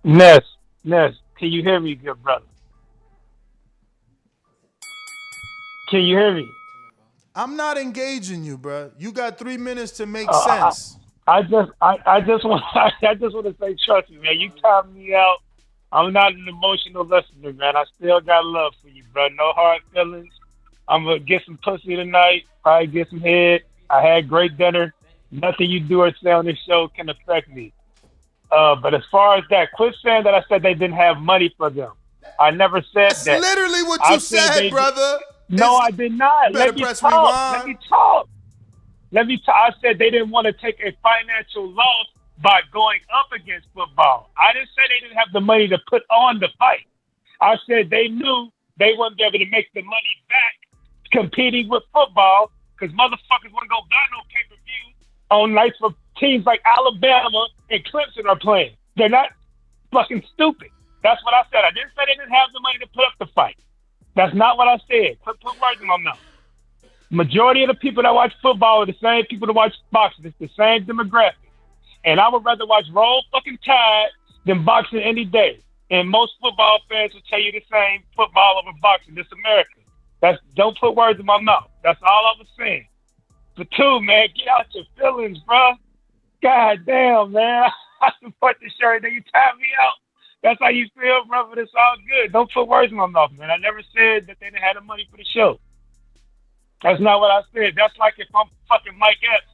Ness, can you hear me, good brother? Can you hear me? I'm not engaging you, bro. You got 3 minutes to make sense. I just want to say, trust me, man. You timed me out. I'm not an emotional listener, man. I still got love for you, bro. No hard feelings. I'm gonna get some pussy tonight. Probably get some head. I had great dinner. Nothing you do or say on this show can affect me. But as far as that, quit saying that I said they didn't have money for them. I never said that. That's literally what you said, brother. No, I did not. Let me talk. I said they didn't want to take a financial loss by going up against football. I didn't say they didn't have the money to put on the fight. I said they knew they wouldn't be able to make the money back competing with football because motherfuckers wouldn't go buy no pay-per-view on nights where teams like Alabama and Clemson are playing. They're not fucking stupid. That's what I said. I didn't say they didn't have the money to put up the fight. That's not what I said. Put words in my mouth. Majority of the people that watch football are the same people that watch boxing. It's the same demographic. And I would rather watch Roll fucking Tide than boxing any day. And most football fans will tell you the same, football over boxing. This America. Don't put words in my mouth. That's all I was saying. But two, man, get out your feelings, bro. God damn, man. I support the shirt that you tie me out. That's how you feel, bro, but it's all good. Don't put words in my mouth, man. I never said that they didn't have the money for the show. That's not what I said. That's like if I'm fucking Mike Epps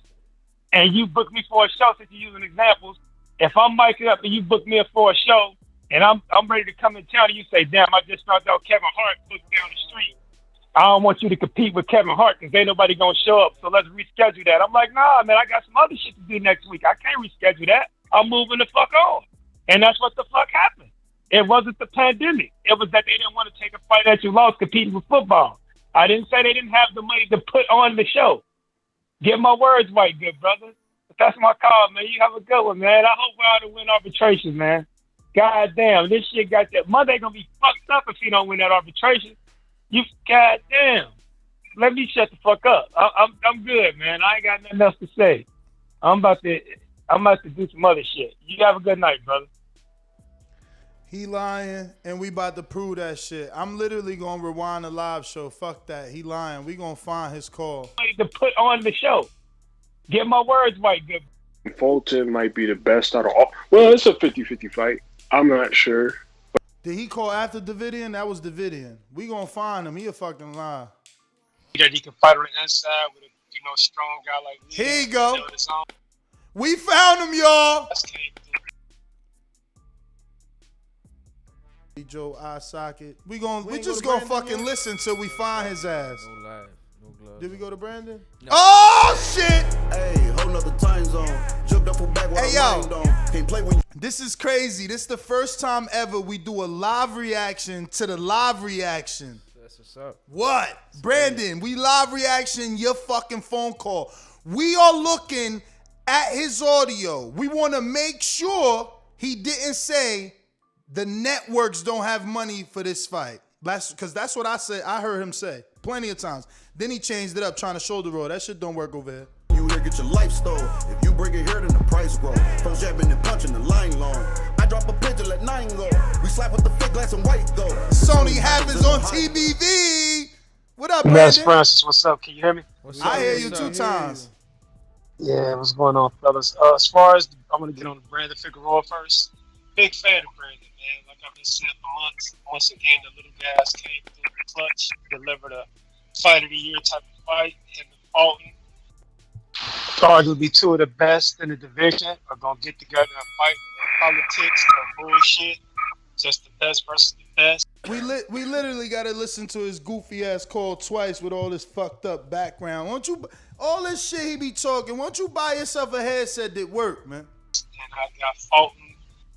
and you book me for a show, since you're using examples. If I'm Mike Epps and you book me for a show and I'm ready to come in town and you say, damn, I just found out Kevin Hart booked down the street. I don't want you to compete with Kevin Hart because ain't nobody going to show up, so let's reschedule that. I'm like, nah, man, I got some other shit to do next week. I can't reschedule that. I'm moving the fuck on. And that's what the fuck happened. It wasn't the pandemic. It was that they didn't want to take a financial loss competing with football. I didn't say they didn't have the money to put on the show. Get my words right, good brother. That's my call, man. You have a good one, man. I hope Wilder win arbitration, man. God damn, this shit got that. Monday gonna be fucked up if he don't win that arbitration. You goddamn. Let me shut the fuck up. I'm good, man. I ain't got nothing else to say. I'm about to do some other shit. You have a good night, brother. He lying, and we about to prove that shit. I'm literally gonna rewind the live show. Fuck that. He lying. We gonna find his call. I need to put on the show. Get my words right, good. Fulton might be the best out of all. Well, it's a 50-50 fight. I'm not sure. Did he call after Davidian? That was Davidian. We gonna find him. He a fucking lie. That he can fight on the inside with a strong guy like me. Here you go. We found him, y'all. Joe eye socket. We just gonna fucking listen till we find his ass. No live, no glove. Did we go to Brandon? No. Oh shit! Hey, whole nother time zone. Jumped up from back with Hey a yo, mind on. Can't play when you this is crazy. This is the first time ever we do a live reaction to the live reaction. That's what's up. What? Brandon, we live reaction your fucking phone call. We are looking at his audio. We want to make sure he didn't say the networks don't have money for this fight. Because that's what I said. I heard him say plenty of times. Then he changed it up trying to shoulder roll. That shit don't work over here. You here get your life stole. If you bring it here, then the price grow. Froch jabbing and punching the line long. I drop a pigeon, let 9 go. We slap with the fake glass and white go. Sony happens on TBV. What up, That's Brandon? Francis. What's up? Can you hear me? I hear you 2 times. Yeah, what's going on, fellas? As far as I'm gonna get on Brandon Figueroa first. Big fan of Brandon, man. Like I've been saying for months. Once again, the little guys came through the clutch, delivered a fight of the year type of fight, him and Fulton. Arguably 2 of the best in the division are gonna get together and fight. No politics, no bullshit. Just the best versus the best. We literally got to listen to his goofy ass call twice with all this fucked up background. Won't you? All this shit he be talking. Won't you buy yourself a headset that work, man? And I got Fulton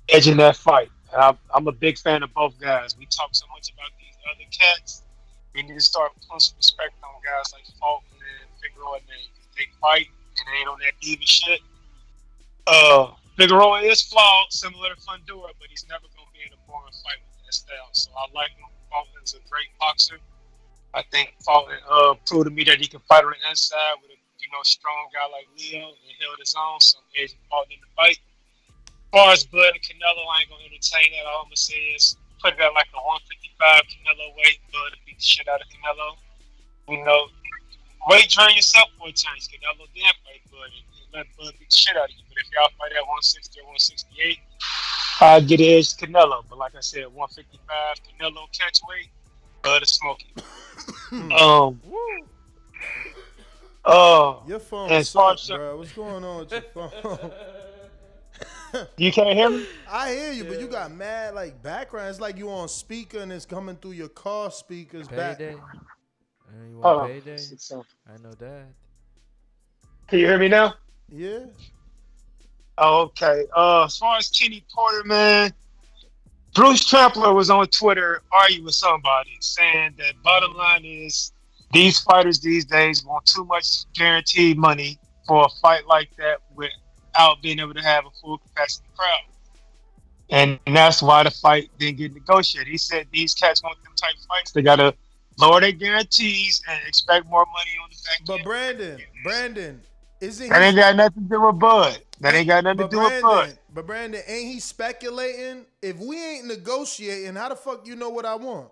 edging that fight. I'm a big fan of both guys. We talk so much about these other cats. We need to start putting some respect on guys like Fulton and Figueroa. They fight and they ain't on that diva shit. Figueroa is flawed, similar to Fundora, but he's never going to be in a boring fight with that style. So I like him. Fulton's a great boxer. I think Fulton proved to me that he can fight on the inside with a strong guy like Leo and held his own. So I'm edging Fulton in the fight. As far as Bud and Canelo, I ain't going to entertain that. All I'm going to say is put it at like a 155 Canelo weight. Bud to beat the shit out of Canelo. Weight train yourself for a change. Canelo did fight Bud and let Bud beat the shit out of you. But if y'all fight at 160 or 168, I'd get edge to Canelo. But like I said, 155 Canelo catch weight, Bud is smoking. Your phone sucks, bro. What's going on with your phone? You can't hear me? I hear you, but you got mad like background. It's like you on speaker and it's coming through your car speakers back. Payday. You want payday? I know that. Can you hear me now? Yeah. Oh, okay. As far as Kenny Porter, man, Bruce Trampler was on Twitter arguing with somebody saying that bottom line is these fighters these days want too much guaranteed money for a fight like that without being able to have a full capacity crowd. And that's why the fight didn't get negotiated. He said these cats want them type fights. They got to lower their guarantees and expect more money on the back end. But Brandon, isn't that ain't got nothing to do with Bud. That ain't got nothing to do with Bud. But Brandon, ain't he speculating? If we ain't negotiating, how the fuck you know what I want?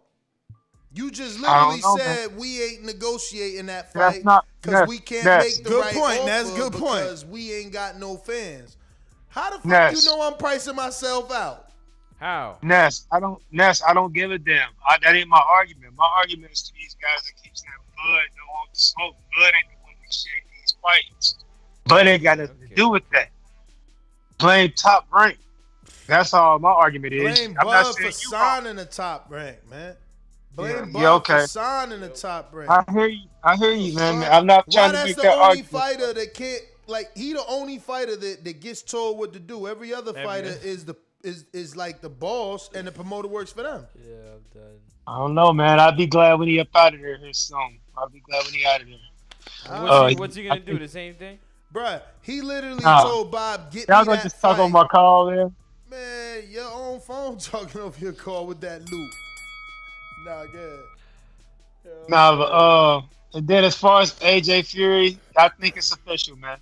You just literally said we ain't negotiating that fight because we can't make the right offer. That's good point. Because we ain't got no fans. How the fuck you know I'm pricing myself out? How? Ness, I don't give a damn. That ain't my argument. My argument is to these guys that keep saying Bud don't want to smoke. Bud ain't the one that shit these fights. Bud ain't got nothing to do with that. Blame Top Rank. That's all my argument is. Blame Bud for signing the Top Rank, man. Blame Bud for signing the Top Rank. I hear you, man. I'm not trying to make that argument. Why that's the only fighter that can't, like, he the only fighter that gets told what to do. Every other fighter is like the boss, and the promoter works for them. Yeah, I'm done. I don't know, man. I'll be glad when he up out of there here soon. I'll be glad when he out of there. What's he gonna do? The same thing? Bruh, he literally told Bob, get Y'all me gonna that just talk fight. on my call there? Man, your own phone talking over your call with that loop. Nah, good. Nah, but and then as far as AJ Fury, I think it's official, man.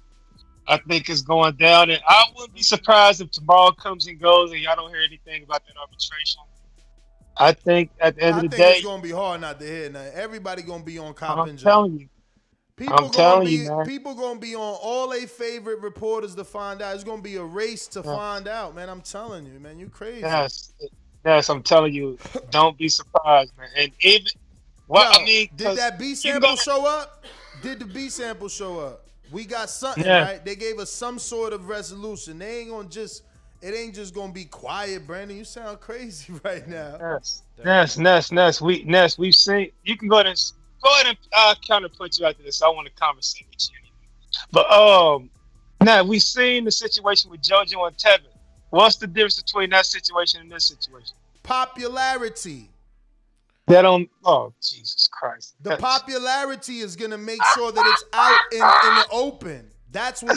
I think it's going down, and I wouldn't be surprised if tomorrow comes and goes and y'all don't hear anything about that arbitration. I think at the end of the day, it's gonna be hard not to hear nothing. Everybody gonna be on Cop I'm and Joe. telling you. People telling you, man. People gonna be on all their favorite reporters to find out. It's gonna be a race to find out, man. I'm telling you, man. You crazy. Yes, I'm telling you. Don't be surprised, man. And even did that B sample show up? Did the B sample show up? We got something, right? They gave us some sort of resolution. They ain't gonna just. It ain't just gonna be quiet, Brandon. You sound crazy right now. Ness. We've seen. You can go ahead and counterpunch you after this. I want to conversate with you. But now we've seen the situation with JoJo and Tevin. What's the difference between that situation and this situation? Popularity. Oh, Jesus Christ. The popularity is gonna make sure that it's out in the open. That's the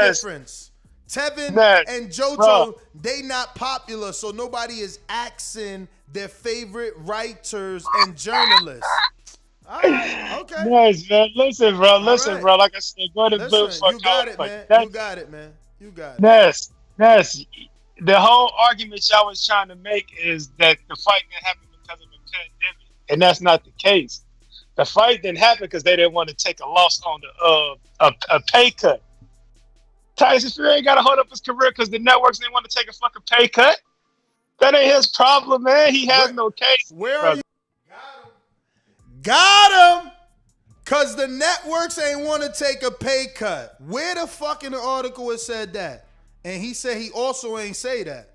difference. Tevin and JoJo, they not popular, so nobody is asking their favorite writers and journalists. All right, okay. Yes, man. Listen, bro. Like I said, go to You got it, man. You got it. Ness. The whole argument y'all was trying to make is that the fight didn't happen because of the pandemic, and that's not the case. The fight didn't happen because they didn't want to take a loss on a pay cut. Tyson Fury ain't got to hold up his career because the networks didn't want to take a fucking pay cut. That ain't his problem, man. He has no case. Where are you? Got him. Because the networks ain't want to take a pay cut. Where the fuck in the article it said that? And he said he also ain't say that.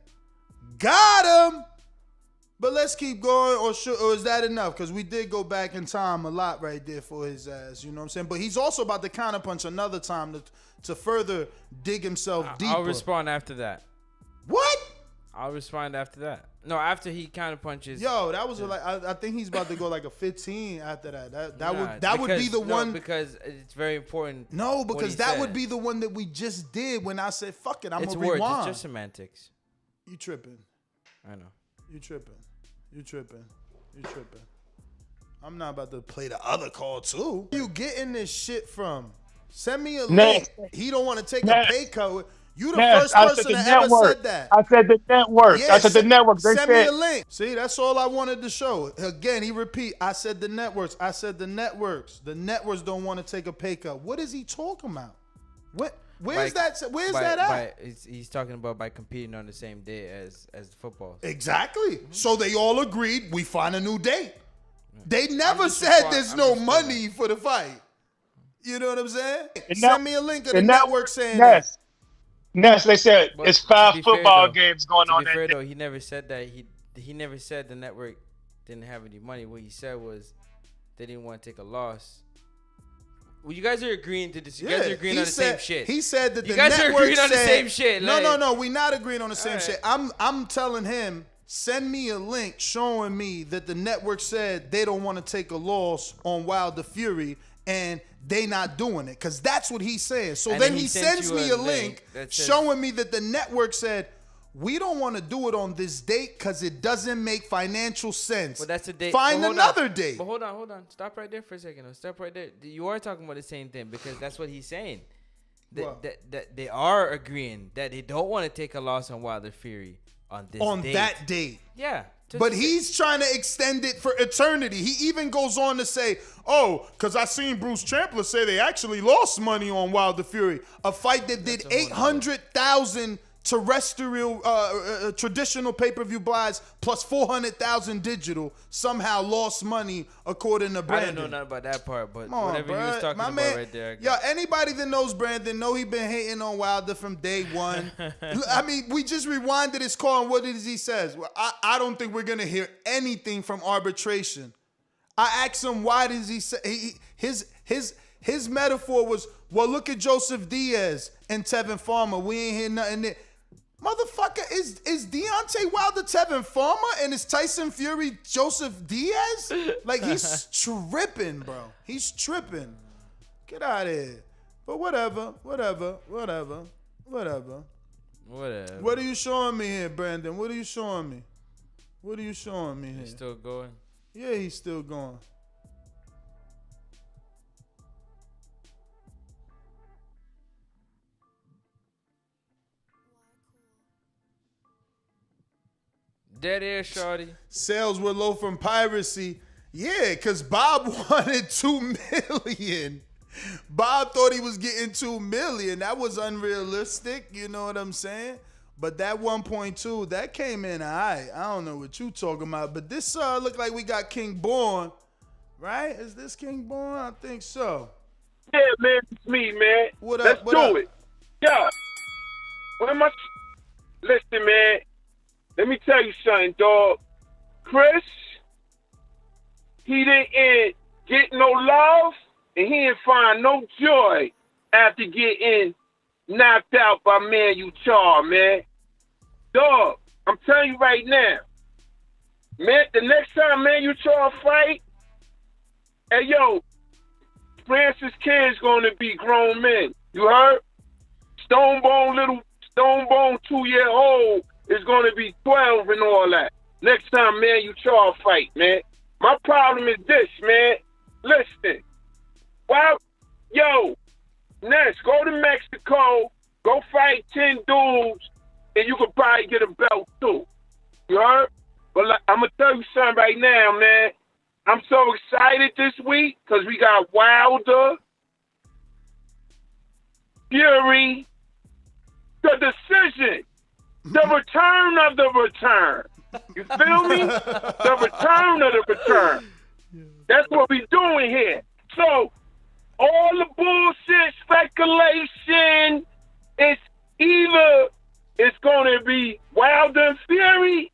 Got him. But let's keep going, or is that enough? Because we did go back in time a lot right there for his ass, you know what I'm saying? But he's also about to counterpunch another time to further dig himself deeper. I'll respond after that. What? I'll respond after that. No, after he counterpunches. Yo, that was I think he's about to go like a 15 after that. That would be the one. Because it's very important. No, because that would be the one that we just did when I said, fuck it, I'm going to rewind. It's words, it's just semantics. You tripping. I know. You tripping. I'm not about to play the other call too. Where you getting this shit from? Send me a link. He don't want to take a pay cut. You the first person that ever said that. I said the network. Yeah, I said the network. Send me a link. See, that's all I wanted to show. Again, he repeat. I said the networks. I said the networks. The networks don't want to take a pay cut. What is he talking about? What? Where's that at? He's talking about by competing on the same day as football. Exactly. So they all agreed we find a new date. They never said there's no money for the fight. You know what I'm saying? Send me a link of the network saying that. Yes, they said it's 5 football games going on. To be fair though, he never said that. He never said the network didn't have any money. What he said was they didn't want to take a loss. Well, you guys are agreeing to this. You guys are agreeing on the same shit. He said that you guys are agreeing on the same shit. No. We're not agreeing on the same shit. I'm telling him, send me a link showing me that the network said they don't want to take a loss on Wilder Fury and they not doing it. Because that's what he's saying. So then he sends me a link showing me that the network said, we don't want to do it on this date because it doesn't make financial sense. Well, that's a date. Find another date. But hold on. Stop right there for a second. Stop right there. You are talking about the same thing because that's what he's saying. That they are agreeing that they don't want to take a loss on Wilder Fury on this date. On that date. Yeah. But he's trying to extend it for eternity. He even goes on to say, because I seen Bruce Champler say they actually lost money on Wilder Fury. A fight that did 800,000 terrestrial, traditional pay-per-view buys plus 400,000 digital somehow lost money according to Brandon. I don't know nothing about that part, but whatever he was talking about right there. Yo, anybody that knows Brandon know he been hating on Wilder from day one. I mean, we just rewinded his call and what did he says? Well, I don't think we're going to hear anything from arbitration. I asked him why does he say his metaphor was, well, look at Joseph Diaz and Tevin Farmer. We ain't hear nothing there. Motherfucker, is Deontay Wilder Tevin Farmer and is Tyson Fury Joseph Diaz? Like, he's tripping, bro. He's tripping. Get out of here. But whatever. What are you showing me here, Brandon? What are you showing me? Here? He's still going. Yeah, he's still going. Dead air, shorty. Sales were low from piracy. Yeah, because Bob wanted $2 million. Bob thought he was getting $2 million. That was unrealistic. You know what I'm saying? But that 1.2, that came in all right. I don't know what you talking about. But this look like we got King Born. Right? Is this King Born? I think so. Yeah, man. It's me, man. What Let's up? What do up? it. Yeah. What am I... Listen, man. Let me tell you something, dog. Chris, he didn't get no love, and he didn't find no joy after getting knocked out by Manu Char, man. Dog, I'm telling you right now, man, the next time Manu Char fight, hey, yo, Francis Kid's going to be grown men. You heard? Stonebone 2-year-old is going to be 12 and all that. Next time, man, you Char fight, man. My problem is this, man. Listen. Well, yo, Ness, go to Mexico, go fight 10 dudes, and you could probably get a belt, too. You heard? But like, I'm going to tell you something right now, man. I'm so excited this week because we got Wilder, Fury, the decision. The return of the return. You feel me? The return of the return. That's what we doing here. So, all the bullshit speculation is either it's going to be Wilder and Fury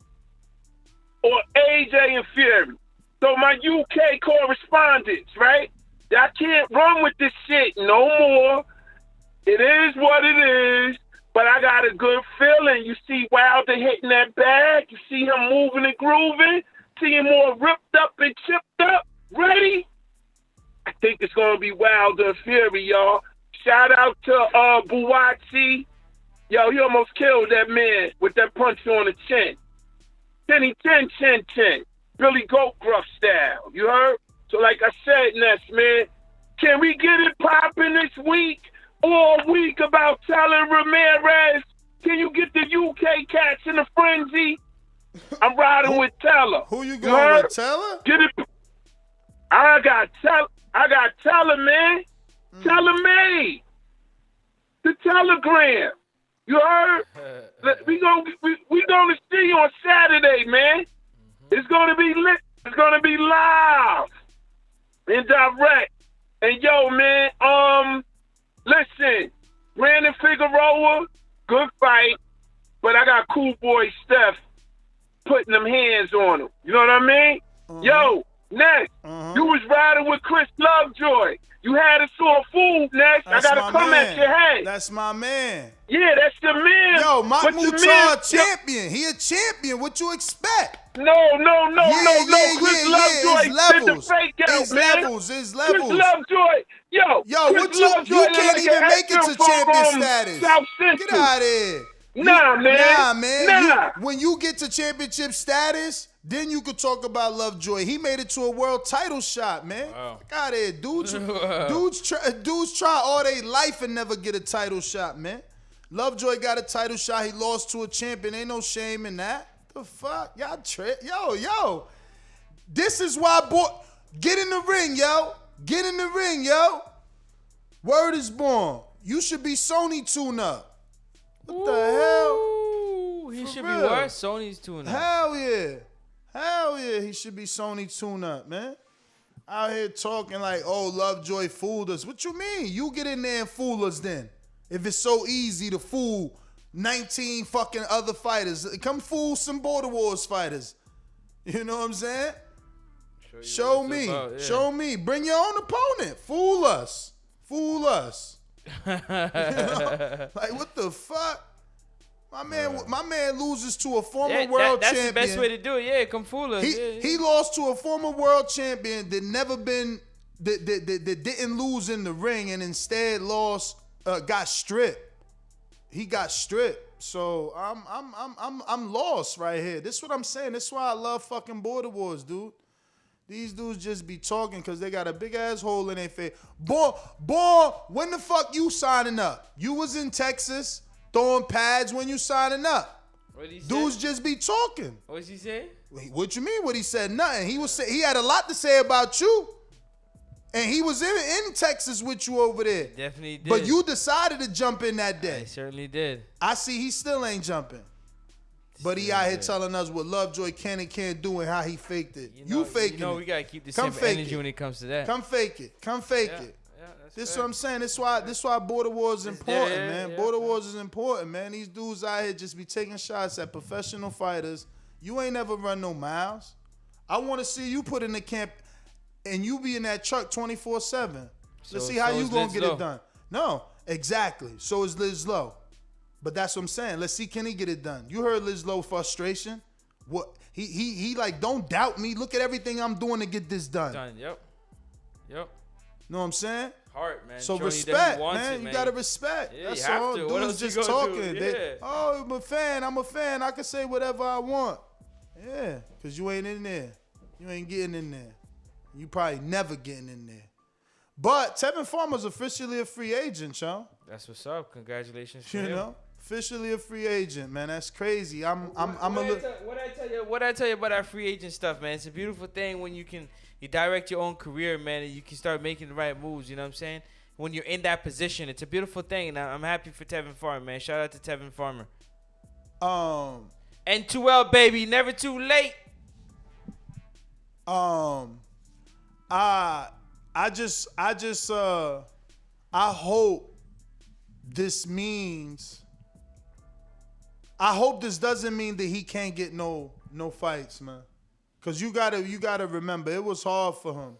or AJ and Fury. So my UK correspondents, right? I can't run with this shit no more. It is what it is. But I got a good feeling. You see Wilder hitting that bag. You see him moving and grooving. See him more ripped up and chipped up. Ready? I think it's going to be Wilder and Fury, y'all. Shout out to Buatsi. Yo, he almost killed that man with that punch on the chin. Chin. Billy Goat Gruff style. You heard? So like I said, Ness, man, can we get it popping this week? All week about telling Ramirez, can you get the UK cats in a frenzy? I'm riding with Teller. Who you going with, Teller? Get it. I got Teller, man. Teller made the Telegram. You heard? We gonna see you on Saturday, man. It's gonna be lit. It's gonna be live and direct. And yo, man, listen, Brandon Figueroa, good fight, but I got cool boy Steph putting them hands on him. You know what I mean? Yo, Ness, you was riding with Chris Lovejoy. You had us on food, Ness. I gotta come at your head. That's my man. Yeah, that's the man. Yo, But Mahmoud the man- a champion. He a champion. What you expect? No. Chris Lovejoy did the fake out, It's man. levels. Chris Lovejoy, yo, Chris what you Lovejoy can't like even an make it actor to champion from, status. South Central. Get out of here. Nah, man. Nah. When you get to championship status, then you could talk about Lovejoy. He made it to a world title shot, man. Wow. Get out of here. Dudes try all their life and never get a title shot, man. Lovejoy got a title shot. He lost to a champion. Ain't no shame in that. The fuck? Y'all yo. This is why, boy, get in the ring, yo. Get in the ring, yo. Word is born. You should be Sony tune-up. What the hell? He For should real. be what? Sony's tune-up. Hell yeah. He should be Sony tune-up, man. Out here talking like, oh, Lovejoy fooled us. What you mean? You get in there and fool us then. If it's so easy to fool 19 fucking other fighters. Come fool some Border Wars fighters. You know what I'm saying? Show me. Show me. Bring your own opponent. Fool us. You know? Like, what the fuck? My man loses to a former world champion. That's the best way to do it. Yeah, come fool us. He lost to a former world champion that never been that didn't lose in the ring and instead got stripped. He got stripped. So I'm lost right here. This is what I'm saying. This is why I love fucking Border Wars, dude. These dudes just be talking because they got a big ass hole in their face. Boy, when the fuck you signing up? You was in Texas throwing pads when you signing up. What he Dudes say? just be talking. What's he say? What you mean? What he said? Nothing. He had a lot to say about you. And he was in Texas with you over there. Definitely did. But you decided to jump in that day. I certainly did. I see he still ain't jumping. But he out here telling us what Lovejoy can and can't do and how he faked it. You faking it. You know we gotta keep the same energy when it comes to that. Come fake it. Come fake it. This is what I'm saying. This is why Border Wars is important, man. Border Wars is important, man. These dudes out here just be taking shots at professional fighters. You ain't never run no miles. I want to see you put in the camp and you be in that truck 24/7. Let's see how you gonna get it done. No, exactly. So is Liz Lowe. But that's what I'm saying. Let's see, can he get it done? You heard Liz Lowe frustration. What he like, don't doubt me. Look at everything I'm doing to get this done. Yep. Know what I'm saying? Heart, man. So Showing respect, you man. You gotta respect. Yeah, That's you have all. to. What Dudes else just you gonna talking. do? Yeah. I'm a fan. I'm a fan. I can say whatever I want. Yeah, because you ain't in there. You ain't getting in there. You probably never getting in there. But Tevin Farmer's officially a free agent, y'all. That's what's up. Congratulations to You him. know, officially a free agent, man. That's crazy. What I tell you about that free agent stuff, man? It's a beautiful thing when you direct your own career, man, and you can start making the right moves. You know what I'm saying? When you're in that position, it's a beautiful thing, and I'm happy for Tevin Farmer, man. Shout out to Tevin Farmer. N2L, baby, never too late. I hope this means. I hope this doesn't mean that he can't get no fights, man. Cause you gotta remember, it was hard for him.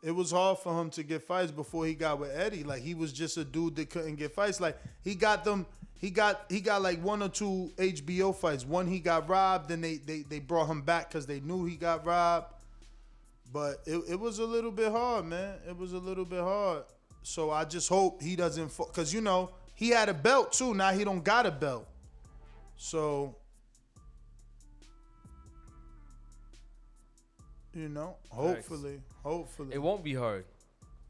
It was hard for him to get fights before he got with Eddie. Like, he was just a dude that couldn't get fights. Like, he got like 1 or 2 HBO fights. One, he got robbed, then they brought him back because they knew he got robbed. But it was a little bit hard, man. It was a little bit hard. So I just hope he doesn't, because, you know, he had a belt too. Now he don't got a belt. So, you know, hopefully. It won't be hard.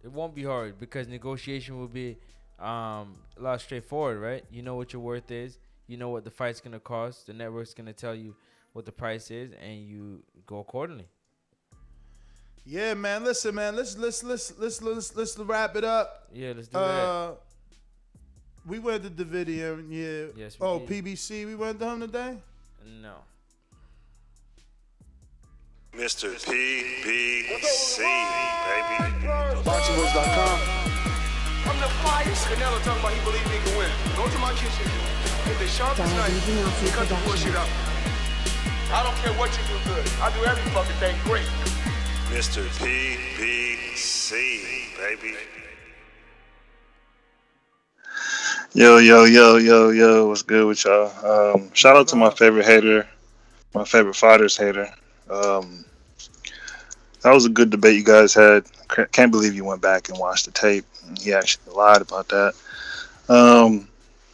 It won't be hard because negotiation will be a lot straightforward, right? You know what your worth is. You know what the fight's gonna cost. The network's gonna tell you what the price is, and you go accordingly. Yeah, man. Listen, man. Let's wrap it up. Yeah, let's do that. We went to the video, yeah. Yes, we did. PBC. We went to him today. No. Mr. PBC, baby. Boxingwords.com. I'm the flyest. Canelo talking about he believe he can win. Go to my kitchen. Get the sharpest knife and cut the bullshit up. I don't care what you do good. I do every fucking thing great. Mr. PBC, baby. Yo, what's good with y'all? Shout out to my favorite hater, my favorite fighters hater. That was a good debate you guys had. Can't believe you went back and watched the tape. He actually lied about that.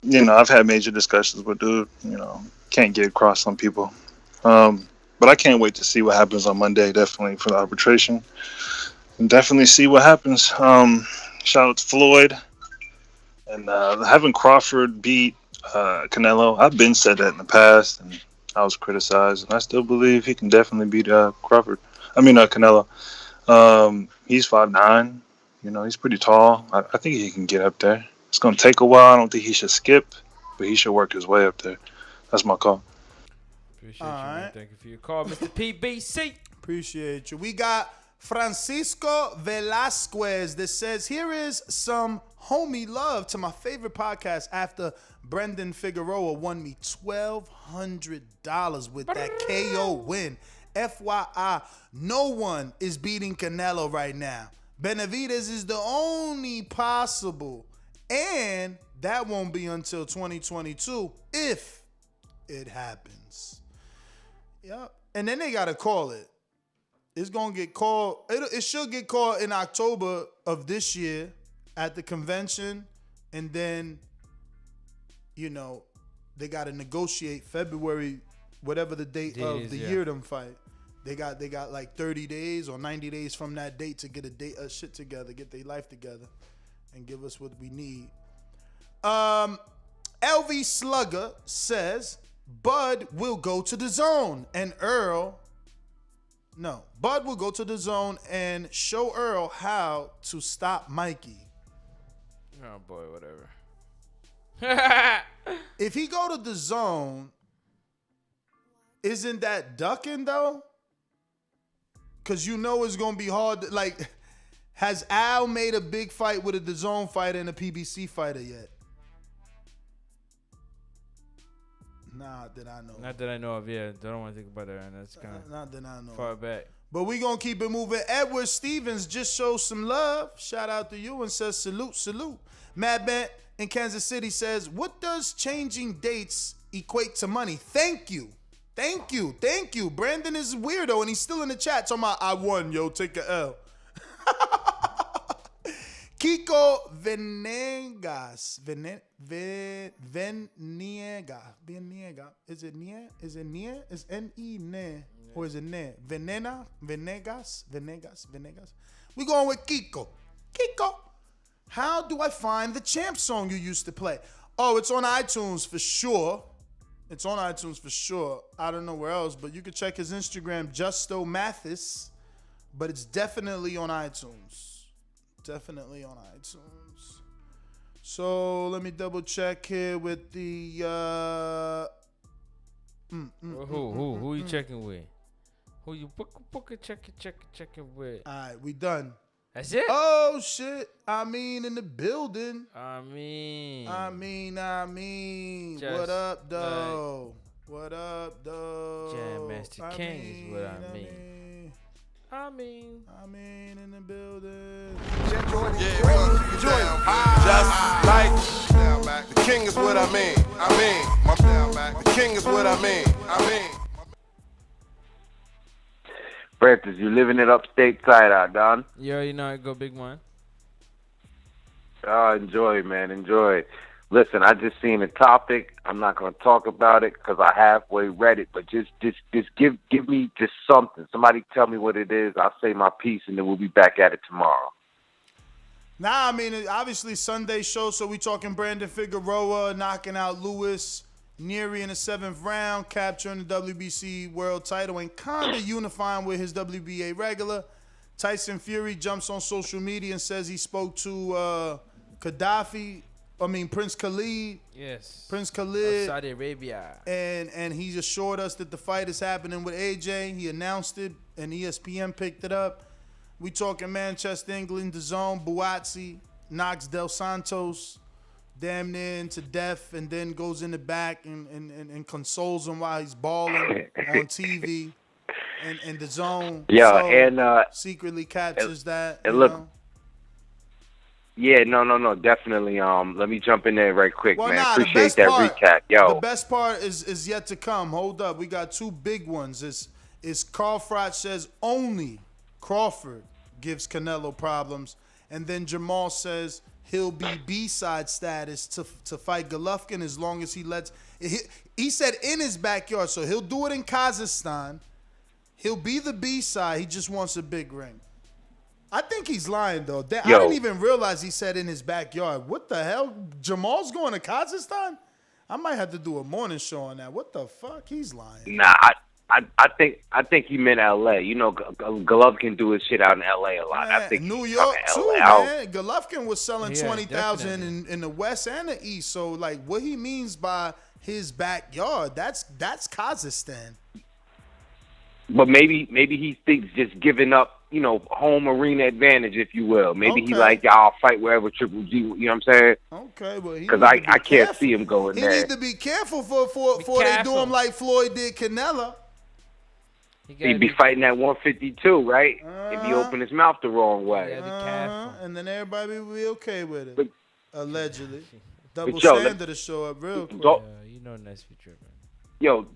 You know, I've had major discussions with dude. You know, can't get across on people. But I can't wait to see what happens on Monday, definitely, for the arbitration. And definitely see what happens. Shout out to Floyd. And having Crawford beat Canelo, I've been said that in the past, and I was criticized. And I still believe he can definitely beat Canelo. He's 5'9". You know, he's pretty tall. I think he can get up there. It's going to take a while. I don't think he should skip, but he should work his way up there. That's my call. Appreciate you, man. Thank you for your call, Mr. PBC. Appreciate you. We got Francisco Velasquez that says, here is some homie love to my favorite podcast after Brendan Figueroa won me $1,200 with that KO win. FYI, no one is beating Canelo right now. Benavidez is the only possible, and that won't be until 2022 if it happens. Yep. And then they got to call it. It's gonna get called. It should get called in October of this year at the convention, and then, they got to negotiate February, whatever the date of the year them fight. They got like 30 days or 90 days from that date to get a shit together, get their life together, and give us what we need. LV Slugger says Bud will go to the zone and Bud will go to the zone and show Earl how to stop Mikey. Oh boy, whatever. If he go to the zone, isn't that ducking though? Because it's going to be hard. Like, has Al made a big fight with a DAZN fighter and a PBC fighter yet? Not that I know. Not that I know of, yeah. Don't want to think about that, and that's kind of not that I know. Far back. But we going to keep it moving. Edward Stevens just showed some love. Shout out to you and says salute, salute. Madman in Kansas City says, what does changing dates equate to money? Thank you. Thank you. Thank you. Brandon is a weirdo, and he's still in the chat talking about, I won, yo, take a L. Kiko Venegas. Venega. Is it Nia? Is it Nia? Is N-E, Ne? Or is it Ne? Venegas. We going with Kiko. Kiko. How do I find the champ song you used to play? Oh, it's on iTunes for sure. It's on iTunes for sure. I don't know where else, but you can check his Instagram, Justo Mathis. But it's definitely on iTunes. Definitely on iTunes. So let me double check here with the who you checking with? Who you checking with? All right, we done. That's it? Oh shit. I mean in the building. I mean. What up though? What up though? Jam Master King is what I mean. I mean in the building. Just like the king is what I mean. The king is what I mean. Francis, you living it up stateside out, Don? You already know I go big one. Enjoy, man. Enjoy. Listen, I just seen a topic. I'm not going to talk about it because I halfway read it, but just give me just something. Somebody tell me what it is. I'll say my piece, and then we'll be back at it tomorrow. Nah, I mean, obviously Sunday show, so we talking Brandon Figueroa knocking out Lewis, Nery in the 7th round, capturing the WBC world title, and kind of unifying with his WBA regular. Tyson Fury jumps on social media and says he spoke to Prince Khalid. Yes. Prince Khalid. Saudi Arabia. And he assured us that the fight is happening with AJ. He announced it, and ESPN picked it up. We talking Manchester, England, DAZN, Buatsi, knocks Dos Santos damn near into death, and then goes in the back and consoles him while he's balling on TV. And DAZN secretly captures that. And look. Yeah, no, definitely. Let me jump in there right quick, man. Appreciate that recap. Yo. The best part is yet to come. Hold up. We got two big ones. It's Crawford says only Crawford gives Canelo problems. And then Jermall says he'll be B-side status to fight Golovkin as long as he lets... He said in his backyard, so he'll do it in Kazakhstan. He'll be the B-side. He just wants a big ring. I think he's lying, though. I didn't even realize he said in his backyard. What the hell? Jamal's going to Kazakhstan? I might have to do a morning show on that. What the fuck? He's lying. Nah, I think he meant L.A. You know, Golovkin do his shit out in L.A. a lot. Man, I think New York, too, man. Golovkin was selling 20,000 in the West and the East. So, like, what he means by his backyard, that's Kazakhstan. But maybe he thinks just giving up, you know, home arena advantage, if you will. Maybe he like, y'all fight wherever Triple G, you know what I'm saying? Okay, well, because I can't see him going there. He need to be careful for they do him like Floyd did Canelo. He'd be fighting at 152, right? If he opened his mouth the wrong way. And then everybody will be okay with it. Allegedly. Double yo, standard to show up real quick. You know, nice be tripping. Yo,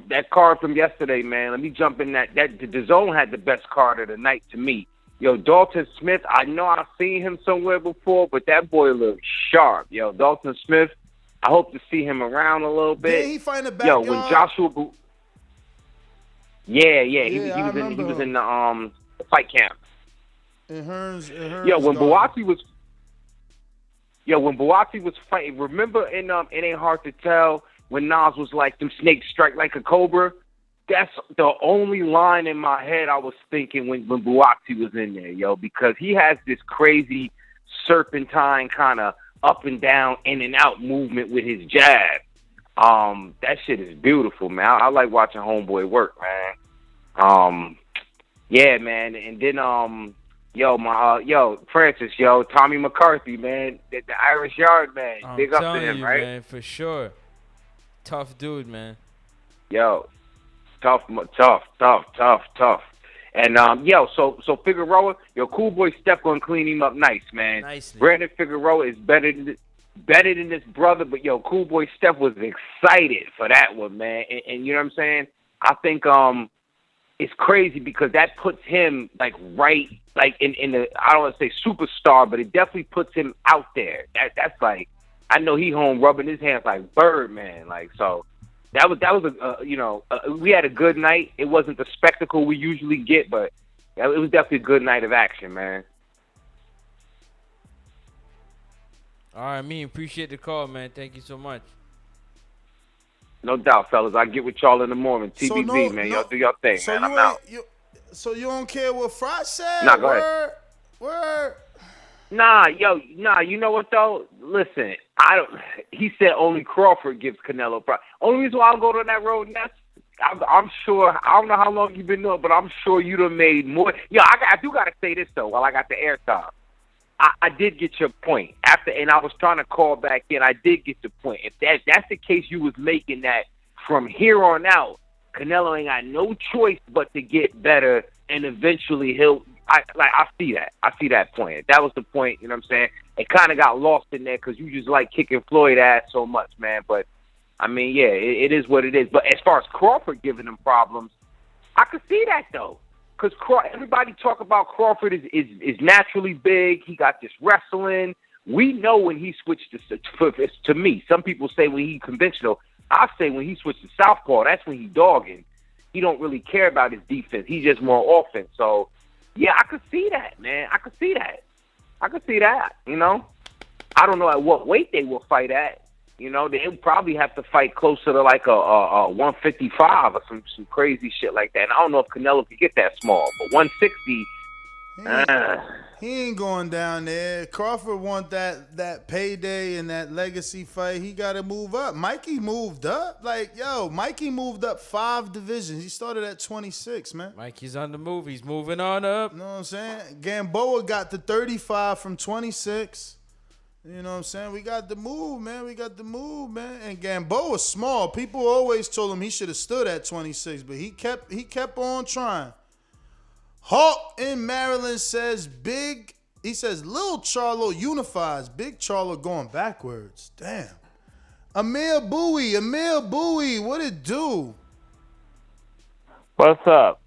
that card from yesterday, man. Let me jump in that. The Dazn had the best card of the night to me. Yo, Dalton Smith, I know I've seen him somewhere before, but that boy looks sharp. Yo, Dalton Smith, I hope to see him around a little bit. Did he find the backyard? Yo, when Joshua Yeah, he was in the fight camp. In Hearns When Buatsi was fighting, remember in It Ain't Hard to Tell when Nas was like, them snakes strike like a cobra? That's the only line in my head I was thinking when Buatsi was in there, yo, because he has this crazy serpentine kind of up and down, in and out movement with his jab. That shit is beautiful, man. I like watching homeboy work, man. Yeah, man. And then, Francis, Tommy McCarthy, man, the Irish Yard, man. Big up to him, right? Man, for sure. Tough dude, man. Yo, tough. And so Figueroa, cool boy Steph gonna clean him up nice, man. Nicely. Brandon Figueroa is better than this brother, but cool boy Steph was excited for that one, man. And you know what I'm saying? I think it's crazy because that puts him in the, I don't want to say superstar, but it definitely puts him out there. That's like, I know he home rubbing his hands like Birdman, like so. That was we had a good night. It wasn't the spectacle we usually get, but it was definitely a good night of action, man. All right, appreciate the call, man. Thank you so much. No doubt, fellas. I get with y'all in the morning. TBV, man. Y'all do your thing, man. I'm out. So you don't care what Froch said? Nah, go ahead. Word. Nah, you know what though? Listen, he said only Crawford gives Canelo problems. Only reason why I go down that road, and I'm sure, I don't know how long you've been doing, but I'm sure you'd have made more. I do got to say this though, while I got the airtime. I did get your point and I was trying to call back in. I did get the point. If that's the case, you was making that from here on out, Canelo ain't got no choice but to get better, and eventually I see that. I see that point. That was the point, you know what I'm saying? It kind of got lost in there because you just like kicking Floyd ass so much, man. But, I mean, yeah, it is what it is. But as far as Crawford giving him problems, I could see that, though. Because everybody talk about Crawford is naturally big. He got this wrestling. We know when he switched to me. Some people say when he conventional. I say when he switched to southpaw, that's when he dogging. He don't really care about his defense. He's just more offense. So, yeah, I could see that, man. I could see that, you know. I don't know at what weight they will fight at. You know, they'll probably have to fight closer to like a 155 or some crazy shit like that. And I don't know if Canelo could get that small, but 160. He ain't going down there. Crawford want that payday and that legacy fight. He got to move up. Mikey moved up. Mikey moved up 5 divisions. He started at 26, man. Mikey's on the move. He's moving on up. You know what I'm saying? Gamboa got the 35 from 26. You know what I'm saying? We got the move, man. And Gamboa's small. People always told him he should have stood at 26, but he kept on trying. Hawk in Maryland says Lil Charlo unifies. Big Charlo going backwards. Damn. Amir Bowie, what it do? What's up?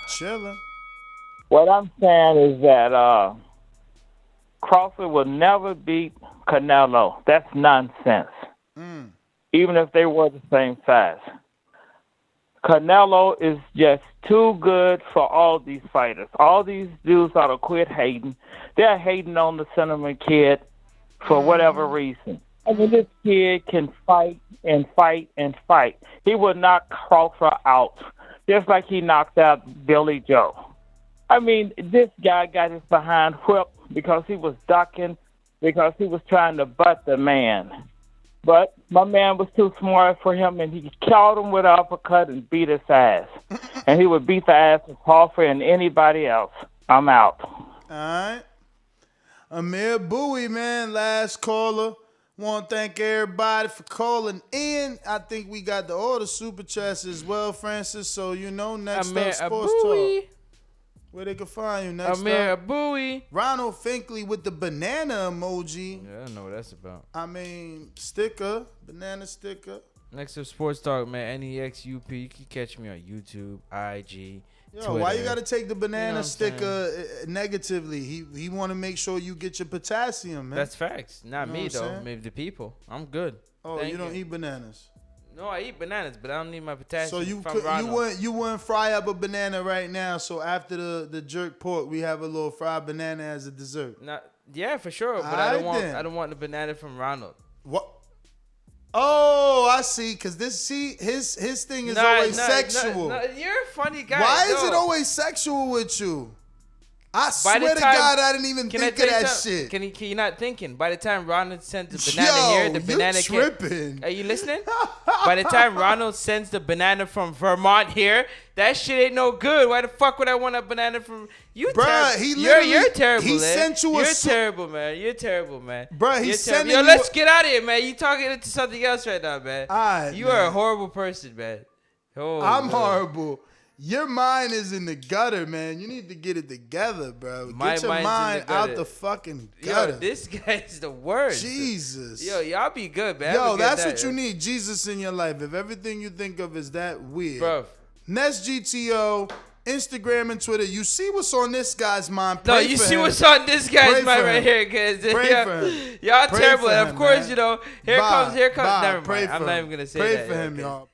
Chilling. What I'm saying is that Crawford will never beat Canelo. That's nonsense. Even if they were the same size. Canelo is just too good for all these fighters. All these dudes ought to quit hating. They're hating on the Cinnamon Kid for whatever reason. I mean, this kid can fight and fight and fight. He would knock Crawford out just like he knocked out Billy Joe. I mean, this guy got his behind whipped because he was ducking, because he was trying to butt the man. But my man was too smart for him, and he caught him with an uppercut and beat his ass. And he would beat the ass of Crawford and anybody else. I'm out. All right. Amir Bowie, man, last caller. Want to thank everybody for calling in. I think we got all the super chats as well, Francis. So, next up, Sports Talk. Where they can find you next Amir up. Bowie. Ronald Finkley with the banana emoji. Yeah, I don't know what that's about. I mean, banana sticker. Next up, Sports Talk, man. NEXUP. You can catch me on YouTube, IG, Yo, Twitter. why you gotta take the banana You know what I'm sticker negatively? He want to make sure you get your potassium, man. That's facts. Not You know me, what I'm though. saying? Maybe the people. I'm good. Oh, Thank you don't eat bananas. No, I eat bananas, but I don't need my potassium. So you from could, Ronald. you wouldn't fry up a banana right now. So after the jerk pork, we have a little fried banana as a dessert. Yeah, for sure. But Alright I then. don't want the banana from Ronald. What? Oh, I see. Cause his thing is always sexual. You're a funny guy. Why is it always sexual with you? I By swear the to time- God, I didn't even Can think I tell of you that something? shit. Can you not thinking? By the time Ronald sends the banana Yo, here, the you banana tripping. Are you listening? By the time Ronald sends the banana from Vermont here, that shit ain't no good. Why the fuck would I want a banana from you? Bruh, he literally- you're terrible. he man. sent you a You're su- terrible, man. You're terrible, man. Bruh, he's You're sending Yo, you let's a- get out of here, man. You talking into something else right now, man. Alright, you are a man. horrible person, man. Oh, I'm man. horrible. Your mind is in the gutter, man. You need to get it together, bro. My Get your mind's in the mind gutter. out the fucking gutter. Yo, this guy is the worst. Jesus. Yo, y'all be good, man. Yo, Have a good that's night, what you yo. need. Jesus in your life. If everything you think of is that weird. Bruv. Nest GTO, Instagram and Twitter. You see what's on this guy's mind. No, Pray you for see him. what's on this guy's Pray mind for right him. here, cause Pray for him. y'all Pray terrible. for And of him, course, man. you know, here Bye. comes. Bye. Never Pray mind. I'm for not him. even gonna say Pray that. for yo, him, 'cause- y'all.